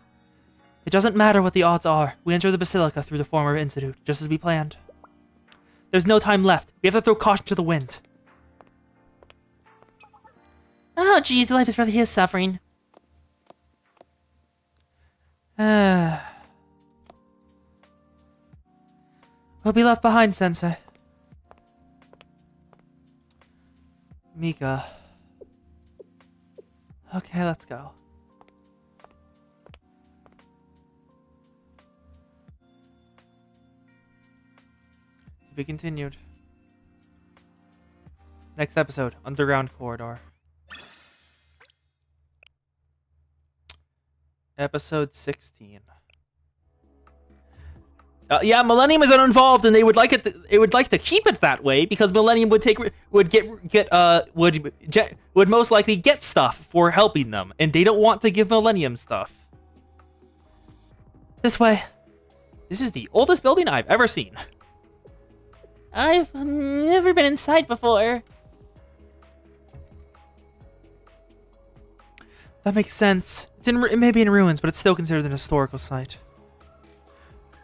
It doesn't matter what the odds are. We enter the Basilica through the former institute, just as we planned. There's no time left. We have to throw caution to the wind. Oh, geez, life is really his suffering. We'll be left behind, Sensei. Mika. Okay, let's go. To be continued. Next episode, Underground Corridor. Episode 16. Yeah, Millennium is uninvolved, and they would like to keep it that way because Millennium would most likely get stuff for helping them, and they don't want to give Millennium stuff. This way. This is the oldest building I've ever seen. I've never been inside before. That makes sense. It may be in ruins, but it's still considered an historical site.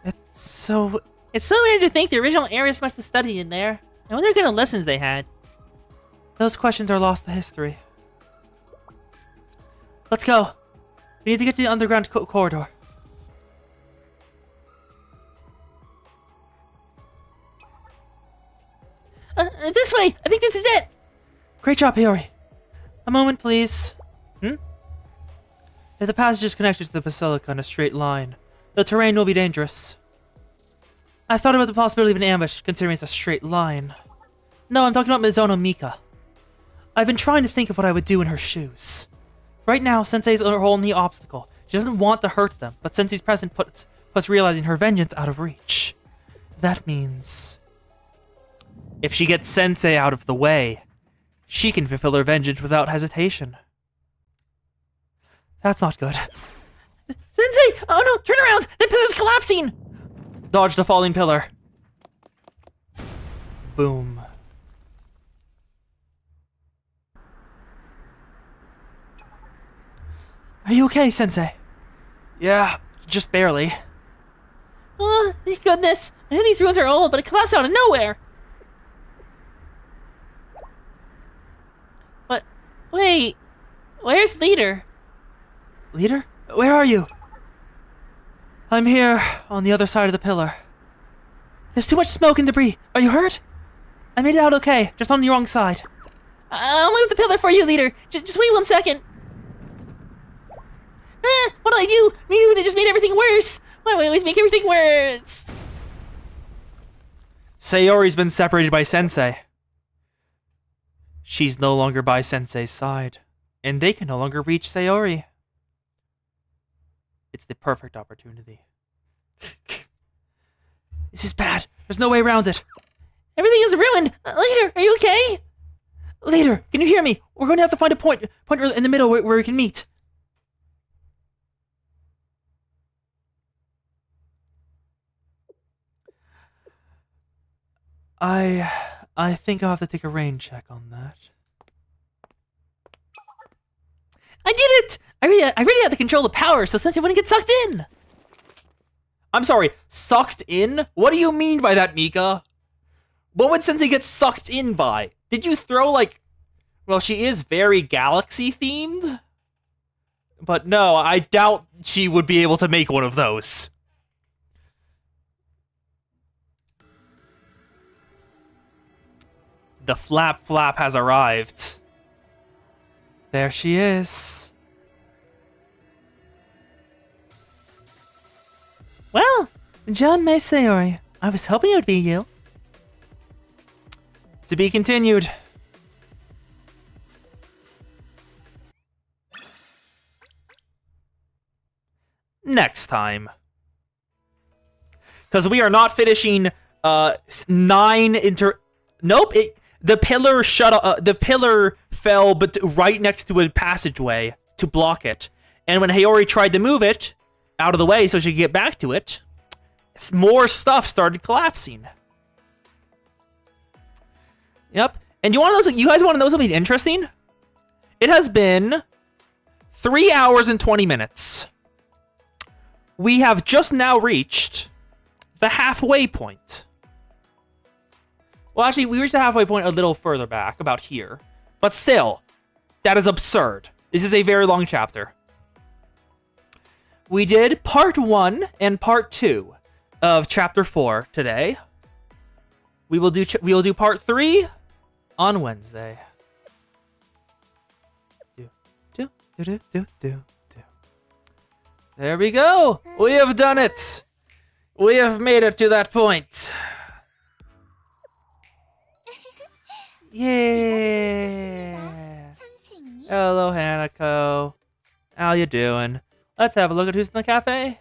It's so weird to think the original Ares must have studied in there. I wonder what kind of lessons they had. Those questions are lost to history. Let's go. We need to get to the underground corridor. This way! I think this is it! Great job, Hiyori. A moment, please. If the passage is connected to the basilica in a straight line, the terrain will be dangerous. I've thought about the possibility of an ambush, considering it's a straight line. No, I'm talking about Mizono Mika. I've been trying to think of what I would do in her shoes. Right now, Sensei's her only obstacle. She doesn't want to hurt them, but Sensei's presence puts realizing her vengeance out of reach. That means... if she gets Sensei out of the way, she can fulfill her vengeance without hesitation. That's not good. Sensei! Oh no! Turn around! The pillar's collapsing! Dodge the falling pillar. Boom. Are you okay, Sensei? Yeah, just barely. Oh, thank goodness! I know these ruins are old, but it collapsed out of nowhere! But, wait... where's Leader? Leader? Where are you? I'm here, on the other side of the pillar. There's too much smoke and debris. Are you hurt? I made it out okay, just on the wrong side. I'll move the pillar for you, Leader. Just wait 1 second. What did I do? Maybe it just made everything worse. Why do I always make everything worse? Sayori's been separated by Sensei. She's no longer by Sensei's side, and they can no longer reach Sayori. It's the perfect opportunity. This is bad. There's no way around it. Everything is ruined. Leader, are you okay? Leader, can you hear me? We're going to have to find a point in the middle where we can meet. I think I'll have to take a rain check on that. I did it! I really had to control the power so Sensei wouldn't get sucked in. I'm sorry, sucked in? What do you mean by that, Mika? What would Sensei get sucked in by? Did you throw, like... Well, she is very galaxy-themed. But no, I doubt she would be able to make one of those. The Flap has arrived. There she is. Well, John May Sayori, I was hoping it would be you. To be continued. Next time. Because we are not finishing 9 Nope, the pillar the pillar fell but right next to a passageway to block it. And when Hiyori tried to move it out of the way so she could get back to it, more stuff started collapsing. Yep. And you guys want to know something interesting? It has been 3 hours and 20 minutes. We have just now reached the halfway point. Well, actually, we reached the halfway point a little further back, about here. But still, that is absurd. This is a very long chapter. We did part 1 and part 2 of chapter 4 today. We will do part 3 on Wednesday. There we go. We have done it. We have made it to that point. Yeah. Hello, Hanako. How you doing? Let's have a look at who's in the cafe.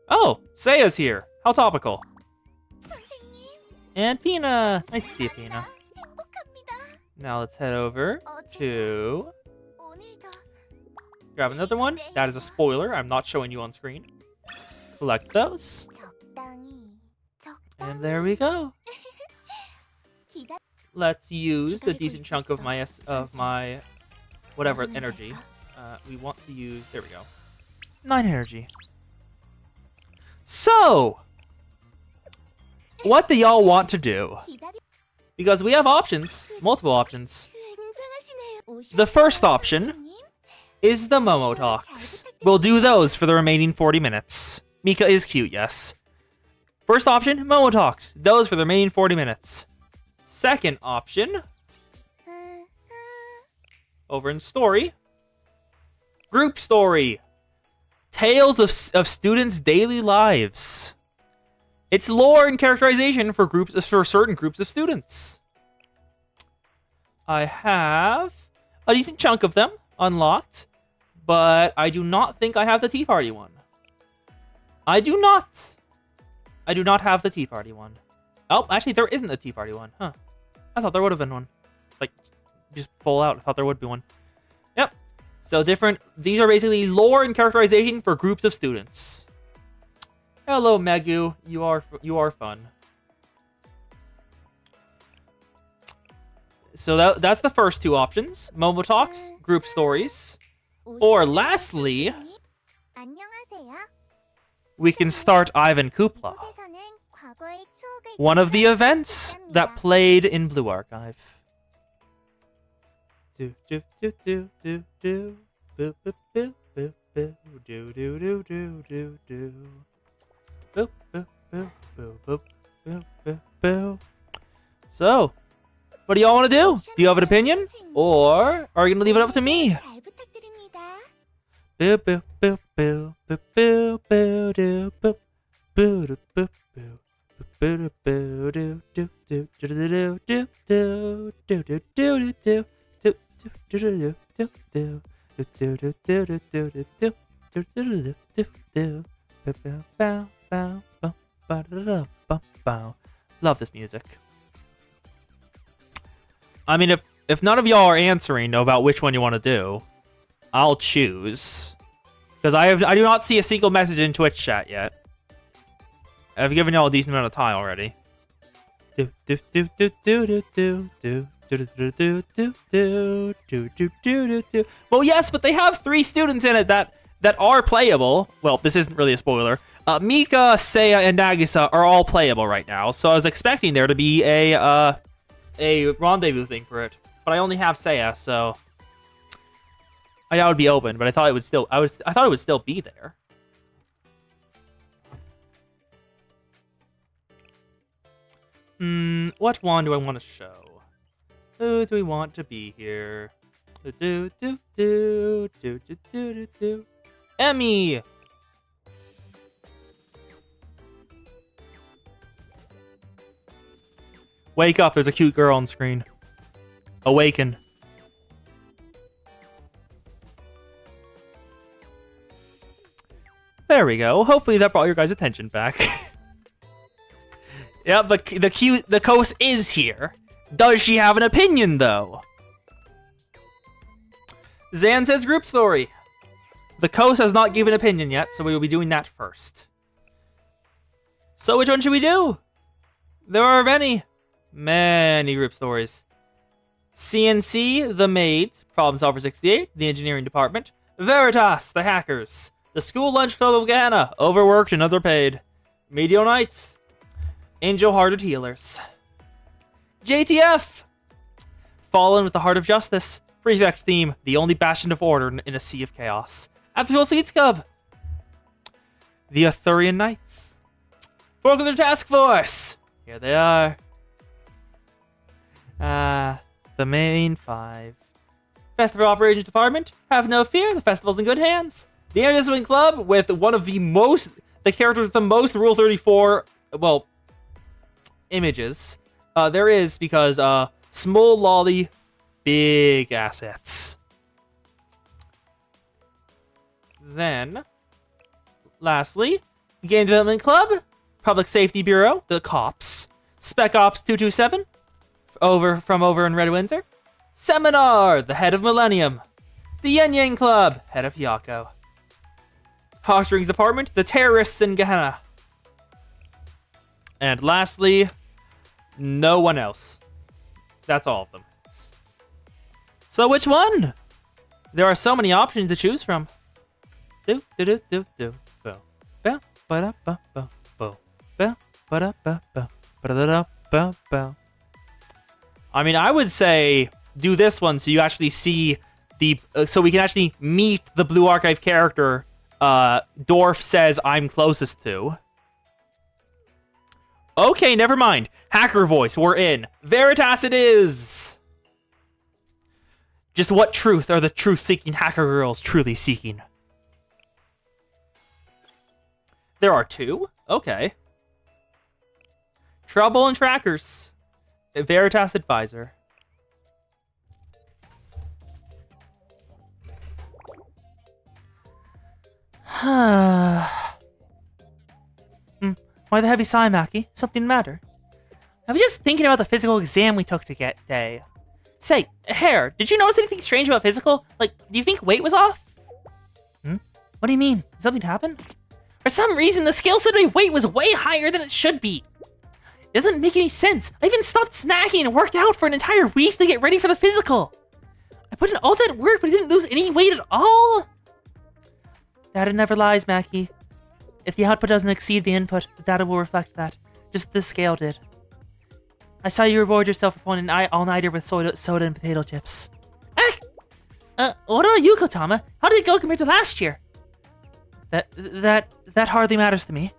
Oh, Seiya's here. How topical. And Pina. Nice to see you, Pina. Now let's head over to... grab another one. That is a spoiler. I'm not showing you on screen. Collect those. And there we go. Let's use the decent chunk of my whatever energy. We want to use, there we go, 9 energy. So, what do y'all want to do? Because we have options, multiple options. The first option is the Momo talks. We'll do those for the remaining 40 minutes. Mika is cute, yes. First option, Momo Talks. Those for the remaining 40 minutes. Second option, over in Story, Group Story. Tales of students' daily lives. It's lore and characterization for certain groups of students. I have a decent chunk of them unlocked, but I do not think I have the Tea Party one. I do not have the Tea Party one. Oh, actually, there isn't a Tea Party one. Huh. I thought there would have been one. Like, just full out. I thought there would be one. Yep. So these are basically lore and characterization for groups of students. Hello, Megu. You are fun. So that's the first two options. Momo Talks, Group Stories. Or lastly, we can start Ivan Kupla. One of the events that played in Blue Archive. Do do do do do do boo boo boo boo boo do do do do do do boo boo boo boo boo boo boo boo. So, what do y'all want to do? Do you have an opinion, or are you gonna leave it up to me? Boo boo boo boo boo boo boo do boo boo do boo boo. Boo boo do do do do do do do do do do do. Love this music. I mean, if none of y'all are answering about which one you want to do, I'll choose. Because I do not see a single message in Twitch chat yet. I've given y'all a decent amount of time already. Do do do do do do do do. Well, yes, but they have 3 students in it that are playable. Well, this isn't really a spoiler. Mika, Seiya, and Nagisa are all playable right now, so I was expecting there to be a rendezvous thing for it, but I only have Seiya, so I thought it would be open. But I thought it would still. I thought it would still be there. What one do I want to show? Who do we want to be here? Do do do do do do do do. Emmy. Wake up! There's a cute girl on screen. Awaken. There we go. Hopefully that brought your guys' attention back. Yeah, the Kos is here. Does she have an opinion, though? Zan says Group Story. The Kos has not given an opinion yet, so we will be doing that first. So which one should we do? There are many group stories. CNC, the Maids, Problem Solver 68, the Engineering Department, Veritas, the Hackers, the School Lunch Club of Ghana, Overworked and Underpaid, Meteor Knights, Angel-Hearted Healers, JTF, Fallen with the Heart of Justice, Prefect Theme, the only bastion of order in a sea of chaos, Absolute Seeds Cub, the Arthurian Knights, Forklift Task Force, here they are, the main 5, Festival Operations Department, have no fear, the festival's in good hands, the Interdiscipline Club with one of the characters with the most Rule 34, well, images, there is, because, small lolly, big assets. Then, lastly, Game Development Club, Public Safety Bureau, the Cops, Spec Ops 227, from over in Red Windsor, Seminar, the Head of Millennium, the Yen Yang Club, Head of Yako, Heartstrings Department, the Terrorists in Gehenna, and lastly, no one else. That's all of them. So which one? There are so many options to choose from. Do do do do do bo bo ba da ba bo bo bo ba da ba bo ba da da bo bo. I mean, I would say do this one so you actually see the so we can actually meet the Blue Archive character Dorf says I'm closest to. Okay, never mind. Hacker voice, we're in. Veritas it is! Just what truth are the truth-seeking hacker girls truly seeking? There are two? Okay. Trouble and Trackers. Veritas Advisor. Why the heavy sigh, Maki? Something the matter? I was just thinking about the physical exam we took today. Say, Hair, did you notice anything strange about physical? Like, do you think weight was off? What do you mean? Did something happen? For some reason, the scale said my weight was way higher than it should be. It doesn't make any sense. I even stopped snacking and worked out for an entire week to get ready for the physical. I put in all that work, but I didn't lose any weight at all. Data never lies, Maki. If the output doesn't exceed the input, the data will reflect that. Just as this scale did. I saw you reward yourself for pulling an all-nighter with soda and potato chips. What about you, Kotama? How did it go compared to last year? That hardly matters to me.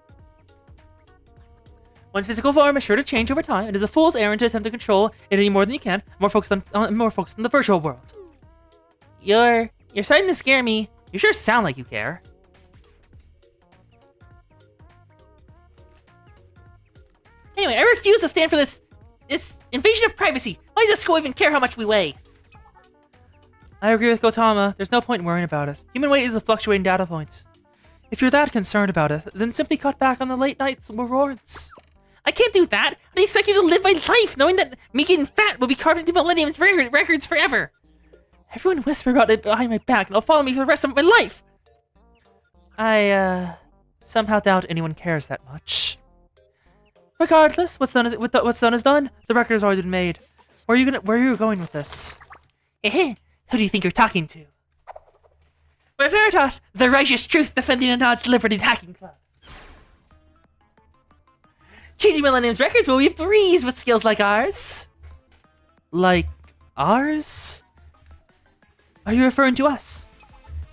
One's physical form is sure to change over time. It is a fool's errand to attempt to control it any more than you can. More focused on the virtual world. You're starting to scare me. You sure sound like you care. Anyway, I refuse to stand for this invasion of privacy. Why does this school even care how much we weigh? I agree with Gotama. There's no point in worrying about it. Human weight is a fluctuating data point. If you're that concerned about it, then simply cut back on the late nights rewards. I can't do that. I expect you to live my life knowing that me getting fat will be carved into Millennium's records forever. Everyone whisper about it behind my back and it'll follow me for the rest of my life. I, somehow doubt anyone cares that much. Regardless, what's done is done. The record has already been made. Where are you going with this? Who do you think you're talking to? We're Veritas, the righteous truth defending a knowledge, liberty, and hacking club. Changing Millennium's records will be a breeze with skills like ours. Like ours? Are you referring to us?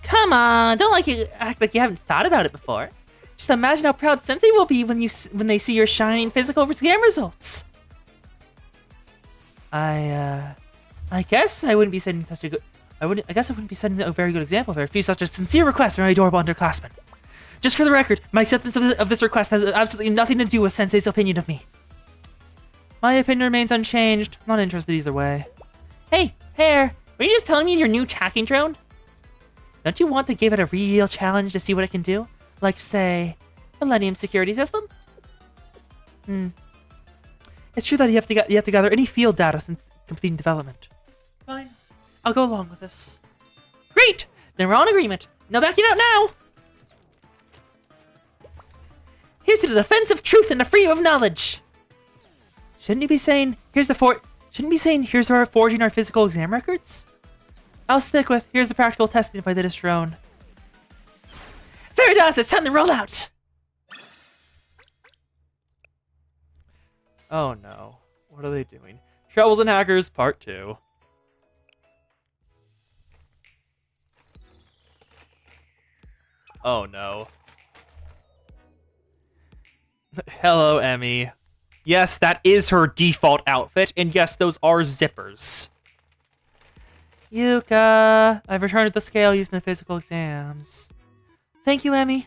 Come on, don't act like you haven't thought about it before. Just imagine how proud Sensei will be when they see your shining physical exam results. I guess I wouldn't be setting such a good. I guess I wouldn't be setting a very good example if I refused such a sincere request from my adorable underclassmen. Just for the record, my acceptance of this request has absolutely nothing to do with Sensei's opinion of me. My opinion remains unchanged. I'm not interested either way. Hey, Hair, were you just telling me your new tracking drone? Don't you want to give it a real challenge to see what it can do? Like, say, Millennium Security System? It's true that you have to gather any field data since completing development. Fine. I'll go along with this. Great! Then we're all in agreement. No backing out now! Here's to the defense of truth and the freedom of knowledge! Shouldn't you be saying, here's our forging our physical exam records? I'll stick with, here's the practical testing by the drone. Veritas, it's time to roll out! Oh no. What are they doing? Troubles and Hackers, Part 2. Oh no. Hello, Emmy. Yes, that is her default outfit, and yes, those are zippers. Yuka, I've returned the scale used in the physical exams. Thank you, Emmy.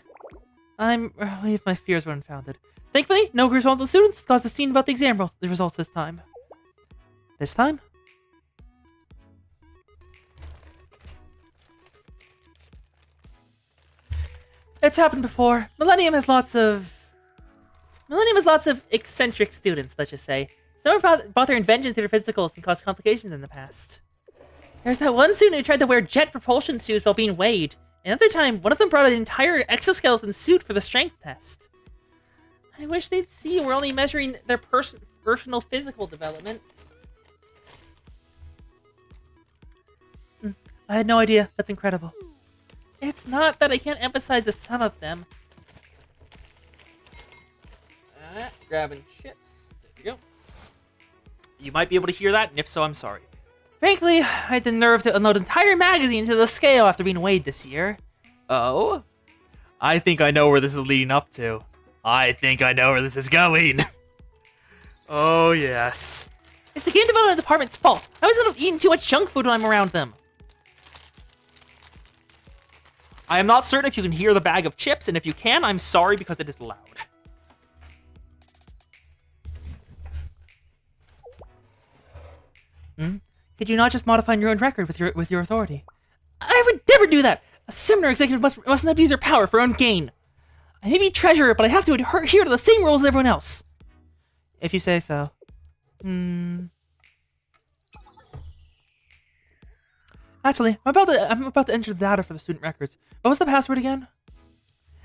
I'm relieved my fears were unfounded. Thankfully, no responsible students caused a scene about the exam results this time. This time? It's happened before. Millennium has lots of eccentric students, let's just say. Some have brought their inventions to their physicals and caused complications in the past. There's that one student who tried to wear jet propulsion suits while being weighed. Another time, one of them brought an entire exoskeleton suit for the strength test. I wish they'd see we're only measuring their personal physical development. I had no idea. That's incredible. It's not that I can't emphasize with some of them. Grabbing chips. There we go. You might be able to hear that, and if so, I'm sorry. Frankly, I had the nerve to unload an entire magazine to the scale after being weighed this year. Oh? I think I know where this is leading up to. I think I know where this is going. Oh, yes. It's the game development department's fault. I always end up eating too much junk food when I'm around them. I am not certain if you can hear the bag of chips, and if you can, I'm sorry because it is loud. Could you not just modify your own record with your authority? I would never do that! A seminar executive mustn't abuse their power for own gain. I may be treasurer, but I have to adhere to the same rules as everyone else. If you say so. Actually, I'm about to enter the data for the student records. What was the password again?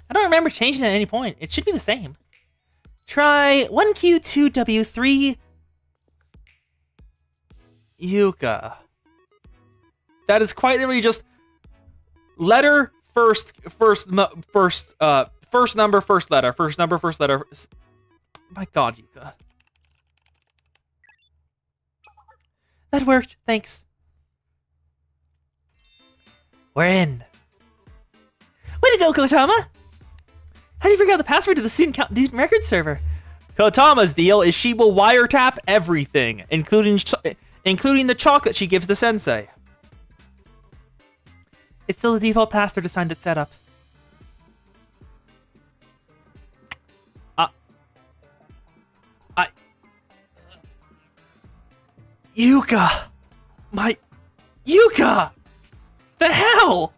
I don't remember changing it at any point. It should be the same. Try 1Q2W3 Yuka. That is quite literally just letter first number first letter first number first letter. My God, Yuka. That worked. Thanks. We're in. Way to go, Kotama! How do you figure out the password to the student record server? Kotama's deal is she will wiretap everything, including the chocolate she gives the sensei. It's still the default password assigned at setup. Yuka! Yuka! The hell?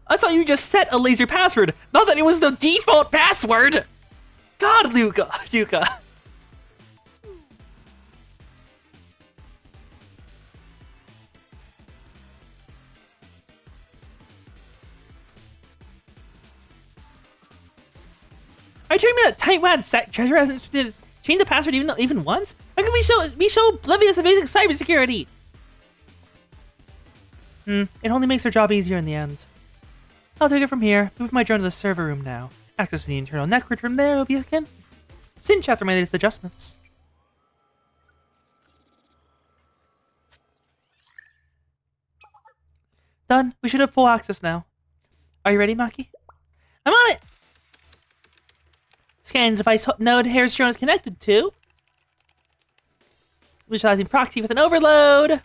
I thought you just set a laser password, not that it was the default password! God, Yuka! Are you telling me that tightwad treasure hasn't changed the password even once? How can we be so oblivious to basic cybersecurity? It only makes our job easier in the end. I'll take it from here. Move my drone to the server room now. Access the internal network from there, Obiakin. Soon after my latest adjustments. Done. We should have full access now. Are you ready, Maki? I'm on it! Scanning the device node Harris drone is connected to. Initializing proxy with an overload.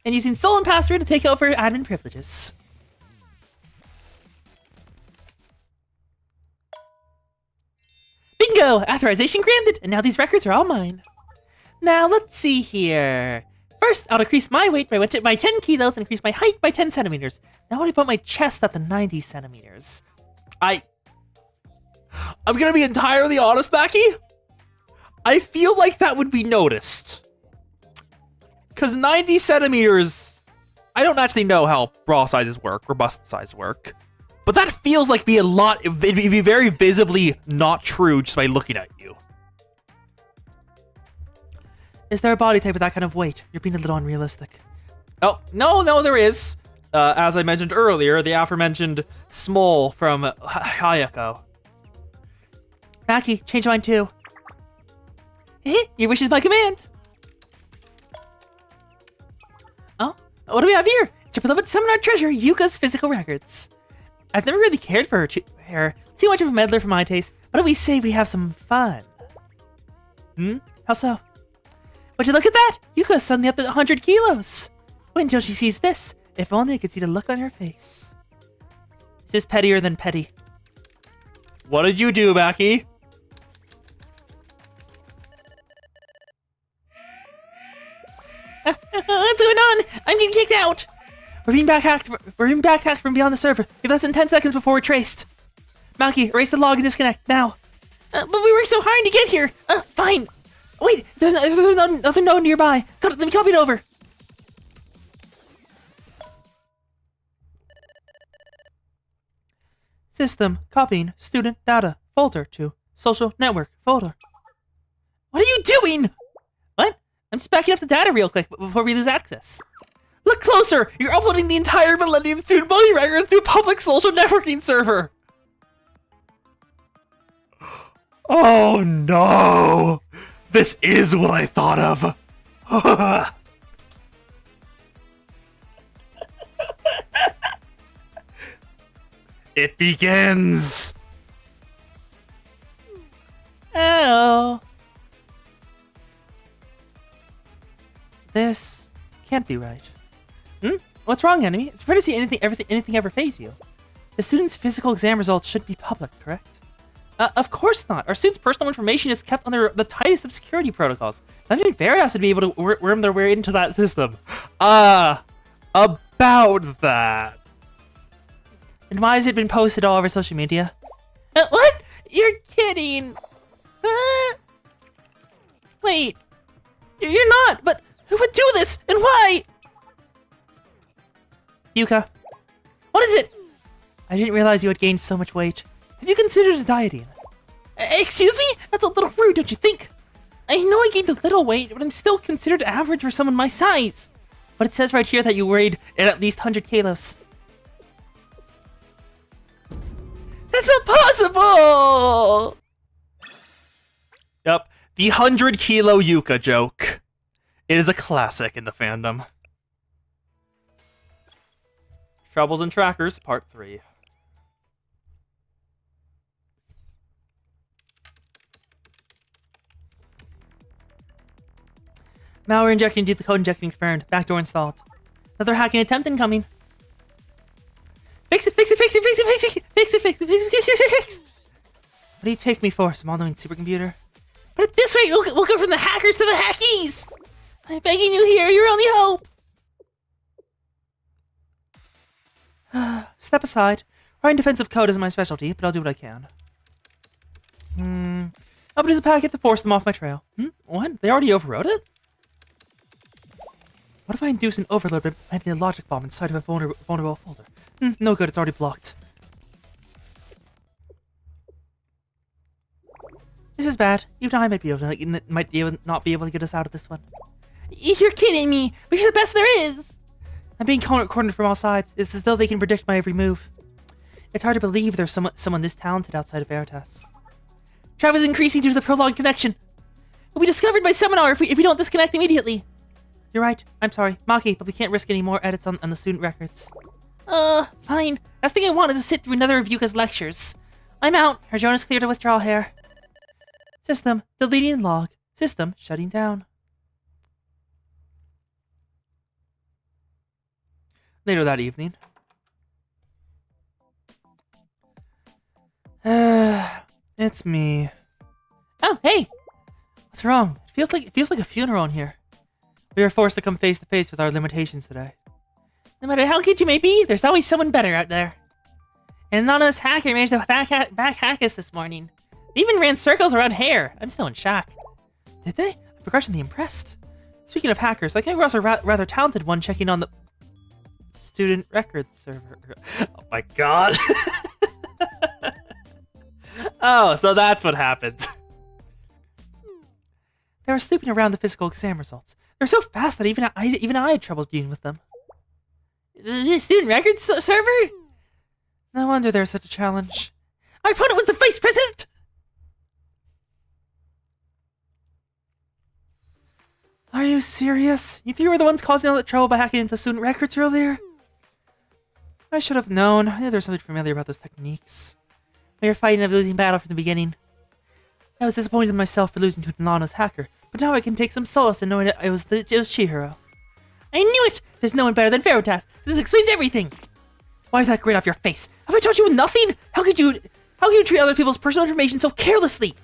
And using stolen password to take over admin privileges. Bingo! Authorization granted, and now these records are all mine. Now, let's see here. First, I'll decrease my weight by 10 kilos and increase my height by 10 centimeters. Now I put my chest at the 90 centimeters. I'm gonna be entirely honest, Maki. I feel like that would be noticed. Because 90 centimeters... I don't actually know how bra sizes work, or bust size work. But that feels like it'd be very visibly not true just by looking at you. Is there a body type with that kind of weight? You're being a little unrealistic. Oh, no, there is. As I mentioned earlier, the aforementioned Small from Hayako. Maki, change mine too. Your wish is my command. Oh, what do we have here? It's your beloved seminar treasure, Yuka's physical records. I've never really cared for her too much of a meddler for my taste. Why don't we say we have some fun? How so? Would you look at that? Yuka's suddenly up to 100 kilos. Wait until she sees this. If only I could see the look on her face. This is pettier than petty. What did you do, Maki? What's going on? I'm getting kicked out. We're being backhacked from beyond the server. Give us in 10 seconds before we're traced. Maki, erase the log and disconnect now. But we worked so hard to get here. Fine. Wait, there's nothing node nearby. Let me copy it over. System copying student data folder to social network folder. What are you doing? What? I'm just backing up the data real quick before we lose access. Look closer! You're uploading the entire Millennium Student Body records to a public social networking server! Oh no! This is what I thought of! It begins! Oh. Can't be right. What's wrong, enemy? It's rare to see anything ever faze you. The student's physical exam results should be public, correct? Of course not. Our students' personal information is kept under the tightest of security protocols. I think Veritas would be able to worm their way into that system. About that. And why has it been posted all over social media? What? You're kidding. Wait. You're not, but who would do this, and why? Yuka. What is it? I didn't realize you had gained so much weight. Have you considered dieting? Excuse me? That's a little rude, don't you think? I know I gained a little weight, but I'm still considered average for someone my size. But it says right here that you weighed at least 100 kilos. That's not possible! Yep, the 100-kilo Yuka joke. It is a classic in the fandom. Troubles and Trackers, Part 3. Malware injecting due to code injecting confirmed. Backdoor installed. Another hacking attempt incoming. Fix it, fix it, fix it, fix it, fix it, fix it, fix it, fix it, fix it, fix it. What do you take me for, some all-knowing supercomputer? But at this rate, we'll go from the hackers to the hackies! I'm begging you here, your only hope! Step aside. Writing defensive code isn't my specialty, but I'll do what I can. I'll produce a packet to force them off my trail. What? They already overrode it? What if I induce an overload by planting a logic bomb inside of a vulnerable folder? No good, it's already blocked. This is bad. Even I might not be able to get us out of this one. You're kidding me! But you're the best there is! I'm being cornered from all sides. It's as though they can predict my every move. It's hard to believe there's someone this talented outside of Veritas. Travel is increasing due to the prolonged connection. We'll be discovered by Seminar if we don't disconnect immediately. You're right. I'm sorry. Maki, but we can't risk any more edits on the student records. Fine. Last thing I want is to sit through another of Yuka's lectures. I'm out. Her drone is clear to withdraw here. System, deleting log. System, shutting down. Later that evening. It's me. Oh, hey! What's wrong? It feels like a funeral in here. We were forced to come face to face with our limitations today. No matter how good you may be, there's always someone better out there. An anonymous hacker managed to back hack us this morning. They even ran circles around hair. I'm still in shock. Did they? I'm begrudgingly impressed. Speaking of hackers, I think we're also a rather talented one checking on the student records server. Oh my god. Oh, so that's what happened. They were snooping around the physical exam results. They're so fast that even I had trouble dealing with them. The student records server? No wonder there's such a challenge. Our opponent was the vice president! Are you serious? You three were the ones causing all that trouble by hacking into student records earlier? I should have known. I knew there was something familiar about those techniques. We were fighting a losing battle from the beginning. I was disappointed in myself for losing to an anonymous hacker, but now I can take some solace in knowing that it was Chihiro. I knew it! There's no one better than Veritas, so this explains everything! Why that grin off your face? Have I taught you nothing? How could you treat other people's personal information so carelessly?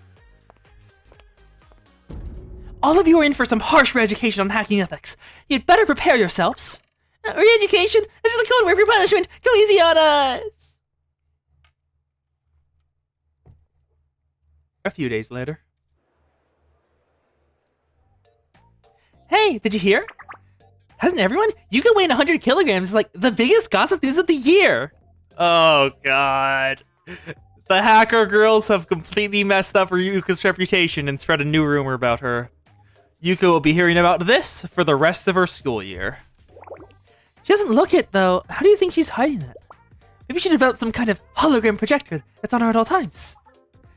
All of you are in for some harsh re-education on hacking ethics. You'd better prepare yourselves. Re-education? That's just a code word for punishment! Go easy on us! A few days later. Hey, did you hear? Hasn't everyone? Yuka weighing 100 kilograms is like the biggest gossip news of the year. Oh god. The hacker girls have completely messed up Yuka's reputation and spread a new rumor about her. Yuka will be hearing about this for the rest of her school year. She doesn't look it, though. How do you think she's hiding it? Maybe she developed some kind of hologram projector that's on her at all times.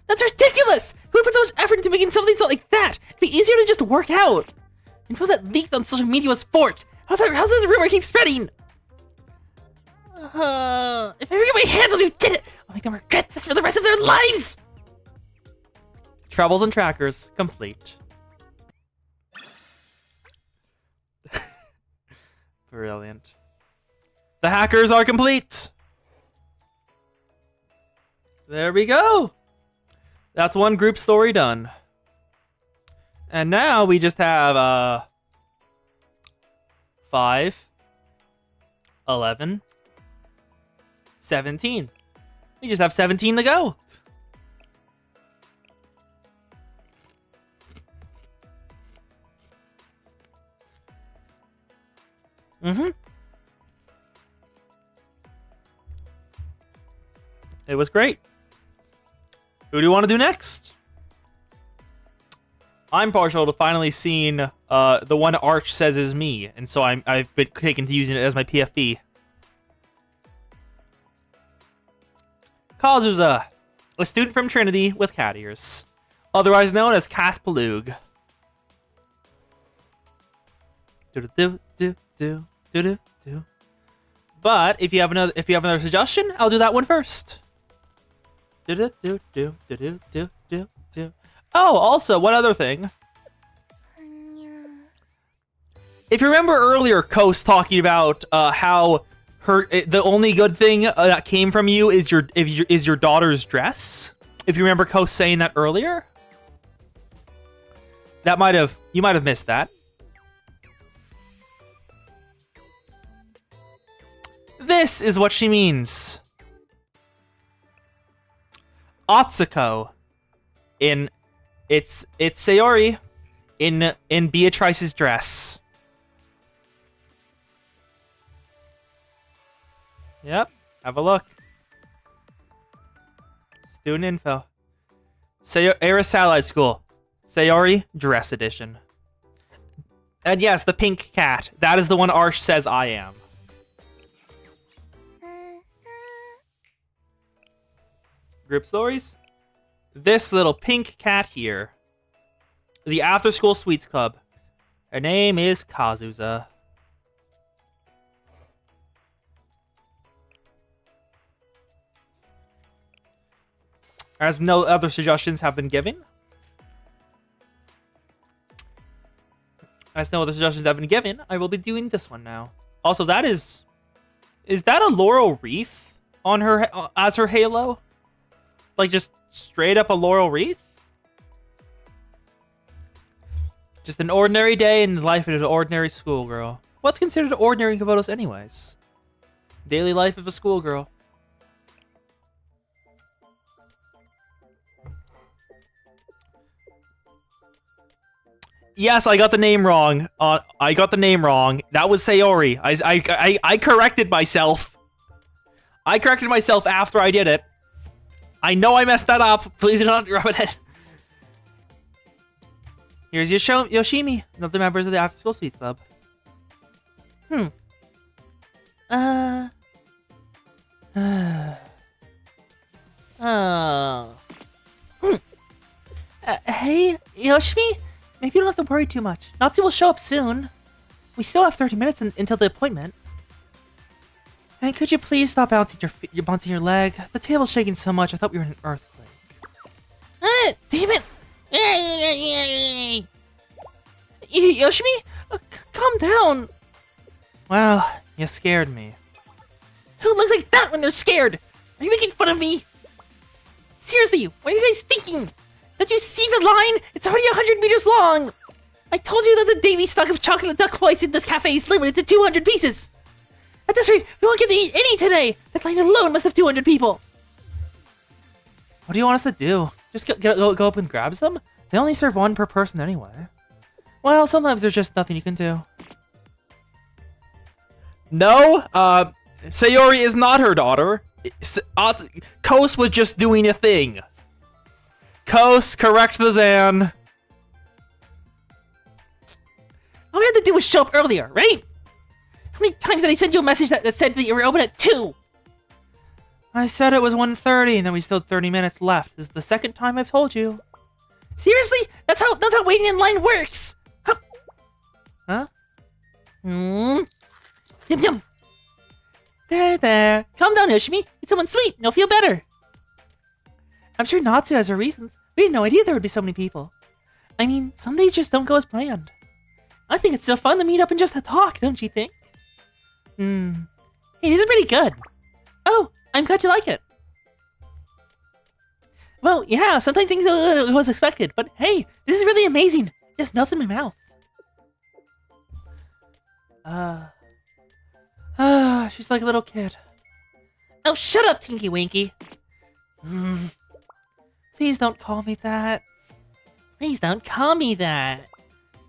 That's ridiculous! Who would put so much effort into making something like that? It'd be easier to just work out. Info that leaked on social media was forged. How does this rumor keep spreading? If I ever get my hands on who did it, I'll make them regret this for the rest of their lives! Troubles and Trackers complete. Brilliant. The hackers are complete. There we go. That's one group story done. And now we just have 5, 11, 17. We just have 17 to go. It was great. Who do you want to do next? I'm partial to finally seeing the one Arch says is me, and so I've been taken to using it as my PFP. Kazuza, a student from Trinity with cat ears, otherwise known as Kath Palug. Do. But if you have another suggestion, I'll do that one first. Do. Oh, also, one other thing. If you remember earlier, Coast talking about how the only good thing that came from you is your daughter's dress. If you remember Coast saying that earlier, you might have missed that. This is what she means. Atsuko it's Sayori in Beatrice's dress. Yep, have a look. Student info. Eris Satellite School. Sayori Dress Edition. And yes, the pink cat. That is the one Arch says I am. Group stories. This little pink cat here. The After School Sweets Club. Her name is Kazuza. As no other suggestions have been given. I will be doing this one now. Also, that is that a laurel wreath on her as her halo? Like, just straight up a laurel wreath? Just an ordinary day in the life of an ordinary schoolgirl. What's considered ordinary in Komodos anyways? Daily life of a schoolgirl. Yes, I got the name wrong. That was Sayori. I corrected myself. I corrected myself after I did it. I know I messed that up. Please do not rub it. Here's Yoshimi, another members of the After School Sweets Club. Hey, Yoshimi? Maybe you don't have to worry too much. Natsu will show up soon. We still have 30 minutes until the appointment. And could you please stop bouncing your leg? The table's shaking so much, I thought we were in an earthquake. Damn it! Yoshimi? Calm down! Wow, you scared me. Who looks like that when they're scared? Are you making fun of me? Seriously, what are you guys thinking? Don't you see the line? It's already 100 meters long! I told you that the daily stock of chocolate duck flights in this cafe is limited to 200 pieces! At this rate, we won't get to eat any today! That line alone must have 200 people! What do you want us to do? Just go up and grab some? They only serve one per person anyway. Well, sometimes there's just nothing you can do. No, Sayori is not her daughter. Kos was just doing a thing. Kos, correct the Zan. All we had to do was show up earlier, right? How many times did I send you a message that said that you were open at 2? I said it was 1:30 and then we still had 30 minutes left. This is the second time I've told you. Seriously? That's how waiting in line works! Huh? Yum yum! There. Calm down, Yoshimi. Eat someone sweet and you'll feel better. I'm sure Natsu has her reasons. We had no idea there would be so many people. I mean, some days just don't go as planned. I think it's still fun to meet up and just to talk, don't you think? Hey, this is pretty good. Oh, I'm glad you like it. Well, yeah, sometimes things go as expected, but hey, this is really amazing. Just melts in my mouth. She's like a little kid. Oh, shut up, Tinky Winky. Please don't call me that. Please don't call me that.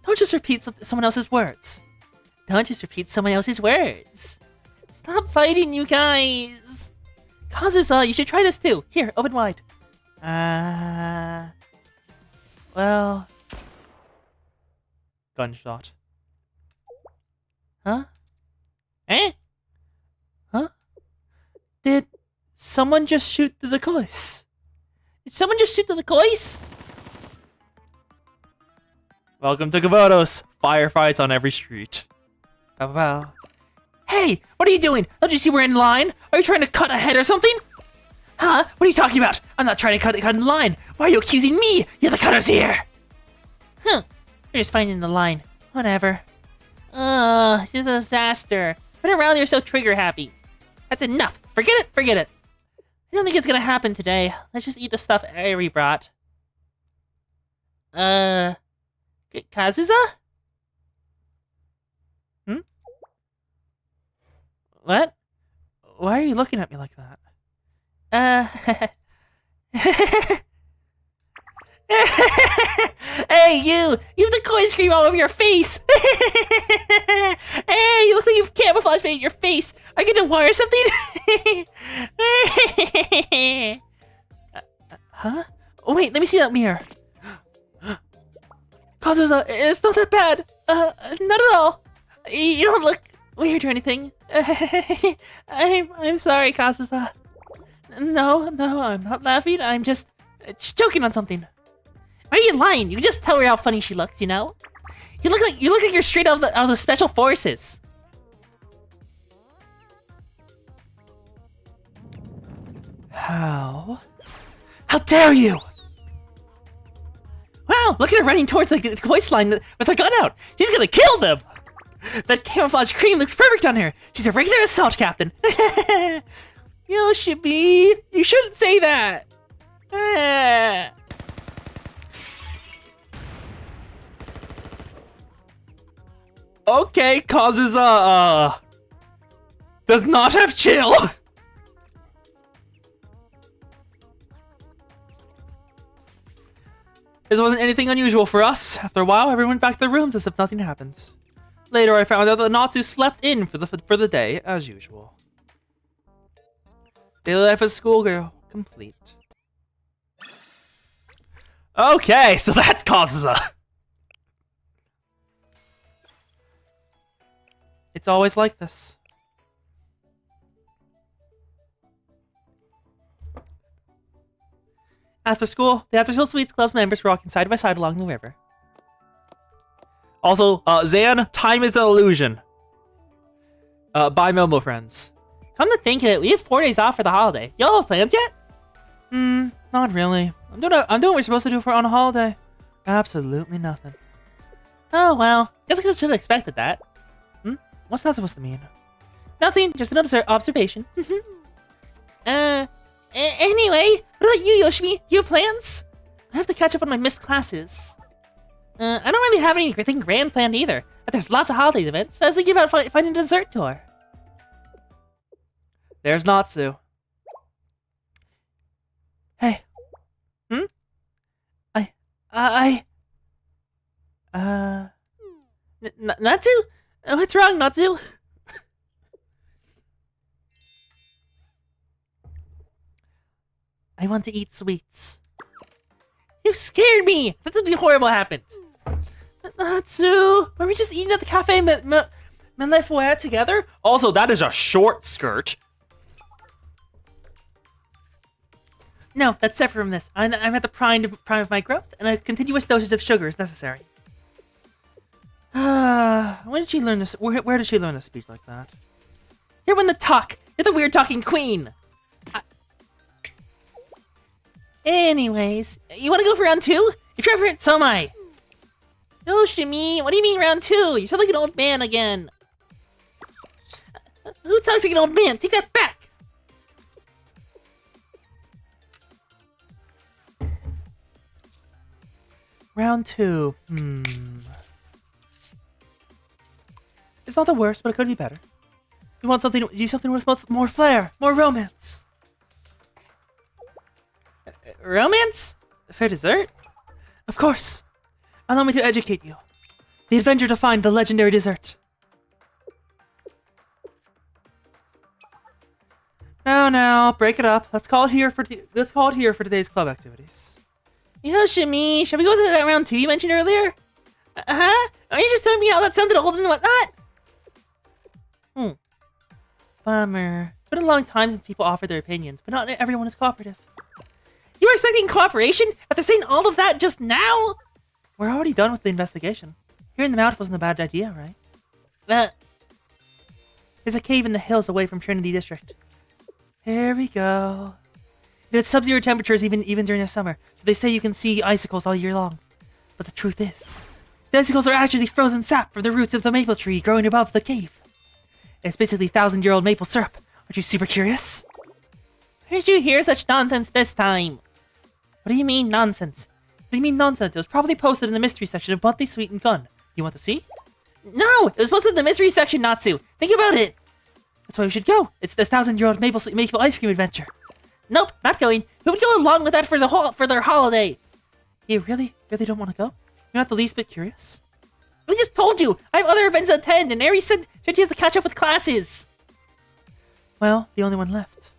Don't just repeat someone else's words. Don't just repeat someone else's words. Stop fighting, you guys. Kazusa, you should try this too. Here, open wide. Well... Gunshot. Huh? Eh? Huh? Did someone just shoot the decoys? Did someone just shoot the decoys? Welcome to Komodos. Firefights on every street. Wow. Hey, what are you doing? Don't you see we're in line? Are you trying to cut ahead or something? Huh? What are you talking about? I'm not trying to cut in line. Why are you accusing me? You're the cutters here. Huh. You're just finding the line. Whatever. It's a disaster. Run around, you're so trigger happy. That's enough. Forget it, forget it. I don't think it's gonna happen today. Let's just eat the stuff Airi brought. Kazusa? What? Why are you looking at me like that? Hey, you! You have the coin scream all over your face! Hey, you look like you've camouflage painted your face! Are you gonna wire something? Huh? Oh, wait, let me see that mirror. Kazusa, it's not that bad. Not at all. You don't look weird or anything. I'm sorry, Kazusa. No, I'm not laughing. I'm just joking on something. Why are you lying? You can just tell her how funny she looks, you know? You look like you're straight out of the Special Forces. How dare you! Wow, look at her running towards the waistline with her gun out. She's gonna kill them. That camouflage cream looks perfect on her. She's a regular assault captain. Yoshimi, you shouldn't say that. Okay, Kazusa, does not have chill. This wasn't anything unusual for us. After a while, everyone went back to their rooms as if nothing happened. Later, I found out that Natsu slept in for the day, as usual. Daily life as a schoolgirl, complete. Okay, so that's Kazusa. It's always like this. After school, the After School Sweets Club's members were walking side by side along the river. Also, Zan, time is an illusion. Bye, Momo friends. Come to think of it, we have 4 days off for the holiday. Y'all have plans yet? Not really. I'm doing what we're supposed to do on a holiday. Absolutely nothing. Oh well, guess I should have expected that. What's that supposed to mean? Nothing, just an observation. Anyway, what about you, Yoshimi? You have plans? I have to catch up on my missed classes. I don't really have anything grand planned either, but there's lots of holidays events, so I was thinking about finding a dessert tour. There's Natsu. Hey. Natsu? What's wrong, Natsu? I want to eat sweets. You scared me! That something horrible happened. Natsu, were we just eating at the cafe Malefouet together? Also, that is a short skirt. No, that's separate from this. I'm at the prime of my growth, and a continuous dosage of sugar is necessary. When did she learn this? Where did she learn a speech like that? You're one to talk. You're the weird talking queen. Anyways, you want to go for round 2? If you're ever, so am I. Yoshimi, what do you mean round 2? You sound like an old man again. Who talks like an old man? Take that back! Round 2. It's not the worst, but it could be better. You want something? Do something with more flair, more romance. Romance? For dessert? Of course. Allow me to educate you. The adventure to find the legendary dessert. Now, break it up. Let's call it here for today's club activities. Yoshimi, shall we go to that round 2 you mentioned earlier? Huh? Are you just telling me how that sounded old and whatnot? Bummer. It's been a long time since people offered their opinions, but not everyone is cooperative. You were expecting cooperation after saying all of that just now? We're already done with the investigation. Hearing them out wasn't a bad idea, right? There's a cave in the hills away from Trinity District. Here we go. It's sub-zero temperatures even during the summer, so they say you can see icicles all year long. But the truth is, the icicles are actually frozen sap from the roots of the maple tree growing above the cave. It's basically 1,000-year-old maple syrup. Aren't you super curious? Where did you hear such nonsense this time? What do you mean, nonsense? What do you mean, nonsense? It was probably posted in the mystery section of Monthly Sweet and Fun. You want to see? No! It was posted in the mystery section, Natsu! Think about it! That's why we should go. It's the 1,000-year-old maple ice cream adventure. Nope, not going. Who would go along with that for their holiday? You really don't want to go? You're not the least bit curious? I just told you! I have other events to attend, and Aries said she has to catch up with classes! Well, the only one left.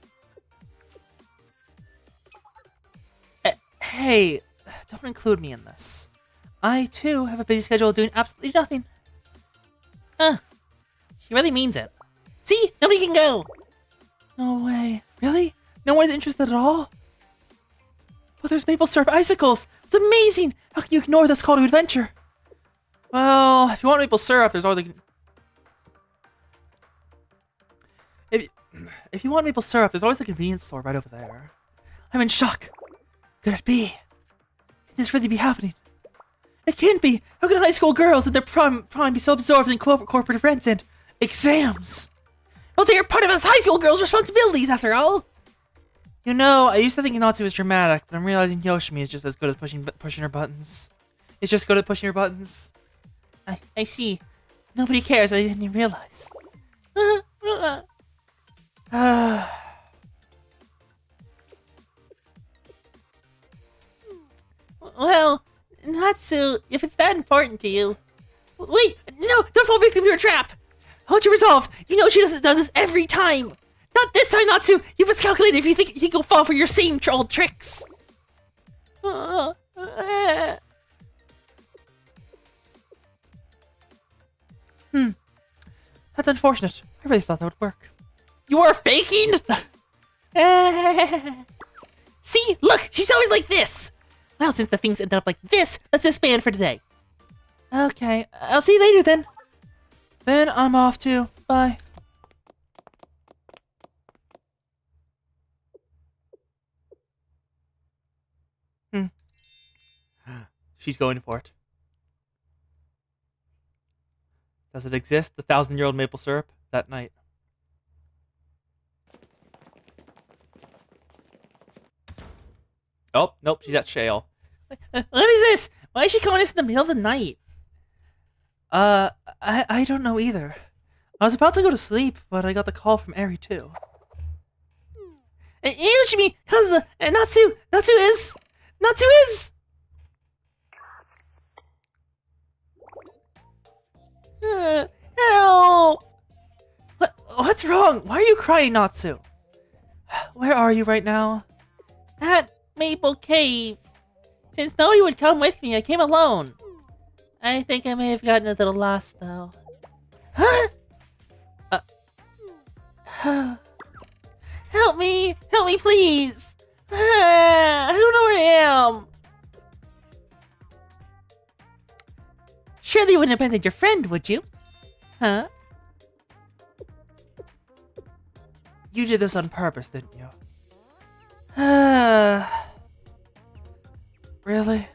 Hey, don't include me in this. I, too, have a busy schedule doing absolutely nothing. She really means it. See? Nobody can go! No way. Really? No one is interested at all? But there's maple syrup icicles! It's amazing! How can you ignore this call to adventure? Well, if you want maple syrup, there's always If you want maple syrup, there's always the convenience store right over there. I'm in shock. Could it be? Can this really be happening? It can't be! How can high school girls at their prime be so absorbed in corporate events and exams? Well, they are part of us high school girls' responsibilities, after all! You know, I used to think Natsu was dramatic, but I'm realizing Yoshimi is just as good at pushing her buttons. It's just good at pushing her buttons. I see. Nobody cares, I didn't even realize. Well, Natsu, if it's that important to you... Wait! No! Don't fall victim to her trap! Hold your resolve! You know she does this every time! Not this time, Natsu! You must calculate if you think you'll fall for your same old tricks! That's unfortunate. I really thought that would work. You are faking?! See? Look! She's always like this! Well, since the things ended up like this, let's disband for today. Okay, I'll see you later then. Then I'm off too. Bye. She's going for it. Does it exist, the 1,000-year-old maple syrup? That night. Oh, nope, she's at Shale. What is this? Why is she calling us in the middle of the night? I don't know either. I was about to go to sleep, but I got the call from Eri too. Yoshimi, Kazuha, and Natsu is... Help! What's wrong? Why are you crying, Natsu? Where are you right now? At Maple Cave. Since nobody would come with me, I came alone. I think I may have gotten a little lost, though. Huh? Help me! Help me, please! I don't know where I am. Surely you wouldn't abandon your friend, would you? Huh? You did this on purpose, didn't you? Really?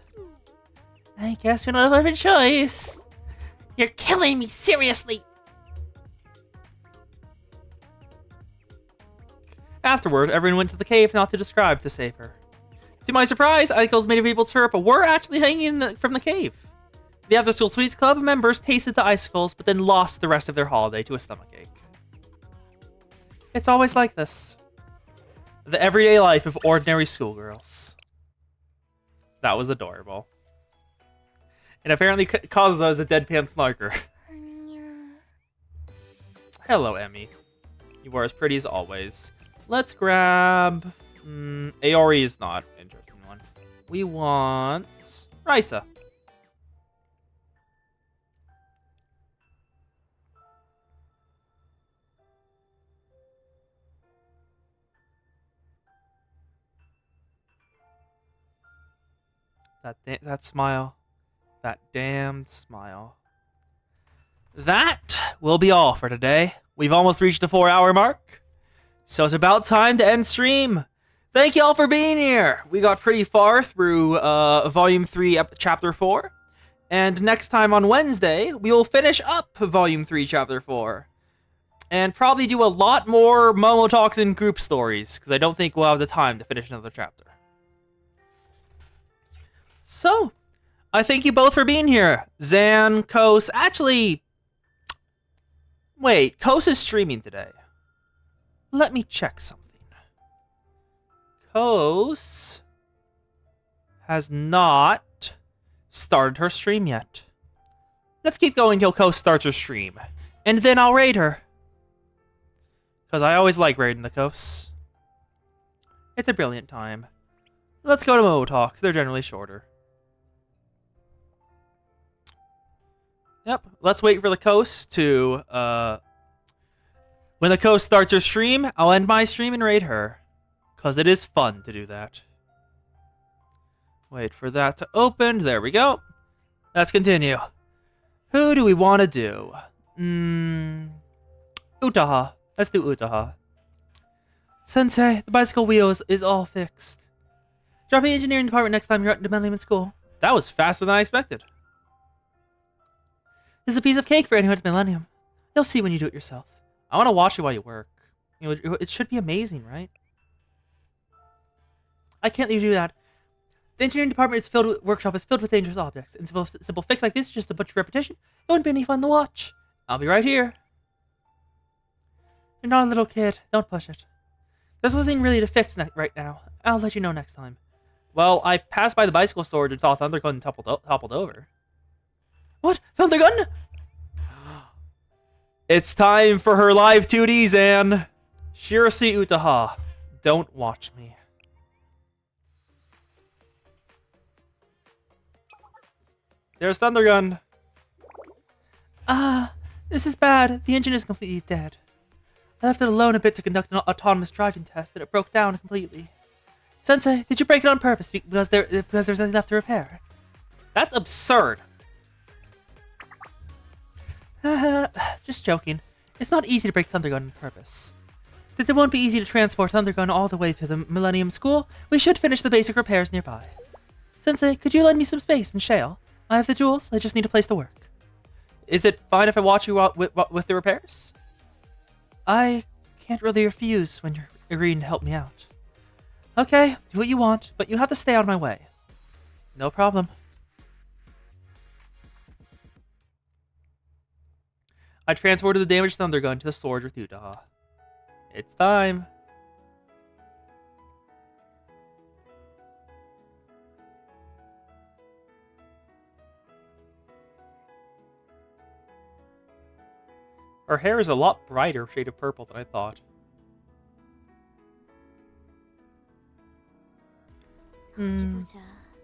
I guess we don't have a choice. You're killing me, seriously! Afterward, everyone went to the cave not to describe to save her. To my surprise, icicles made of maple syrup were actually hanging from the cave. The After School Sweets Club members tasted the icicles, but then lost the rest of their holiday to a stomachache. It's always like this. The everyday life of ordinary schoolgirls. That was adorable. And apparently causes us a deadpan snarker. Hello, Emmy. You are as pretty as always. Let's grab... Aori is not an interesting one. We want... Risa. That smile. That damned smile. That will be all for today. We've almost reached the 4-hour mark. So it's about time to end stream. Thank you all for being here. We got pretty far through Volume 3, Chapter 4. And next time on Wednesday, we will finish up Volume 3, Chapter 4. And probably do a lot more Momotoxin group stories, because I don't think we'll have the time to finish another chapter. So, I thank you both for being here. Zan, Kos, actually... Wait, Kos is streaming today. Let me check something. Kos has not started her stream yet. Let's keep going till Kos starts her stream. And then I'll raid her. Because I always like raiding the Kos. It's a brilliant time. Let's go to Momo Talks. They're generally shorter. Yep, let's wait for the Kos to, when the Kos starts her stream, I'll end my stream and raid her. Because it is fun to do that. Wait for that to open. There we go. Let's continue. Who do we want to do? Utaha. Let's do Utaha. Sensei, the bicycle wheel is all fixed. Drop the engineering department next time you're out in Millennium School. That was faster than I expected. This is a piece of cake for anyone at Millennium. You'll see when you do it yourself. I want to watch you while you work. You know, it should be amazing, right? I can't let you do that. The engineering department workshop is filled with dangerous objects, and simple fix like this is just a bunch of repetition. It wouldn't be any fun to watch. I'll be right here. You're not a little kid. Don't push it. There's nothing really to fix right now. I'll let you know next time. Well, I passed by the bicycle storage and saw Thundergun toppled over. What? Thundergun? It's time for her live 2D, Zan. Shirase Utaha. Don't watch me. There's Thundergun. This is bad. The engine is completely dead. I left it alone a bit to conduct an autonomous driving test, and it broke down completely. Sensei, did you break it on purpose because there's nothing left to repair? That's absurd. Just joking. It's not easy to break Thundergun on purpose. Since it won't be easy to transport Thundergun all the way to the Millennium School, we should finish the basic repairs nearby. Sensei, could you lend me some space in Shale? I have the jewels, I just need a place to work. Is it fine if I watch you out with the repairs? I can't really refuse when you're agreeing to help me out. Okay, do what you want, but you have to stay out of my way. No problem. I transported the damaged Thundergun to the storage with Utaha. It's time. Her hair is a lot brighter shade of purple than I thought.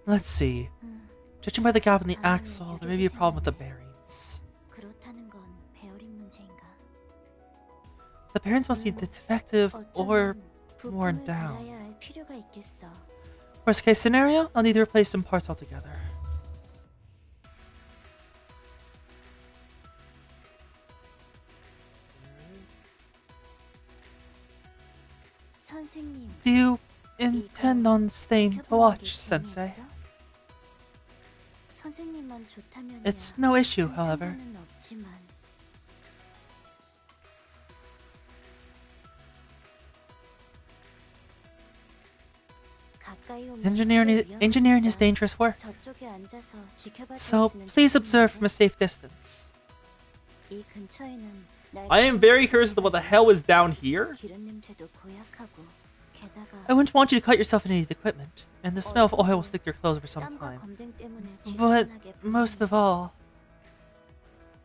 Let's see. Judging by the gap in the axle, there may be a problem with the bearings. The bearings must be defective or worn down. Worst case scenario, I'll need to replace some parts altogether. Do you intend on staying to watch, Sensei? It's no issue, however. Engineering is dangerous work, so please observe from a safe distance. I am very curious as to what the hell is down here. I wouldn't want you to cut yourself in any of the equipment, and the smell of oil will stick to your clothes for some time. But most of all,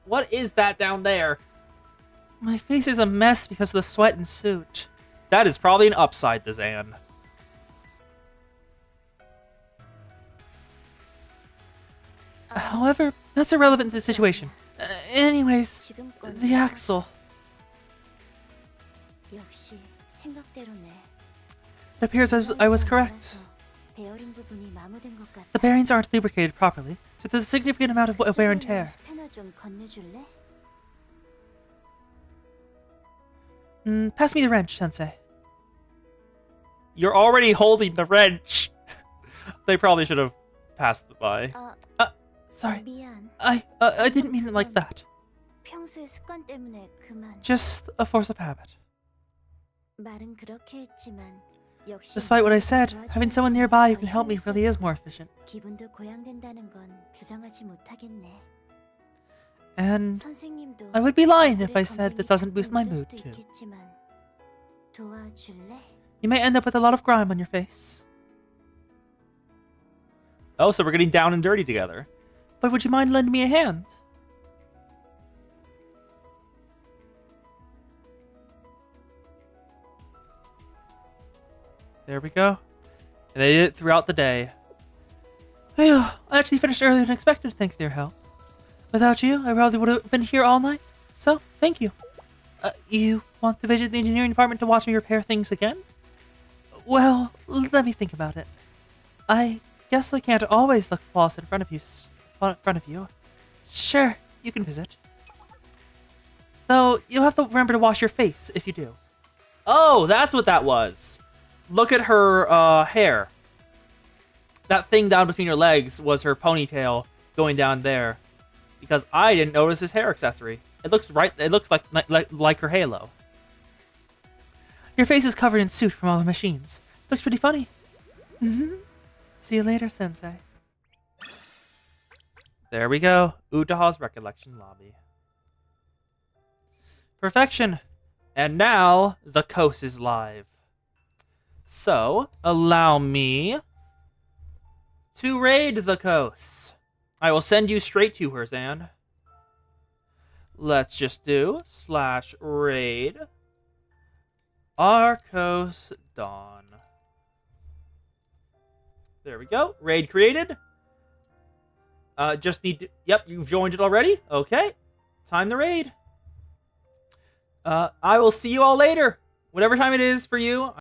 What is that down there? my face is a mess because of the sweat and soot. That is probably an upside to Zan. However, that's irrelevant to the situation. Anyways, the axle. It appears I was correct. The bearings aren't lubricated properly, so there's a significant amount of wear and tear. Pass me the wrench, Sensei. You're already holding the wrench. They probably should have passed it by. Sorry. I didn't mean it like that. Just a force of habit. Despite what I said, having someone nearby who can help me really is more efficient. And I would be lying if I said this doesn't boost my mood too. You may end up with a lot of grime on your face. Oh, so we're getting down and dirty together. But would you mind lending me a hand? There we go. And they did it throughout the day. Phew, I actually finished earlier than expected thanks to your help. Without you, I probably would have been here all night. So, thank you. You want to visit the engineering department to watch me repair things again? Well, let me think about it. I guess I can't always look flawless in front of you. Sure, you can visit. Though, you'll have to remember to wash your face if you do. Oh, that's what that was. Look at her hair. That thing down between her legs was her ponytail going down there. Because I didn't notice his hair accessory. It looks like her halo. Your face is covered in soot from all the machines. Looks pretty funny. See you later, Sensei. There we go. Utaha's recollection lobby. Perfection. And now the coast is live. So, allow me to raid the coast. I will send you straight to her, Zan. Let's just do /raid Arcos Dawn. There we go. Raid created. Just need to... Yep, you've joined it already. Okay. Time to raid. I will see you all later. Whatever time it is for you.